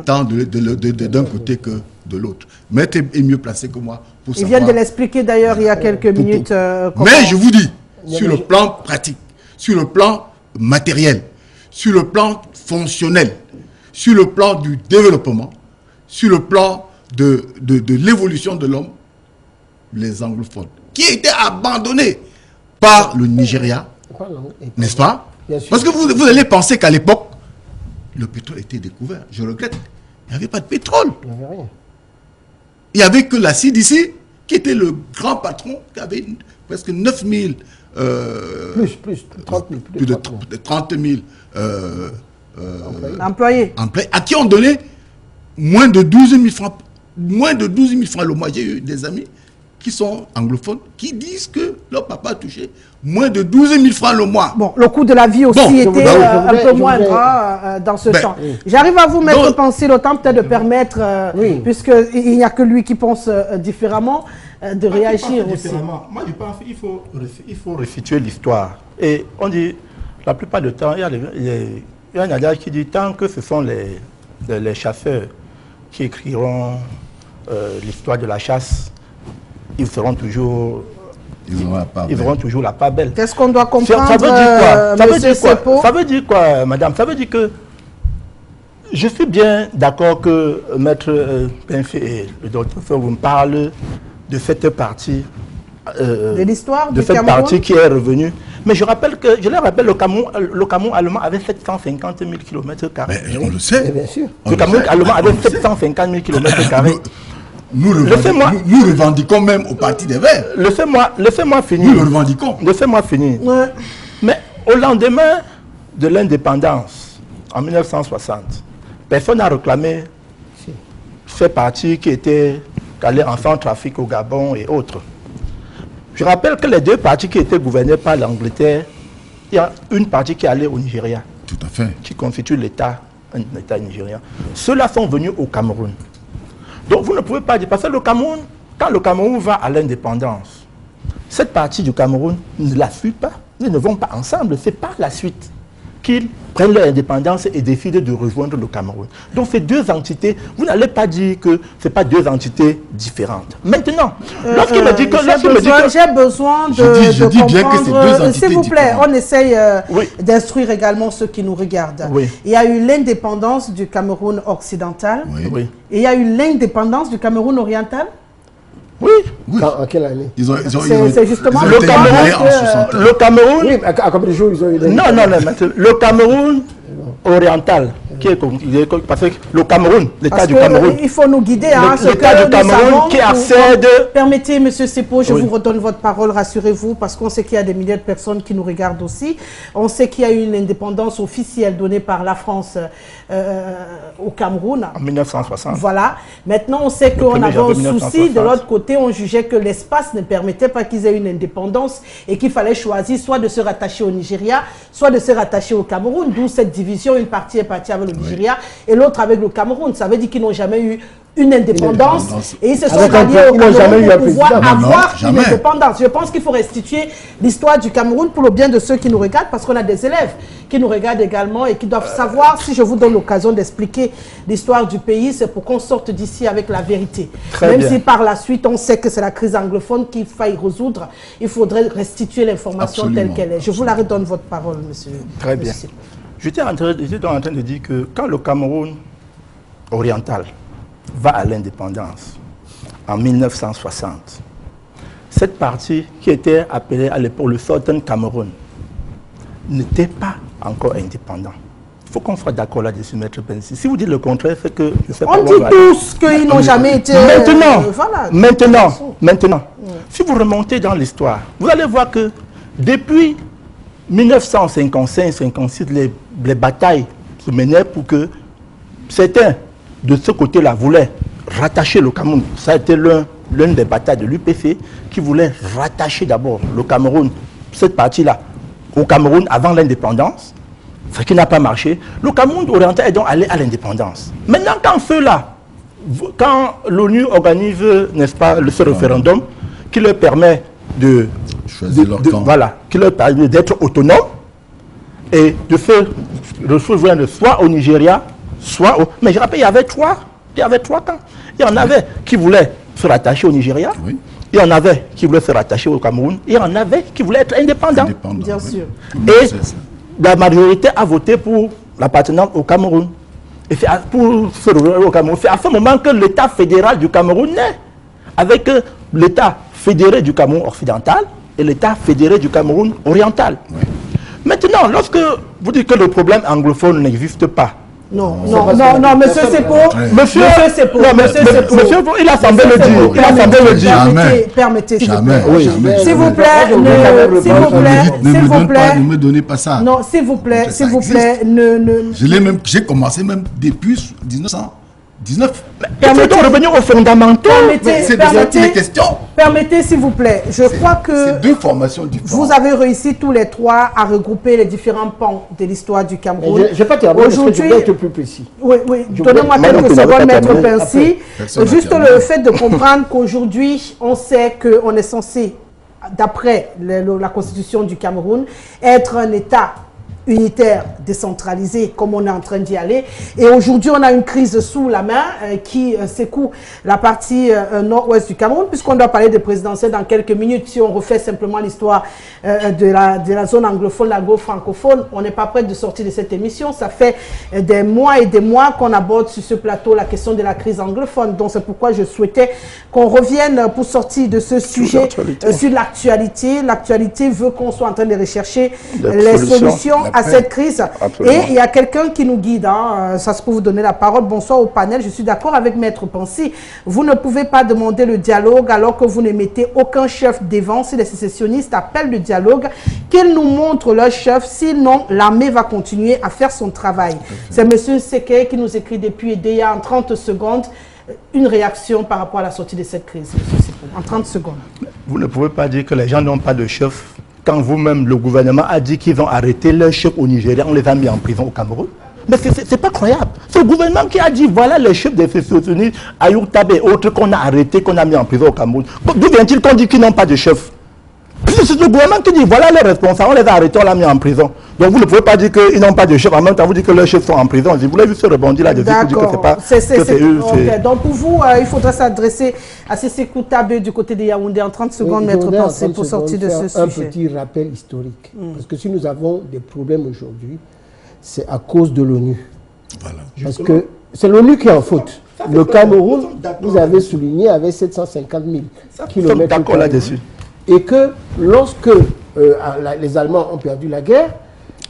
tant d'un côté que de l'autre. Maître est mieux placé que moi pour savoir. Il vient de l'expliquer d'ailleurs il y a quelques minutes. Mais je vous dis, sur le plan pratique, sur le plan matériel, sur le plan fonctionnel, sur le plan du développement, sur le plan de l'évolution de l'homme, les anglophones, qui étaient abandonnés par le Nigeria, n'est-ce pas? Parce que vous allez penser qu'à l'époque, le pétrole était découvert. Je regrette. Il n'y avait pas de pétrole. Il n'y avait rien. Il n'y avait que la CDC, qui était le grand patron, qui avait presque 9000... plus 30 000. Plus de 30 000 employés, à qui on donnait moins de 12 000 francs. Moins de 12 000 francs le mois. J'ai eu des amis qui sont anglophones, qui disent que leur papa a touché moins de 12 000 francs le mois. Bon, le coût de la vie aussi était un peu moindre dans ce temps. J'arrive à vous mettre penser le temps peut-être de permettre, puisqu'il n'y a que lui qui pense différemment, de réagir aussi. Moi, je pense qu'il faut resituer l'histoire. Et on dit, la plupart du temps, il y a un adage qui dit, tant que ce sont les chasseurs qui écriront l'histoire de la chasse, ils seront toujours... Ils auront toujours la part belle. Qu'est-ce qu'on doit comprendre, ça veut dire quoi, madame? Ça veut dire que je suis bien d'accord que Maître Penfé et le docteur vous me parlent de cette partie de l'histoire de cette partie qui est revenue. Mais je leur rappelle, le Cameroun allemand avait 750 000 km². On le sait. Bien sûr. Le Cameroun allemand avait 750 000 km². Nous revendiquons même au Parti des Verts. Laissez-moi finir. Nous le revendiquons. Laissez-moi finir. Ouais. Mais au lendemain de l'indépendance, en 1960, personne n'a réclamé ces partis qui étaient allés en Centrafrique, au Gabon et autres. Je rappelle que les deux partis qui étaient gouvernés par l'Angleterre, il y a une partie qui est allée au Nigeria. Tout à fait. Qui constitue l'État nigérien. Ceux-là sont venus au Cameroun. Donc vous ne pouvez pas dire, parce que le Cameroun, quand le Cameroun va à l'indépendance, cette partie du Cameroun ne la suit pas. Ils ne vont pas ensemble. C'est par la suite qu'ils prennent leur indépendance et décident de rejoindre le Cameroun. Donc ces deux entités, vous n'allez pas dire que ce pas deux entités différentes. Maintenant, lorsqu'il me dit que... J'ai besoin de dis bien que c'est deux entités s'il vous plaît, différentes. on essaye d'instruire également ceux qui nous regardent. Oui. Il y a eu l'indépendance du Cameroun occidental. Oui. Et il y a eu l'indépendance du Cameroun oriental. Oui. En quelle année? C'est justement le Cameroun. Oui, à combien de jours ils ont eu Non, le Cameroun oriental Parce que le Cameroun, l'État du Cameroun... Il faut nous guider. L'État du Cameroun qui accède... Permettez, M. Sepo, je vous redonne votre parole, rassurez-vous, parce qu'on sait qu'il y a des milliers de personnes qui nous regardent aussi. On sait qu'il y a eu une indépendance officielle donnée par la France au Cameroun. En 1960. Voilà. Maintenant, on sait qu'on avait un souci. De l'autre côté, on jugeait que l'espace ne permettait pas qu'ils aient une indépendance et qu'il fallait choisir soit de se rattacher au Nigeria, soit de se rattacher au Cameroun. D'où cette division. Une partie est partie avec le Nigeria et l'autre avec le Cameroun. Ça veut dire qu'ils n'ont jamais eu une indépendance et ils se sont ralliés au Cameroun pour pouvoir avoir une indépendance. Je pense qu'il faut restituer l'histoire du Cameroun pour le bien de ceux qui nous regardent, parce qu'on a des élèves qui nous regardent également et qui doivent savoir, si je vous donne l'occasion d'expliquer l'histoire du pays, c'est pour qu'on sorte d'ici avec la vérité. Même si par la suite on sait que c'est la crise anglophone qu'il faille résoudre, il faudrait restituer l'information telle qu'elle est. Je vous la redonne votre parole, monsieur. Très bien. J'étais en train de dire que quand le Cameroun oriental va à l'indépendance en 1960, cette partie qui était appelée à l'époque le Southern Cameroun n'était pas encore indépendant. Il faut qu'on soit d'accord là-dessus, Maître Pensy. Si vous dites le contraire, c'est que... On dit tous qu'ils n'ont jamais été... Maintenant, si vous remontez dans l'histoire, vous allez voir que depuis 1955-56, les batailles se menaient pour que certains de ce côté-là voulaient rattacher le Cameroun. Ça a été l'une des batailles de l'UPC qui voulait rattacher d'abord le Cameroun, cette partie-là, au Cameroun avant l'indépendance, ce qui n'a pas marché. Le Cameroun oriental est donc allé à l'indépendance. Maintenant, quand l'ONU organise, n'est-ce pas, ce référendum qui leur permet de choisir leur camp. Voilà, qui leur permet d'être autonomes et de se rejoindre soit au Nigeria, soit au... Mais je rappelle, il y avait trois camps. Il y en avait qui voulaient se rattacher au Nigeria, il y en avait qui voulaient se rattacher au Cameroun, il y en avait qui voulaient être indépendants. Bien sûr. Et la majorité a voté pour l'appartenance au Cameroun. Et c'est pour se rejoindre au Cameroun. C'est à ce moment que l'État fédéral du Cameroun naît, avec l'État fédéré du Cameroun occidental et l'État fédéré du Cameroun oriental. Maintenant, lorsque vous dites que le problème anglophone n'existe pas, non, monsieur Sepo, il a semblé le dire. Permettez, s'il vous Jamais. plaît. S'il vous plaît, ne me donnez pas ça. Non, s'il vous plaît, J'ai commencé même depuis 1919. Permettez de revenir aux fondamentaux. Permettez, s'il vous plaît. Je crois que c'est deux formations différentes. Vous avez réussi tous les trois à regrouper les différents pans de l'histoire du Cameroun. Je vais pas terminer parce que je vais être plus précis. Oui. Donnez-moi quelques secondes, Maître Pensy. Juste le fait de comprendre qu'aujourd'hui, on sait qu'on est censé, d'après la constitution du Cameroun, être un État unitaire, décentralisé, comme on est en train d'y aller. Et aujourd'hui, on a une crise sous la main qui secoue la partie nord-ouest du Cameroun, puisqu'on doit parler de présidentielle dans quelques minutes. Si on refait simplement l'histoire de la zone anglophone, l'anglo-francophone, on n'est pas prêt de sortir de cette émission. Ça fait des mois et des mois qu'on aborde sur ce plateau la question de la crise anglophone. Donc, c'est pourquoi je souhaitais qu'on revienne pour sortir de ce sujet sur l'actualité. L'actualité veut qu'on soit en train de rechercher les solutions à cette crise. Absolument. Et il y a quelqu'un qui nous guide, ça se peut vous donner la parole. Bonsoir au panel, je suis d'accord avec Maître Pensy. Vous ne pouvez pas demander le dialogue alors que vous ne mettez aucun chef devant. Si les sécessionnistes appellent le dialogue, qu'ils nous montrent leur chef, sinon l'armée va continuer à faire son travail. C'est M. Seke qui nous écrit depuis EDEA en 30 secondes. Une réaction par rapport à la sortie de cette crise, en 30 secondes. Vous ne pouvez pas dire que les gens n'ont pas de chef quand vous-même, le gouvernement a dit qu'ils ont arrêté leur chef au Nigeria, on les a mis en prison au Cameroun. Mais c'est pas croyable. C'est le gouvernement qui a dit, voilà les chefs des sécessionnistes, Ayoub Tabé et autres qu'on a arrêtés, qu'on a mis en prison au Cameroun. D'où vient-il qu'on dit qu'ils n'ont pas de chef? C'est le gouvernement qui dit, voilà les responsables, on les a arrêtés, on l'a mis en prison. Donc vous ne pouvez pas dire qu'ils n'ont pas de chef, en même temps vous dites que leurs chefs sont en prison. Je voulais juste rebondir là-dessus pour dire que c'est pas... Okay. Donc pour vous, il faudra s'adresser à Sékou Tabé du côté de Yaoundé en 30 secondes, Maître Pensy, pour sortir de ce sujet. Un petit rappel historique. Parce que si nous avons des problèmes aujourd'hui, c'est à cause de l'ONU. Voilà. Parce que c'est l'ONU qui est en faute. Le Cameroun, vous avez souligné, avait 750 000 kilomètres. D'accord là-dessus. Et que lorsque les Allemands ont perdu la guerre,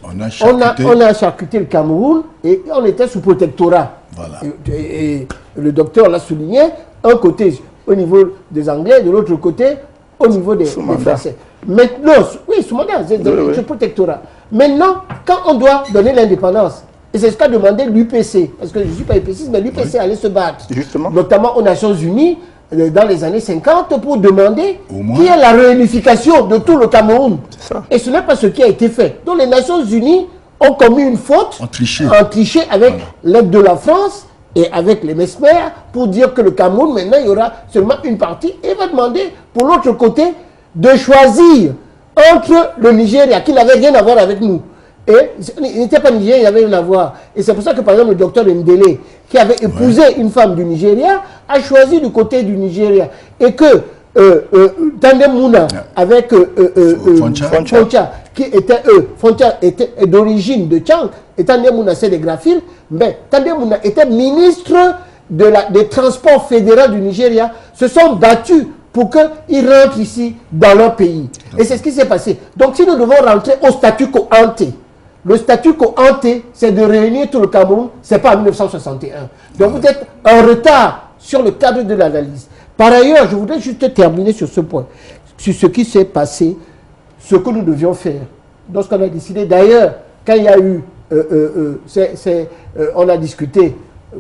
On a charcuté le Cameroun et on était sous protectorat. Voilà. Et le docteur l'a souligné, un côté au niveau des Anglais, de l'autre côté au niveau des Français. Maintenant, oui, sous mandat, c'est protectorat. Maintenant, quand on doit donner l'indépendance, et c'est ce qu'a demandé l'UPC, parce que je ne suis pas épéciste, mais l'UPC allait se battre, justement, notamment aux Nations Unies, dans les années 50, pour demander qu'il y ait la réunification de tout le Cameroun. Et ce n'est pas ce qui a été fait. Donc les Nations Unies ont commis une faute, ont triché avec l'aide de la France et avec les Mesmer pour dire que le Cameroun, maintenant, il y aura seulement une partie, et va demander pour l'autre côté de choisir entre le Nigeria, qui n'avait rien à voir avec nous. Et il n'était pas nigérien, il avait rien à voir. Et c'est pour ça que, par exemple, le docteur Ndele, qui avait épousé une femme du Nigeria, a choisi du côté du Nigeria. Et que Tandem Mouna, avec Foncha, qui était Foncha était d'origine de Tchang, et Tandem Mouna, c'est des graphiles, mais Tandem Mouna était ministre des transports fédéraux du Nigeria, se sont battus pour qu'ils rentrent ici dans leur pays. Et c'est ce qui s'est passé. Donc si nous devons rentrer au statu quo ante, le statu quo ante, c'est de réunir tout le Cameroun, ce n'est pas en 1961. Donc vous êtes en retard sur le cadre de l'analyse. Par ailleurs, je voudrais juste terminer sur ce point, sur ce qui s'est passé, ce que nous devions faire. Lorsqu'on a décidé, d'ailleurs, quand il y a eu, on a discuté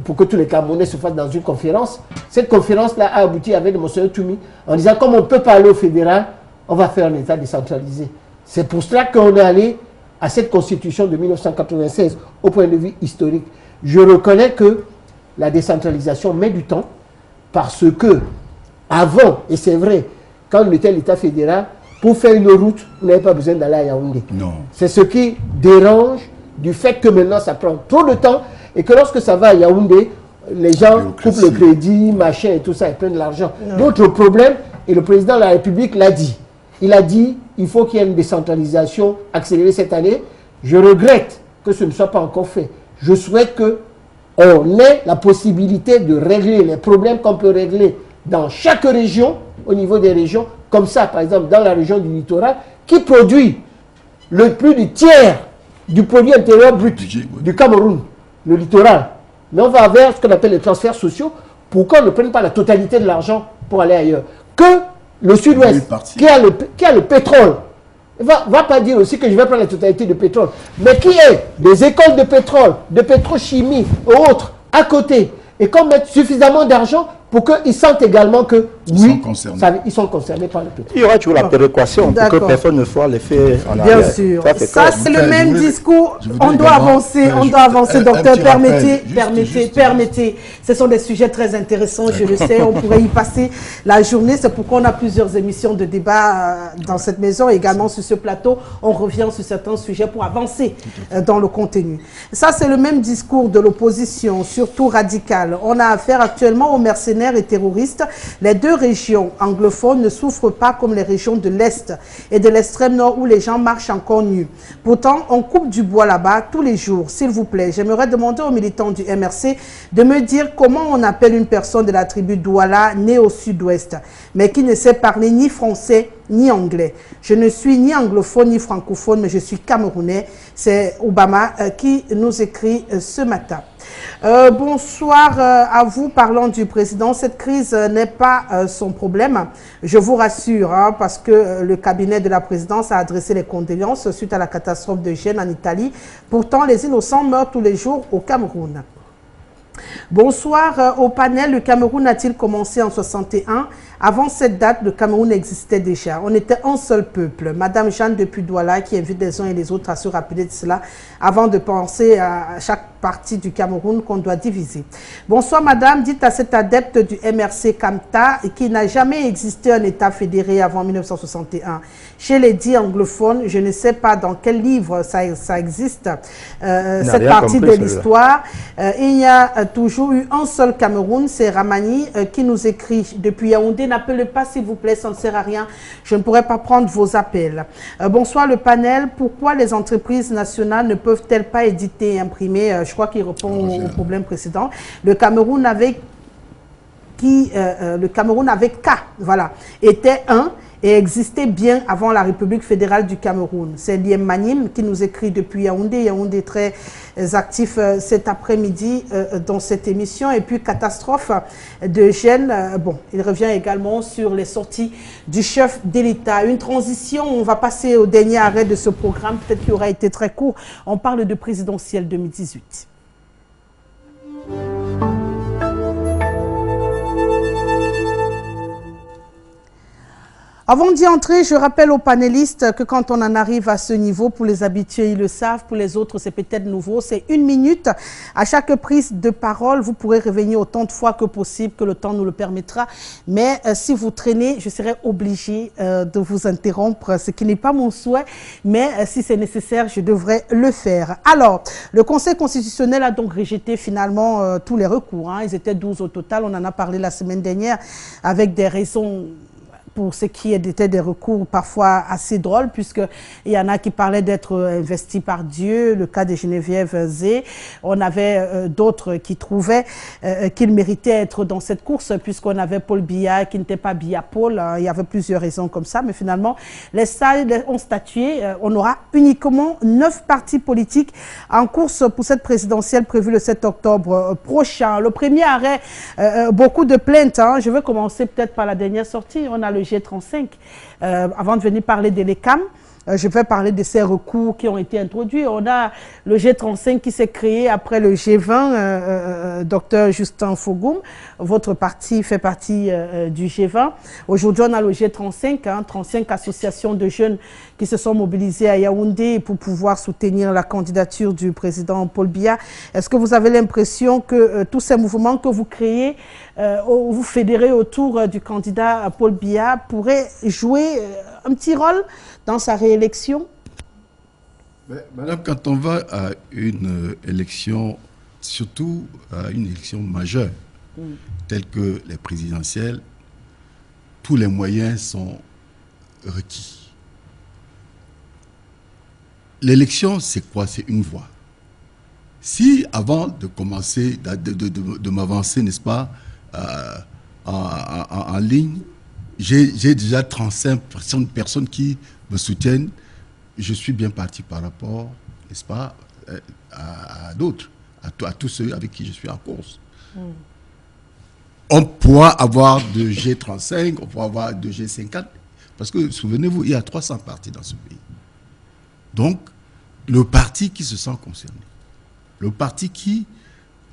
pour que tous les Camerounais se fassent dans une conférence. Cette conférence-là a abouti avec M. Toumi en disant, comme on ne peut pas aller au fédéral, on va faire un État décentralisé. C'est pour cela qu'on est allé à cette constitution de 1996 au point de vue historique. Je reconnais que la décentralisation met du temps parce que avant, et c'est vrai, quand on était l'État fédéral, pour faire une route, vous n'avez pas besoin d'aller à Yaoundé. C'est ce qui dérange du fait que maintenant ça prend trop de temps et que lorsque ça va à Yaoundé, les gens coupent le crédit, machin et tout ça, ils prennent de l'argent. D'autres problèmes, et le président de la République l'a dit. Il a dit, il faut qu'il y ait une décentralisation accélérée cette année. Je regrette que ce ne soit pas encore fait. Je souhaite qu'on ait la possibilité de régler les problèmes qu'on peut régler dans chaque région, au niveau des régions, comme ça, par exemple, dans la région du littoral, qui produit le plus du tiers du produit intérieur brut du Cameroun, le littoral. Mais on va vers ce qu'on appelle les transferts sociaux pour qu'on ne prenne pas la totalité de l'argent pour aller ailleurs. Que le sud-ouest, qui a le pétrole, ne va pas dire aussi que je vais prendre la totalité du pétrole, mais qui ait des écoles de pétrole, de pétrochimie et autres à côté, et qu'on mette suffisamment d'argent pour qu'ils sentent également que, oui, ils sont concernés par le pétrole. Il y aura toujours la péréquation pour que personne ne soit l'effet en arrière. Bien sûr. Ça, c'est le même discours. On doit avancer, docteur. Permettez. Ce sont des sujets très intéressants, je le sais. On pourrait y passer la journée. C'est pourquoi on a plusieurs émissions de débat dans cette maison. Également sur ce plateau, on revient sur certains sujets pour avancer dans le contenu. Ça, c'est le même discours de l'opposition, surtout radicale. On a affaire actuellement aux mercenaires et terroristes. Les deux régions anglophones ne souffrent pas comme les régions de l'Est et de l'extrême nord où les gens marchent encore nus. Pourtant, on coupe du bois là-bas tous les jours. S'il vous plaît, j'aimerais demander aux militants du MRC de me dire comment on appelle une personne de la tribu Douala née au sud-ouest, mais qui ne sait parler ni français ni anglais. Je ne suis ni anglophone ni francophone, mais je suis camerounais. C'est Obama qui nous écrit ce matin. Bonsoir à vous, parlant du président. Cette crise n'est pas son problème, je vous rassure, parce que le cabinet de la présidence a adressé les condoléances suite à la catastrophe de Gênes en Italie. Pourtant, les innocents meurent tous les jours au Cameroun. Bonsoir au panel. Le Cameroun a-t-il commencé en 61? Avant cette date, le Cameroun existait déjà. On était un seul peuple. Madame Jeanne depuis Douala qui invite les uns et les autres à se rappeler de cela avant de penser à chaque partie du Cameroun qu'on doit diviser. Bonsoir madame, dites à cet adepte du MRC Kamta qu'il n'a jamais existé un État fédéré avant 1961. Chez les dits anglophones, je ne sais pas dans quel livre ça existe, cette partie de l'histoire. Il y a toujours eu un seul Cameroun, c'est Ramani qui nous écrit depuis Yaoundé. N'appelez pas s'il vous plaît, ça ne sert à rien. Je ne pourrai pas prendre vos appels. Bonsoir le panel. Pourquoi les entreprises nationales ne peuvent-elles pas éditer et imprimer? Je crois qu'il répond au problème précédent. Le Cameroun avec K, voilà, était un. et existait bien avant la République fédérale du Cameroun. C'est Liem Manim qui nous écrit depuis Yaoundé. Yaoundé très actif cet après-midi dans cette émission. Et puis Catastrophe de Gênes. Bon, il revient également sur les sorties du chef de l'État. Une transition, on va passer au dernier arrêt de ce programme, peut-être qu'il aura été très court. On parle de présidentielle 2018. Avant d'y entrer, je rappelle aux panélistes que quand on en arrive à ce niveau, pour les habitués, ils le savent, pour les autres, c'est peut-être nouveau, c'est 1 minute. À chaque prise de parole, vous pourrez revenir autant de fois que possible, que le temps nous le permettra. Mais si vous traînez, je serai obligée de vous interrompre, ce qui n'est pas mon souhait, mais si c'est nécessaire, je devrais le faire. Alors, le Conseil constitutionnel a donc rejeté finalement tous les recours. Hein. Ils étaient 12 au total, on en a parlé la semaine dernière, avec des raisons pour ce qui était des recours parfois assez drôles, puisqu'il y en a qui parlaient d'être investis par Dieu, le cas de Geneviève Zé. On avait d'autres qui trouvaient qu'il méritait être dans cette course, puisqu'on avait Paul Biya qui n'était pas Biya Paul. Il y avait plusieurs raisons comme ça, mais finalement, les salles ont statué. On aura uniquement 9 partis politiques en course pour cette présidentielle prévue le 7 octobre prochain. Le premier arrêt, beaucoup de plaintes. Hein. Je vais commencer peut-être par la dernière sortie. On a le G35. Avant de venir parler de l'ECAM, je vais parler de ces recours qui ont été introduits. On a le G35 qui s'est créé après le G20, docteur Justin Fogoum. Votre parti fait partie du G20. Aujourd'hui, on a le G35, 35 associations de jeunes qui se sont mobilisées à Yaoundé pour pouvoir soutenir la candidature du président Paul Biya. Est-ce que vous avez l'impression que tous ces mouvements que vous créez, vous fédérez autour du candidat Paul Biya pourraient jouer un petit rôle dans sa réélection? Madame, quand on va à une élection, surtout à une élection majeure, telle que les présidentielles, tous les moyens sont requis. L'élection, c'est quoi? C'est une voix. Si, avant de commencer, de m'avancer, n'est-ce pas, en ligne, j'ai déjà 35 personnes qui me soutiennent, je suis bien parti par rapport, n'est-ce pas, à d'autres, à tous ceux avec qui je suis en course. On pourra avoir de G35, on pourra avoir de G50, parce que, souvenez-vous, il y a 300 partis dans ce pays. Donc, le parti qui se sent concerné, le parti qui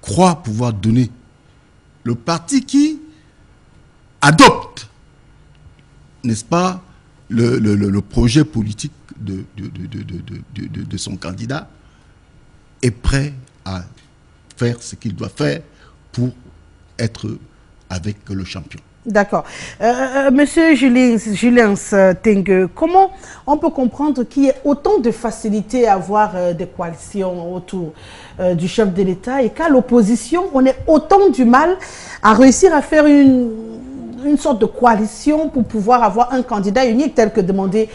croit pouvoir donner, le parti qui adopte, n'est-ce pas, le projet politique de son candidat, est prêt à faire ce qu'il doit faire pour être avec le champion. D'accord. Monsieur Julien Tengue, comment on peut comprendre qu'il y ait autant de facilité à avoir des coalitions autour du chef de l'État et qu'à l'opposition, on ait autant du mal à réussir à faire une sorte de coalition pour pouvoir avoir un candidat unique tel que demandé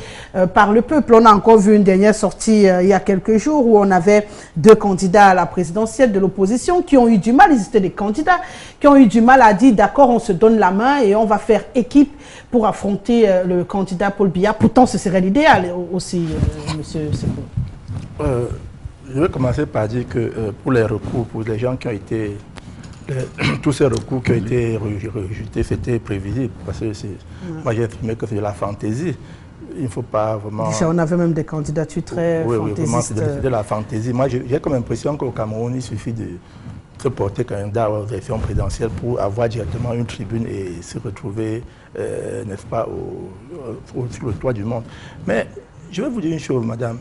par le peuple. On a encore vu une dernière sortie il y a quelques jours où on avait 2 candidats à la présidentielle de l'opposition qui ont eu du mal, ils étaient des candidats, qui ont eu du mal à dire d'accord, on se donne la main et on va faire équipe pour affronter le candidat Paul Biya. Pourtant, ce serait l'idéal aussi, monsieur Seko. Je vais commencer par dire que pour les recours, pour les gens qui ont été... tous ces recours qui ont été rejetés, c'était prévisible, parce que moi j'ai estimé que c'est de la fantaisie. Il ne faut pas vraiment... Déjà, on avait même des candidatures très fantaisistes. Oui, vraiment, c'est de la fantaisie. Moi, j'ai comme impression qu'au Cameroun, il suffit de se porter candidat aux élections présidentielles pour avoir directement une tribune et se retrouver, n'est-ce pas, sur le toit du monde. Mais je vais vous dire une chose, madame.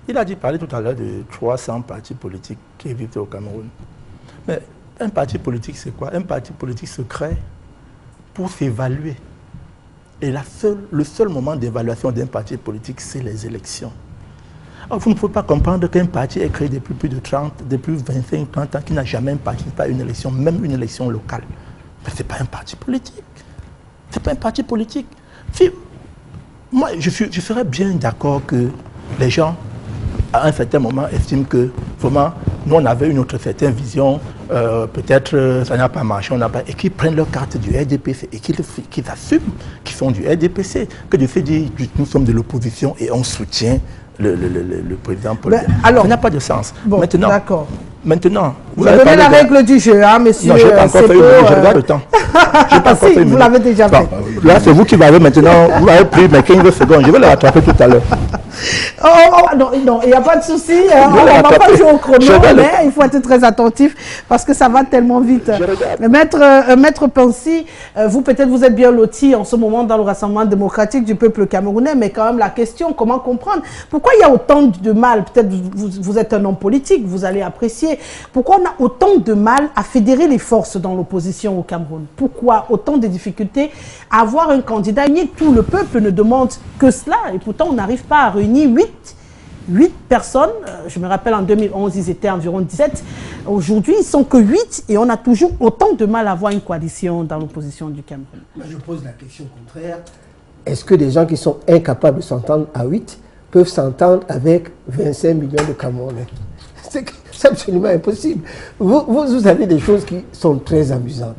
Il a parlé tout à l'heure de 300 partis politiques qui vivent au Cameroun. Mais un parti politique, c'est quoi? Un parti politique se crée pour s'évaluer. Et le seul moment d'évaluation d'un parti politique, c'est les élections. Alors, vous ne pouvez pas comprendre qu'un parti est créé depuis plus de 30, depuis 25, 30 ans, qui n'a jamais participé à une élection, même une élection locale. Mais ce n'est pas un parti politique. Ce n'est pas un parti politique. Moi, je serais bien d'accord que les gens, à un certain moment, estiment que vraiment, nous, on avait une autre certaine vision peut-être ça n'a pas marché, on n'a pas... Et qu'ils prennent leur carte du RDPC et qu'ils assument qu'ils sont du RDPC. Que de se dire nous sommes de l'opposition et on soutient le président Paul. Alors, ça n'a pas de sens. Bon, Maintenant, vous avez donné la règle du jeu, hein, monsieur. Non, je n'ai pas encore fait je regarde le temps. Si, vous l'avez déjà fait. Là, c'est vous qui m'avez maintenant, vous avez pris mes 15 secondes, je vais le rattraper tout à l'heure. Non, il n'y a pas de souci, on ne va pas jouer au chrono, mais il faut être très attentif parce que ça va tellement vite. Maître Pensy, vous peut-être vous êtes bien loti en ce moment dans le Rassemblement démocratique du peuple camerounais, mais quand même la question, comment comprendre? Pourquoi il y a autant de mal? Peut-être vous êtes un homme politique, vous allez apprécier. Pourquoi on a autant de mal à fédérer les forces dans l'opposition au Cameroun? Pourquoi autant de difficultés à avoir un candidat? Tout le peuple ne demande que cela et pourtant on n'arrive pas à réunir 8 personnes. Je me rappelle en 2011 ils étaient environ 17. Aujourd'hui ils sont que 8 et on a toujours autant de mal à avoir une coalition dans l'opposition du Cameroun. Moi, je pose la question contraire. Est-ce que des gens qui sont incapables de s'entendre à 8 peuvent s'entendre avec 25 millions de Camerounais? C'est absolument impossible. Vous avez des choses qui sont très amusantes.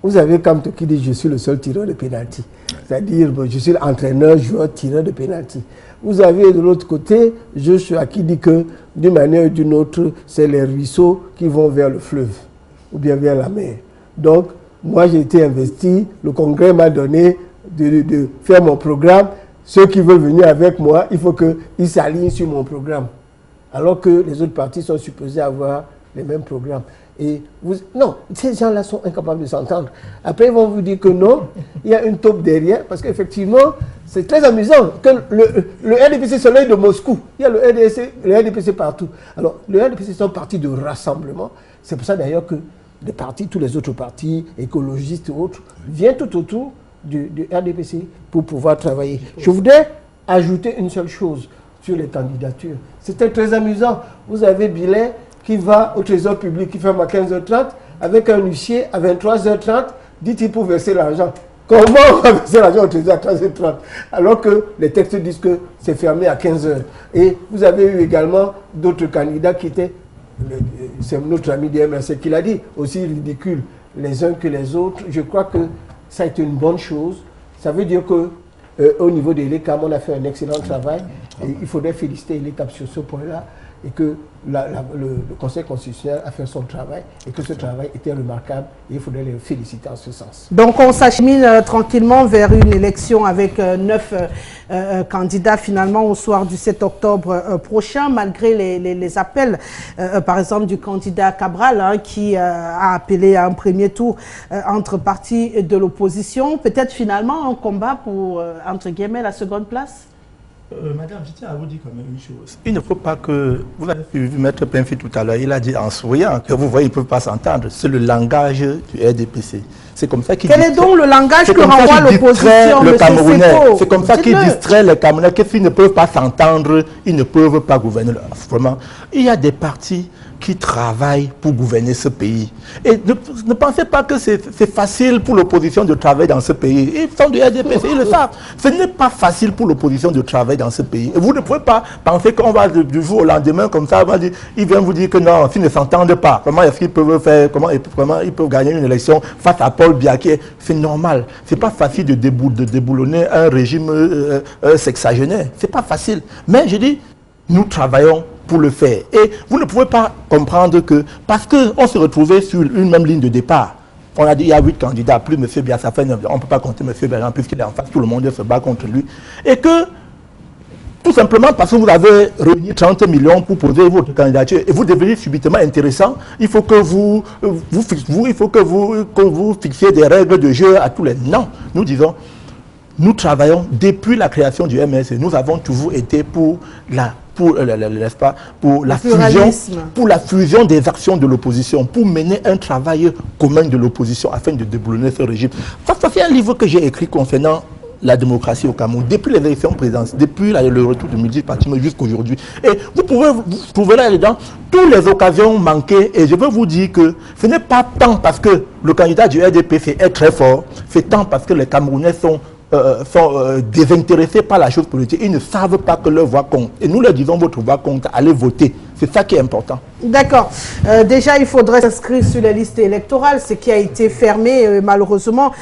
Vous avez Kamto qui dit « je suis le seul tireur de pénalty ». C'est-à-dire « je suis l'entraîneur, joueur, tireur de pénalty ». Vous avez de l'autre côté Joshua qui dit que d'une manière ou d'une autre, c'est les ruisseaux qui vont vers le fleuve ou bien vers la mer. Donc, moi j'ai été investi, le Congrès m'a donné de faire mon programme. Ceux qui veulent venir avec moi, il faut qu'ils s'alignent sur mon programme. Alors que les autres partis sont supposés avoir les mêmes programmes. Et non, ces gens-là sont incapables de s'entendre. Après, ils vont vous dire que non, il y a une taupe derrière, parce qu'effectivement, c'est très amusant que le RDPC, c'est l'œil de Moscou. Il y a le RDPC partout. Alors, le RDPC, c'est un parti de rassemblement. C'est pour ça d'ailleurs que les partis, tous les autres partis, écologistes et autres, viennent tout autour du RDPC pour pouvoir travailler. Je voudrais ajouter une seule chose sur les candidatures. C'était très amusant. Vous avez Bilet qui va au trésor public, qui ferme à 15h30, avec un huissier à 23h30, dit-il pour verser l'argent. Comment on va verser l'argent au trésor à 15h30 alors que les textes disent que c'est fermé à 15h. Et vous avez eu également d'autres candidats qui étaient, c'est notre ami du MRC qui l'a dit, aussi ridicules les uns que les autres. Je crois que ça a été une bonne chose. Ça veut dire que au niveau de l'ECAM, on a fait un excellent travail. Et il faudrait féliciter l'ECAM sur ce point-là et que le Conseil constitutionnel a fait son travail et que ce travail était remarquable et il faudrait les féliciter en ce sens. Donc on s'achemine tranquillement vers une élection avec 9 candidats finalement au soir du 7 octobre prochain, malgré les appels par exemple du candidat Cabral hein, qui a appelé à un premier tour entre partis de l'opposition. Peut-être finalement un combat pour entre guillemets la seconde place. Madame, je tiens à vous dire quand même une chose. Il ne faut pas que... Vous avez vu Maître Penfi tout à l'heure, il a dit en souriant que vous voyez, ils ne peuvent pas s'entendre. C'est le langage du RDPC. C'est comme ça qu'il Quel est donc le langage que renvoie l'opposition, le Camerounais? C'est comme ça qu'il distrait les Camerounais, que s'ils ne peuvent pas s'entendre, ils ne peuvent pas gouverner. Vraiment, il y a des partis qui travaillent pour gouverner ce pays. Et ne pensez pas que c'est facile pour l'opposition de travailler dans ce pays. Ils sont du RDPC, ils le savent. Ce n'est pas facile pour l'opposition de travailler dans ce pays. Et vous ne pouvez pas penser qu'on va du jour au lendemain comme ça, ils viennent vous dire que non, s'ils ne s'entendent pas, comment est-ce qu'ils peuvent faire, comment ils peuvent gagner une élection face à Paul Biya. C'est normal. C'est pas facile de déboulonner un régime sexagénaire. C'est pas facile. Mais je dis, nous travaillons pour le faire. Et vous ne pouvez pas comprendre que, parce qu'on se retrouvait sur une même ligne de départ, on a dit il y a 8 candidats, plus M. Biya, ça fait 9, on ne peut pas compter M. Biya, puisqu'il est en face, tout le monde se bat contre lui. Et que, tout simplement parce que vous avez réuni 30 millions pour poser votre candidature et vous devenez subitement intéressant, il faut que vous fixiez des règles de jeu à tous les... Non, nous disons, nous travaillons depuis la création du MSC, nous avons toujours été pour la fusion des actions de l'opposition, pour mener un travail commun de l'opposition afin de déboulonner ce régime. Ça c'est un livre que j'ai écrit concernant la démocratie au Cameroun, depuis les élections présidentielles, depuis le retour de multipartisme jusqu'à aujourd'hui. Et vous pouvez vous trouver là-dedans toutes les occasions manquées. Et je veux vous dire que ce n'est pas tant parce que le candidat du RDPC est très fort, c'est tant parce que les Camerounais sont désintéressés par la chose politique. Ils ne savent pas que leur voix compte. Et nous leur disons, votre voix compte, allez voter. C'est ça qui est important. D'accord. Déjà, il faudrait s'inscrire sur les listes électorales, ce qui a été fermé. Malheureusement,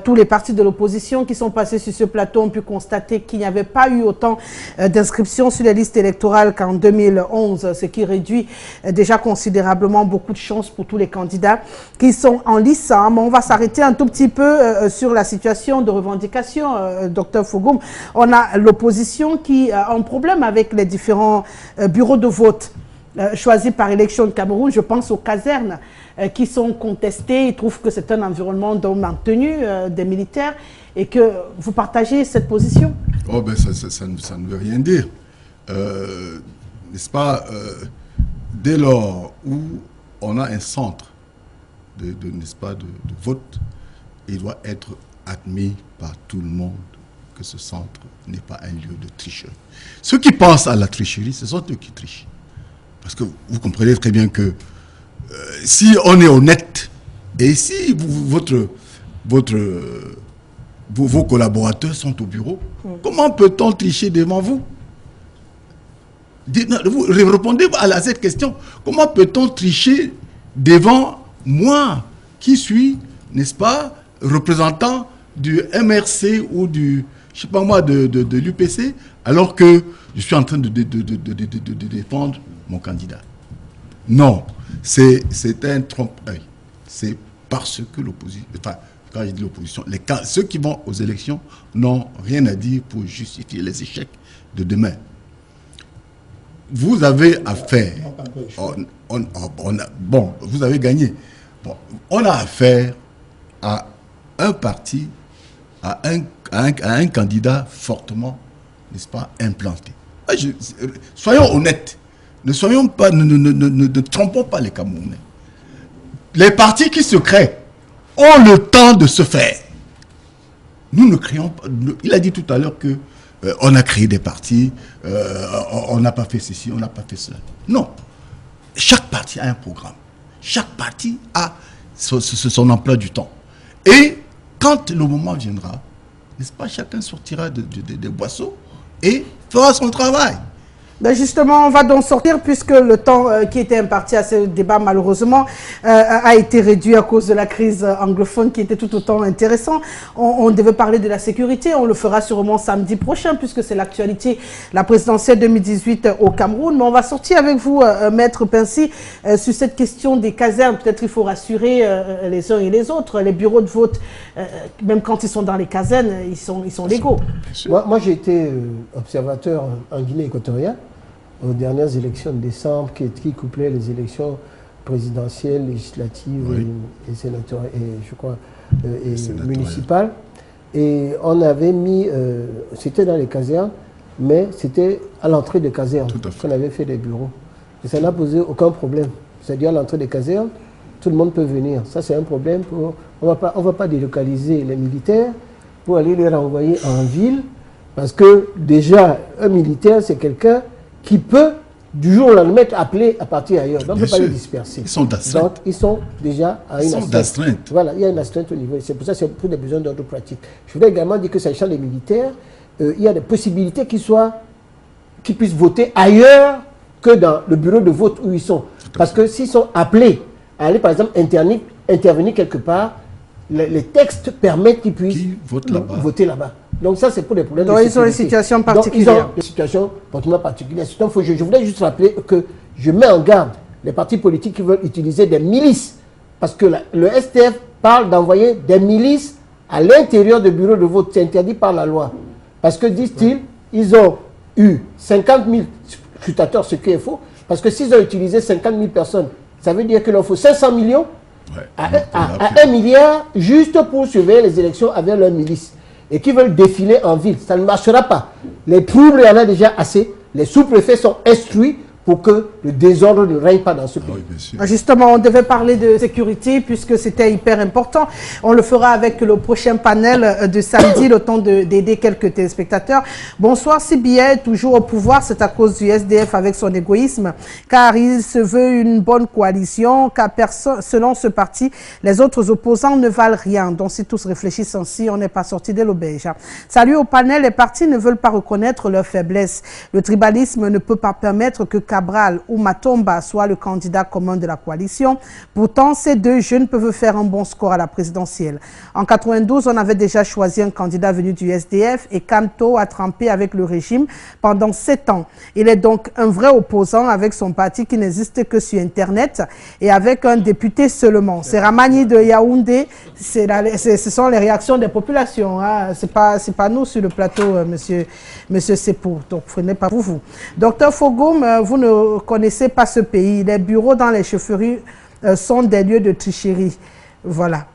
tous les partis de l'opposition qui sont passés sur ce plateau ont pu constater qu'il n'y avait pas eu autant d'inscriptions sur les listes électorales qu'en 2011, ce qui réduit déjà considérablement beaucoup de chances pour tous les candidats qui sont en lice. Hein. Mais on va s'arrêter un tout petit peu sur la situation de revendication, Dr Fougoum. On a l'opposition qui a un problème avec les différents bureaux de vote choisis par Élections de Cameroun. Je pense aux casernes qui sont contestées. Ils trouvent que c'est un environnement maintenu des militaires et que vous partagez cette position. Oh ben ça ne veut rien dire. N'est-ce pas, dès lors où on a un centre n'est-ce pas, de vote, il doit être admis par tout le monde que ce centre n'est pas un lieu de tricherie. Ceux qui pensent à la tricherie, ce sont eux qui trichent. Parce que vous comprenez très bien que si on est honnête et si vos collaborateurs sont au bureau, comment peut-on tricher devant vous? Vous répondez à cette question. Comment peut-on tricher devant moi qui suis, n'est-ce pas, représentant du MRC ou du, je sais pas moi, de l'UPC, alors que je suis en train de défendre mon candidat? Non, c'est un trompe-l'œil. C'est parce que l'opposition, enfin, quand je dis l'opposition, ceux qui vont aux élections n'ont rien à dire pour justifier les échecs de demain. Vous avez affaire, bon, vous avez gagné. Bon, on a affaire à un parti, à un candidat fortement, n'est-ce pas, implanté. Soyons honnêtes. Ne soyons pas, ne trompons pas les Camerounais. Les partis qui se créent ont le temps de se faire. Nous ne créons pas. Il a dit tout à l'heure que on a créé des partis, on n'a pas fait ceci, on n'a pas fait cela. Non. Chaque parti a un programme. Chaque parti a son emploi du temps. Et quand le moment viendra, n'est-ce pas, chacun sortira des boisseaux et fera son travail. Ben justement, on va donc sortir puisque le temps qui était imparti à ce débat, malheureusement, a été réduit à cause de la crise anglophone qui était tout autant intéressant. On devait parler de la sécurité, on le fera sûrement samedi prochain puisque c'est l'actualité, la présidentielle 2018 au Cameroun. Mais on va sortir avec vous, Maître Pincy, sur cette question des casernes. Peut-être il faut rassurer les uns et les autres. Les bureaux de vote, même quand ils sont dans les casernes, ils sont légaux. Moi j'ai été observateur en Guinée équatoriale aux dernières élections de décembre qui couplaient les élections présidentielles, législatives et sénatoriales, et je crois et municipales. Et on avait mis, c'était dans les casernes, mais c'était à l'entrée des casernes qu'on avait fait des bureaux. Et ça n'a posé aucun problème. C'est-à-dire à l'entrée des casernes, tout le monde peut venir. Ça c'est un problème. On va pas délocaliser les militaires pour aller les renvoyer en ville, parce que déjà un militaire c'est quelqu'un qui peut, du jour au lendemain, être appelé à partir ailleurs. Donc, on ne peut pas les disperser. Ils sont d'astreinte. Donc, ils sont déjà à une astreinte. Voilà, il y a une astreinte au niveau. C'est pour ça que c'est pour des besoins d'ordre pratique. Je voudrais également dire que, s'agissant des militaires, il y a des possibilités qu'ils puissent voter ailleurs que dans le bureau de vote où ils sont. Parce que s'ils sont appelés à aller, par exemple, intervenir quelque part, les textes permettent qu'ils puissent voter là-bas. Donc ça, c'est pour des problèmes de sécurité. Ils ont une situation particulière. Donc, ils ont des situations particulières. Je voulais juste rappeler que je mets en garde les partis politiques qui veulent utiliser des milices. Parce que le STF parle d'envoyer des milices à l'intérieur des bureaux de vote. C'est interdit par la loi. Parce que, disent-ils, ils ont eu 50 000 scrutateurs, ce qui est faux. Parce que s'ils ont utilisé 50 000 personnes, ça veut dire qu'il leur faut 500 millions à 1 milliard juste pour surveiller les élections avec leurs milices. Et qui veulent défiler en ville. Ça ne marchera pas. Les troubles, il y en a déjà assez. Les sous-préfets sont instruits pour que le désordre ne règne pas dans ce pays. Oui, justement, on devait parler de sécurité puisque c'était hyper important. On le fera avec le prochain panel de samedi, le temps d'aider quelques téléspectateurs. Bonsoir, CBA, toujours au pouvoir, c'est à cause du SDF avec son égoïsme, car il se veut une bonne coalition, car selon ce parti, les autres opposants ne valent rien. Donc si tous réfléchissent ainsi, on n'est pas sorti de l'auberge. Salut au panel, les partis ne veulent pas reconnaître leurs faiblesses. Le tribalisme ne peut pas permettre que Cabral ou Matomba soit le candidat commun de la coalition. Pourtant, ces deux jeunes peuvent faire un bon score à la présidentielle. En 92, on avait déjà choisi un candidat venu du SDF et Kamto a trempé avec le régime pendant 7 ans. Il est donc un vrai opposant avec son parti qui n'existe que sur Internet et avec un député seulement. C'est Ramani de Yaoundé, ce sont les réactions des populations. Hein. C'est pas nous sur le plateau, monsieur Sepo. Donc, ce n'est pas pour vous. Docteur Fogoum, vous ne connaissez pas ce pays. Les bureaux dans les chefferies sont des lieux de tricherie. Voilà.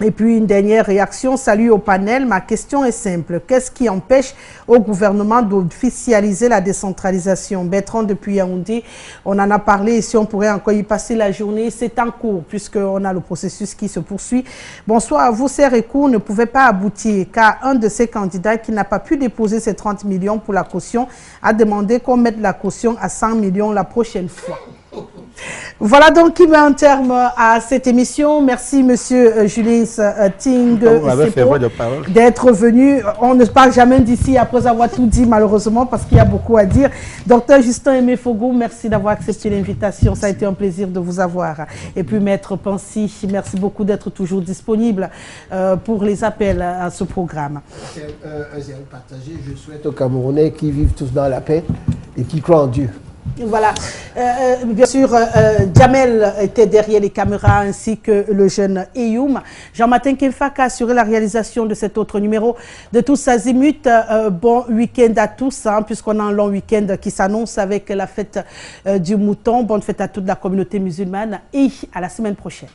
Et puis une dernière réaction, salut au panel. Ma question est simple. Qu'est-ce qui empêche au gouvernement d'officialiser la décentralisation? Bertrand depuis Yaoundé, on en a parlé ici, on pourrait encore y passer la journée. C'est en cours puisqu'on a le processus qui se poursuit. Bonsoir à vous, ces recours ne pouvaient pas aboutir car un de ces candidats qui n'a pas pu déposer ses 30 millions pour la caution a demandé qu'on mette la caution à 100 millions la prochaine fois. Voilà donc qui met un terme à cette émission. Merci monsieur Julien Ting d'être venu. On ne parle jamais d'ici après avoir tout dit malheureusement parce qu'il y a beaucoup à dire. Docteur Justin Aimé Fogoum, merci d'avoir accepté l'invitation. Ça a été un plaisir de vous avoir. Et puis Maître Pensy, merci beaucoup d'être toujours disponible pour les appels à ce programme. C'est un zéro partagé. Je souhaite aux Camerounais qui vivent tous dans la paix et qui croient en Dieu. Voilà, bien sûr, Jamel était derrière les caméras ainsi que le jeune Eyoum. Jean-Martin Kemfak a assuré la réalisation de cet autre numéro de Tous Azimuts. Bon week-end à tous, hein, puisqu'on a un long week-end qui s'annonce avec la fête du mouton. Bonne fête à toute la communauté musulmane et à la semaine prochaine.